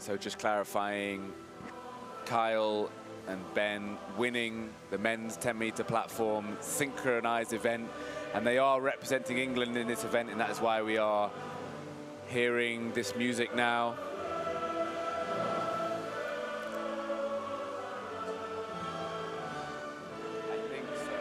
Speaker 1: So just clarifying, Kyle and Ben winning the men's 10-meter platform synchronized event, and they are representing England in this event, and that is why we are hearing this music now. I think so.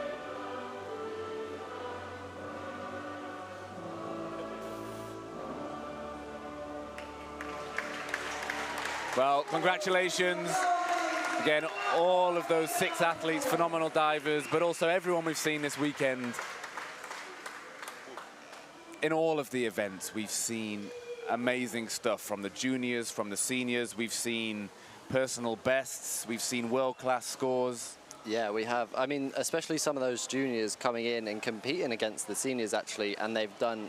Speaker 1: Well, congratulations. Again, all of those 6 athletes, phenomenal divers, but also everyone we've seen this weekend. In all of the events, we've seen amazing stuff from the juniors, from the seniors. We've seen personal bests. We've seen world-class scores.
Speaker 5: Yeah, we have. I mean, especially some of those juniors coming in and competing against the seniors, actually, and they've done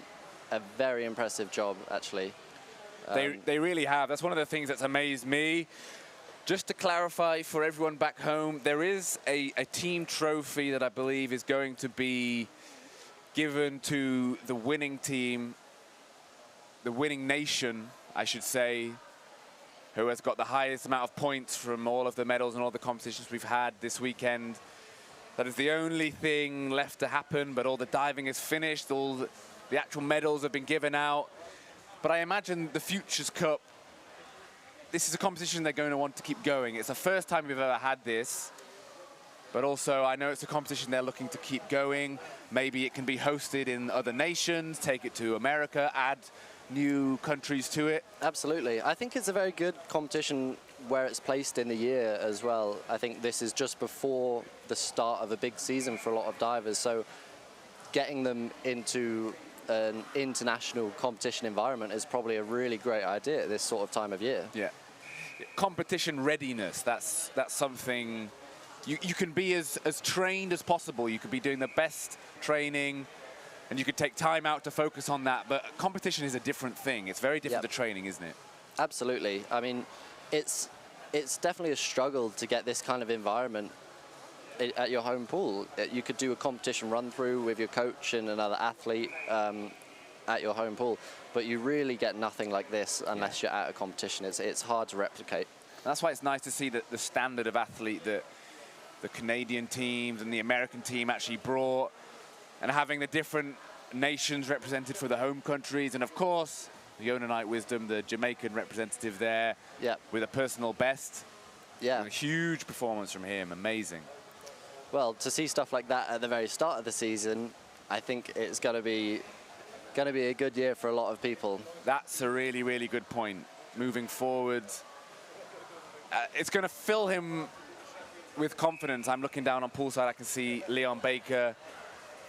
Speaker 5: a very impressive job, actually.
Speaker 1: They really have. That's one of the things that's amazed me. Just to clarify for everyone back home, there is a team trophy that I believe is going to be given to the winning team, the winning nation, I should say, who has got the highest amount of points from all of the medals and all the competitions we've had this weekend. That is the only thing left to happen, but all the diving is finished, all the actual medals have been given out. But I imagine the Futures Cup, this is a competition they're going to want to keep going. It's the first time we've ever had this, but also I know it's a competition they're looking to keep going. Maybe it can be hosted in other nations, take it to America, add new countries to it.
Speaker 5: Absolutely. I think it's a very good competition where it's placed in the year as well. I think this is just before the start of a big season for a lot of divers, so getting them into an international competition environment is probably a really great idea at this sort of time of year.
Speaker 1: Yeah. Competition readiness, that's something you can be as trained as possible. You could be doing the best training and you could take time out to focus on that, but competition is a different thing. It's very different to training, isn't it?
Speaker 5: Absolutely. I mean, it's definitely a struggle to get this kind of environment at your home pool. You could do a competition run through with your coach and another athlete at your home pool, but you really get nothing like this unless you're at a competition. It's hard to replicate.
Speaker 1: That's why it's nice to see that the standard of athlete that the Canadian teams and the American team actually brought, and having the different nations represented for the home countries, and of course Yona Knight Wisdom, the Jamaican representative there, with a personal best.
Speaker 5: Yeah,
Speaker 1: a huge performance from him, amazing.
Speaker 5: Well, to see stuff like that at the very start of the season, I think it's going to be a good year for a lot of people.
Speaker 1: That's a really, really good point. Moving forward, it's going to fill him with confidence. I'm looking down on poolside, I can see Leon Baker.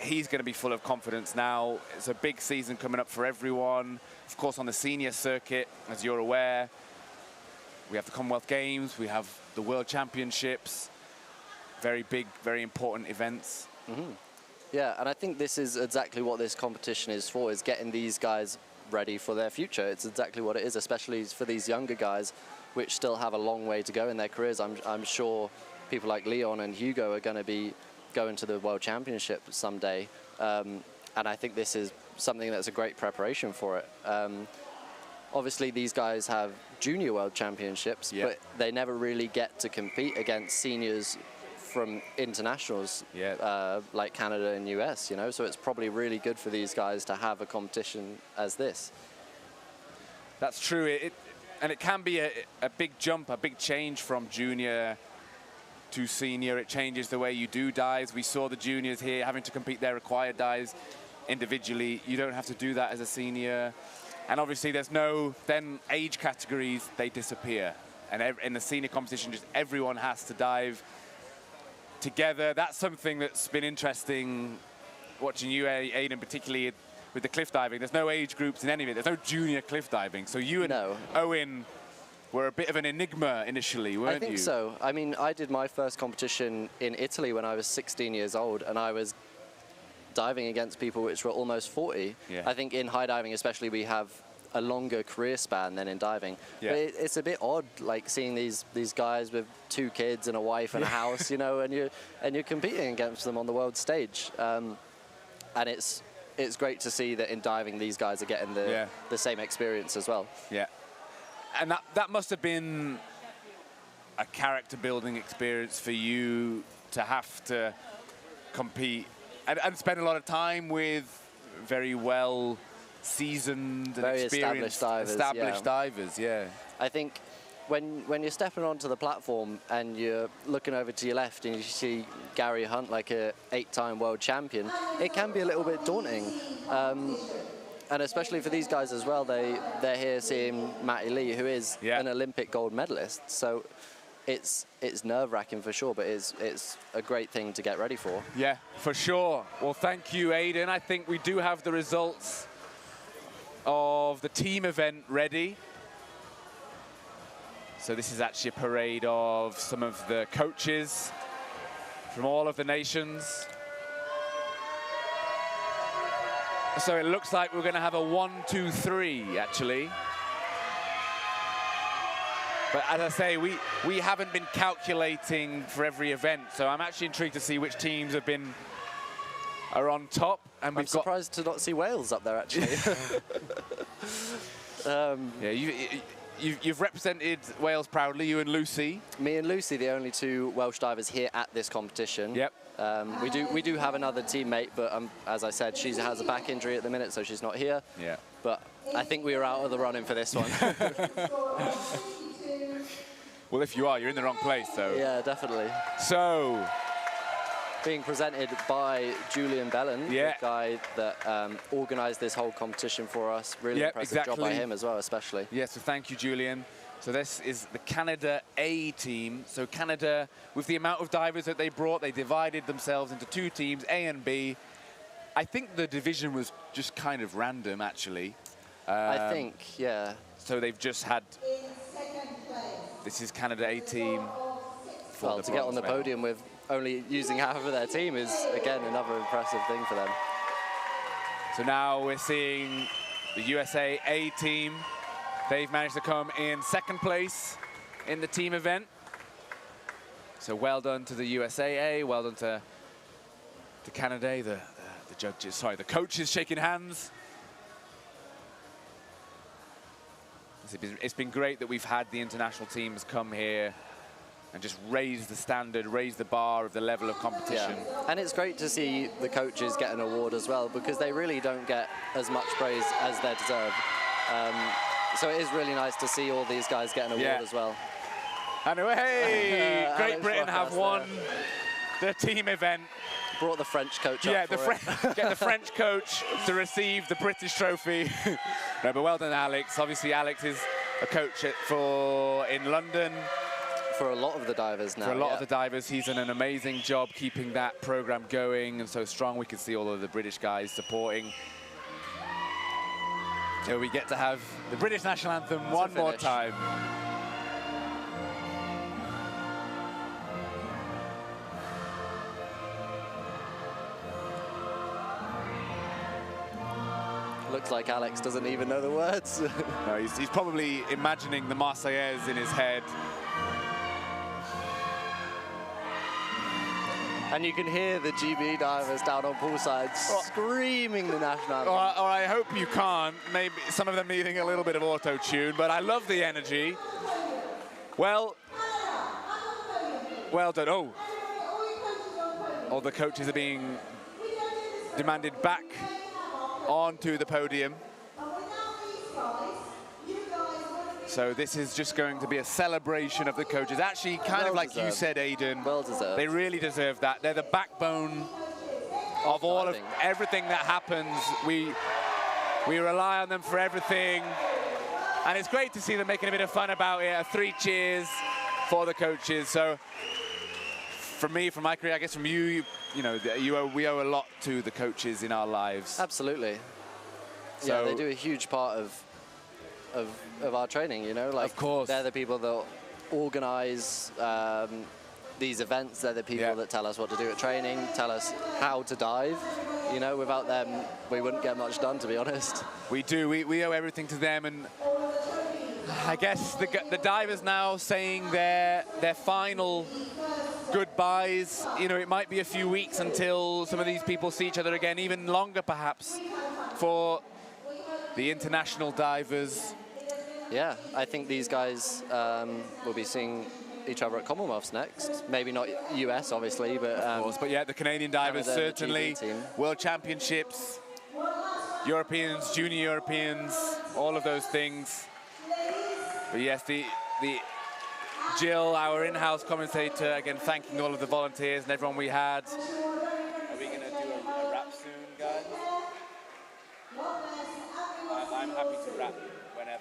Speaker 1: He's going to be full of confidence now. It's a big season coming up for everyone. Of course, on the senior circuit, as you're aware, we have the Commonwealth Games, we have the World Championships. Very big, very important events.
Speaker 5: Mm-hmm. Yeah, and I think this is exactly what this competition is for, is getting these guys ready for their future. It's exactly what it is, especially for these younger guys, which still have a long way to go in their careers. I'm sure people like Leon and Hugo are going to be going to the World Championship someday. And I think this is something that's a great preparation for it. Obviously, these guys have junior World Championships, but they never really get to compete against seniors from internationals like Canada and US, you know, so it's probably really good for these guys to have a competition as this.
Speaker 1: That's true, and it can be a big jump, a big change from junior to senior. It changes the way you do dives. We saw the juniors here having to compete their required dives individually. You don't have to do that as a senior, and obviously there's no then age categories, they disappear, and in the senior competition just everyone has to dive together. That's something that's been interesting watching you, Aidan, particularly with the cliff diving. There's no age groups in any of it. There's no junior cliff diving. So you and Owen were a bit of an enigma initially, weren't you?
Speaker 5: I think so. I mean, I did my first competition in Italy when I was 16 years old, and I was diving against people which were almost 40.
Speaker 1: Yeah.
Speaker 5: I think in high diving especially we have a longer career span than in diving.
Speaker 1: Yeah.
Speaker 5: But it's a bit odd, like seeing these guys with 2 kids and a wife and a house, you know, and you're competing against them on the world stage. And it's great to see that in diving these guys are getting the same experience as well.
Speaker 1: Yeah. And that must have been a character-building experience for you to have to compete and spend a lot of time with very well-seasoned and
Speaker 5: Very
Speaker 1: experienced,
Speaker 5: established
Speaker 1: divers, yeah.
Speaker 5: I think when you're stepping onto the platform and you're looking over to your left and you see Gary Hunt, like a 8-time world champion, it can be a little bit daunting. And especially for these guys as well, they're here seeing Matty Lee, who is an Olympic gold medalist. So it's nerve-wracking for sure, but it's a great thing to get ready for.
Speaker 1: Yeah, for sure. Well, thank you, Aidan. I think we do have the results of the team event ready. So this is actually a parade of some of the coaches from all of the nations. So it looks like we're going to have a 1, 2, 3, actually. But as I say, we haven't been calculating for every event, so I'm actually intrigued to see which teams are on top. And
Speaker 5: I'm surprised to not see Wales up there, actually.
Speaker 1: Yeah, you've represented Wales proudly, you and Lucy.
Speaker 5: Me and Lucy, the only 2 Welsh divers here at this competition.
Speaker 1: Yep.
Speaker 5: We do have another teammate, but as I said, she has a back injury at the minute, so she's not here.
Speaker 1: Yeah.
Speaker 5: But I think we were out of the running for this one.
Speaker 1: Well, if you are, you're in the wrong place, so.
Speaker 5: Yeah, definitely.
Speaker 1: So.
Speaker 5: Being presented by Julian Bellin, the guy that organised this whole competition for us. Really impressive job by him as well, especially.
Speaker 1: Yeah, so thank you, Julian. So this is the Canada A team. So Canada, with the amount of divers that they brought, they divided themselves into 2 teams, A and B. I think the division was just kind of random, actually.
Speaker 5: I think, yeah.
Speaker 1: So they've just had... This is Canada A team.
Speaker 5: Well, to get on the podium with only using half of their team is, again, another impressive thing for them.
Speaker 1: So now we're seeing the USA A team. They've managed to come in 2nd place in the team event. So well done to the USA A, well done to Canada A, the judges, sorry, the coaches shaking hands. It's been great that we've had the international teams come here and just raise the standard, raise the bar of the level of competition.
Speaker 5: Yeah. And it's great to see the coaches get an award as well, because they really don't get as much praise as they deserve. So it is really nice to see all these guys get an award as well.
Speaker 1: And hey, Great Britain have won the team event.
Speaker 5: Brought the French coach up
Speaker 1: get the French coach to receive the British trophy. No, but well done, Alex. Obviously, Alex is a coach in London.
Speaker 5: For a lot of the divers now.
Speaker 1: For a lot of the divers, he's done an amazing job keeping that program going and so strong. We can see all of the British guys supporting. So we get to have the British national anthem one more time.
Speaker 5: Looks like Alex doesn't even know the words.
Speaker 1: No, he's probably imagining the Marseillaise in his head.
Speaker 5: And you can hear the GB divers down on poolside screaming the national anthem.
Speaker 1: Or I hope you can't. Maybe some of them needing a little bit of auto-tune, but I love the energy. Well done. Oh. All the coaches are being demanded back onto the podium. So this is just going to be a celebration of the coaches. Actually, kind of like you said, Aidan.
Speaker 5: Well deserved.
Speaker 1: They really deserve that. They're the backbone of everything that happens. We rely on them for everything. And it's great to see them making a bit of fun about it. 3 cheers for the coaches. So from me, from my career, I guess from you, we owe a lot to the coaches in our lives.
Speaker 5: Absolutely. So, yeah, they do a huge part of our training, like,
Speaker 1: of course.
Speaker 5: They're the people that organize these events. They're the people that tell us what to do at training, tell us how to dive. Without them, we wouldn't get much done, to be honest.
Speaker 1: We do. We owe everything to them, and I guess the divers now saying their final goodbyes. It might be a few weeks until some of these people see each other again, even longer perhaps, for the international divers.
Speaker 5: Yeah, I think these guys will be seeing each other at Commonwealths next. Maybe not US, obviously, but...
Speaker 1: of course, but yeah, the Canadian divers
Speaker 5: Canada, the
Speaker 1: certainly.
Speaker 5: GB team.
Speaker 1: World Championships, Europeans, Junior Europeans, all of those things. But yes, the Jill, our in-house commentator, again, thanking all of the volunteers and everyone we had. Are we going to do a wrap soon, guys? I'm happy to wrap whenever.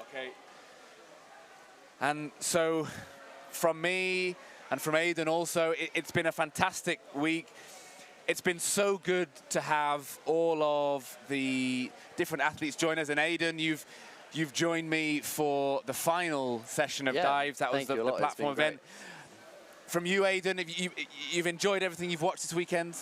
Speaker 1: Okay. And so, from me and from Aidan also, it's been a fantastic week. It's been so good to have all of the different athletes join us. And Aidan, you've joined me for the final session of dives. That was the platform event. From you, Aidan, you've enjoyed everything you've watched this weekend?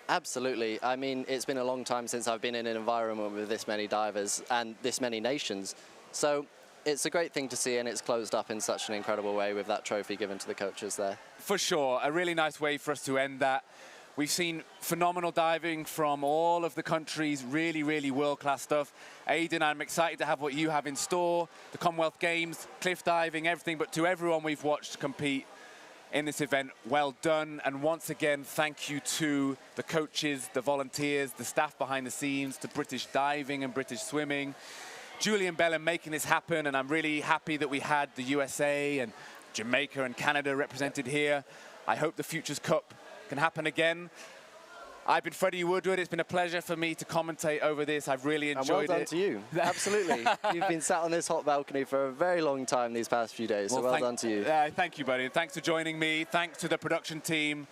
Speaker 5: Absolutely. I mean, it's been a long time since I've been in an environment with this many divers and this many nations. So it's a great thing to see, and it's closed up in such an incredible way with that trophy given to the coaches there.
Speaker 1: For sure. A really nice way for us to end that. We've seen phenomenal diving from all of the countries, really, really world-class stuff. Aidan, I'm excited to have what you have in store, the Commonwealth Games, cliff diving, everything, but to everyone we've watched compete in this event, well done. And once again, thank you to the coaches, the volunteers, the staff behind the scenes, to British Diving and British Swimming. Julie and Bella making this happen, and I'm really happy that we had the USA and Jamaica and Canada represented here. I hope the Futures Cup can happen again. I've been Freddie Woodward. It's been a pleasure for me to commentate over this. I've really enjoyed it.
Speaker 5: And well done to you. Absolutely. You've been sat on this hot balcony for a very long time these past few days, so well done to you.
Speaker 1: Thank you, buddy. And thanks for joining me. Thanks to the production team.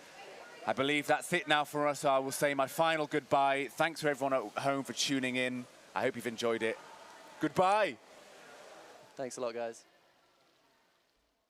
Speaker 1: I believe that's it now for us. I will say my final goodbye. Thanks for everyone at home for tuning in. I hope you've enjoyed it. Goodbye.
Speaker 5: Thanks a lot, guys.